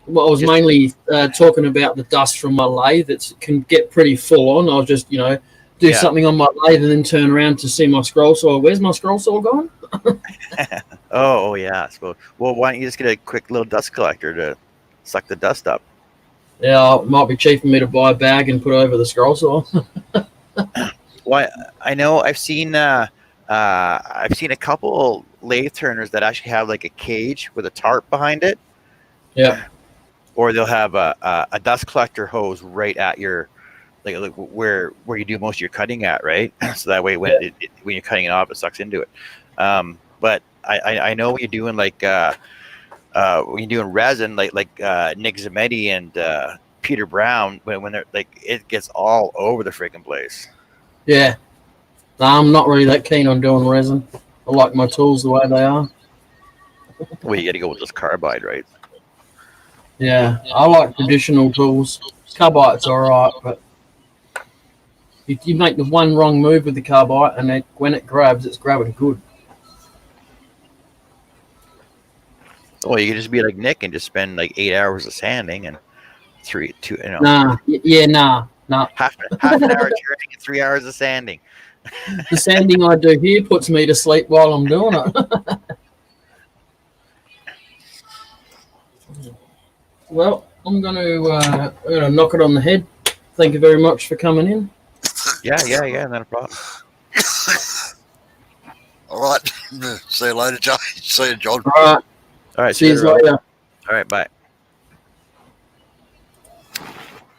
was mainly talking about the dust from my lathe. It can get pretty full on. I'll just, do something on my lathe and then turn around to see my scroll saw. Where's my scroll saw gone? Oh yeah. So, well, why don't you just get a quick little dust collector to suck the dust up? Yeah, it might be cheap for me to buy a bag and put over the scroll saw. Well, I know I've seen a couple lathe turners that actually have like a cage with a tarp behind it. Yeah. Or they'll have a dust collector hose right at your like where you do most of your cutting at, right? So that way when you're cutting it off, it sucks into it. But I know when you're doing when you're doing resin, like Nick Zametti and Peter Brown, when they're it gets all over the freaking place. Yeah, I'm not really that keen on doing resin. I like my tools the way they are. Well, you got to go with this carbide, right? Yeah, I like traditional tools. Carbide's all right, but if you make the one wrong move with the carbide, and when it grabs, it's grabbing good. Well, you could just be like Nick and just spend 8 hours of sanding and Nah. half an hour turning and 3 hours of sanding. The sanding I do here puts me to sleep while I'm doing it. Well, I'm going to knock it on the head. Thank you very much for coming in. Yeah, not a problem. All right. See you later, Joe. See you, John. All right. All right. See you later. All right, bye.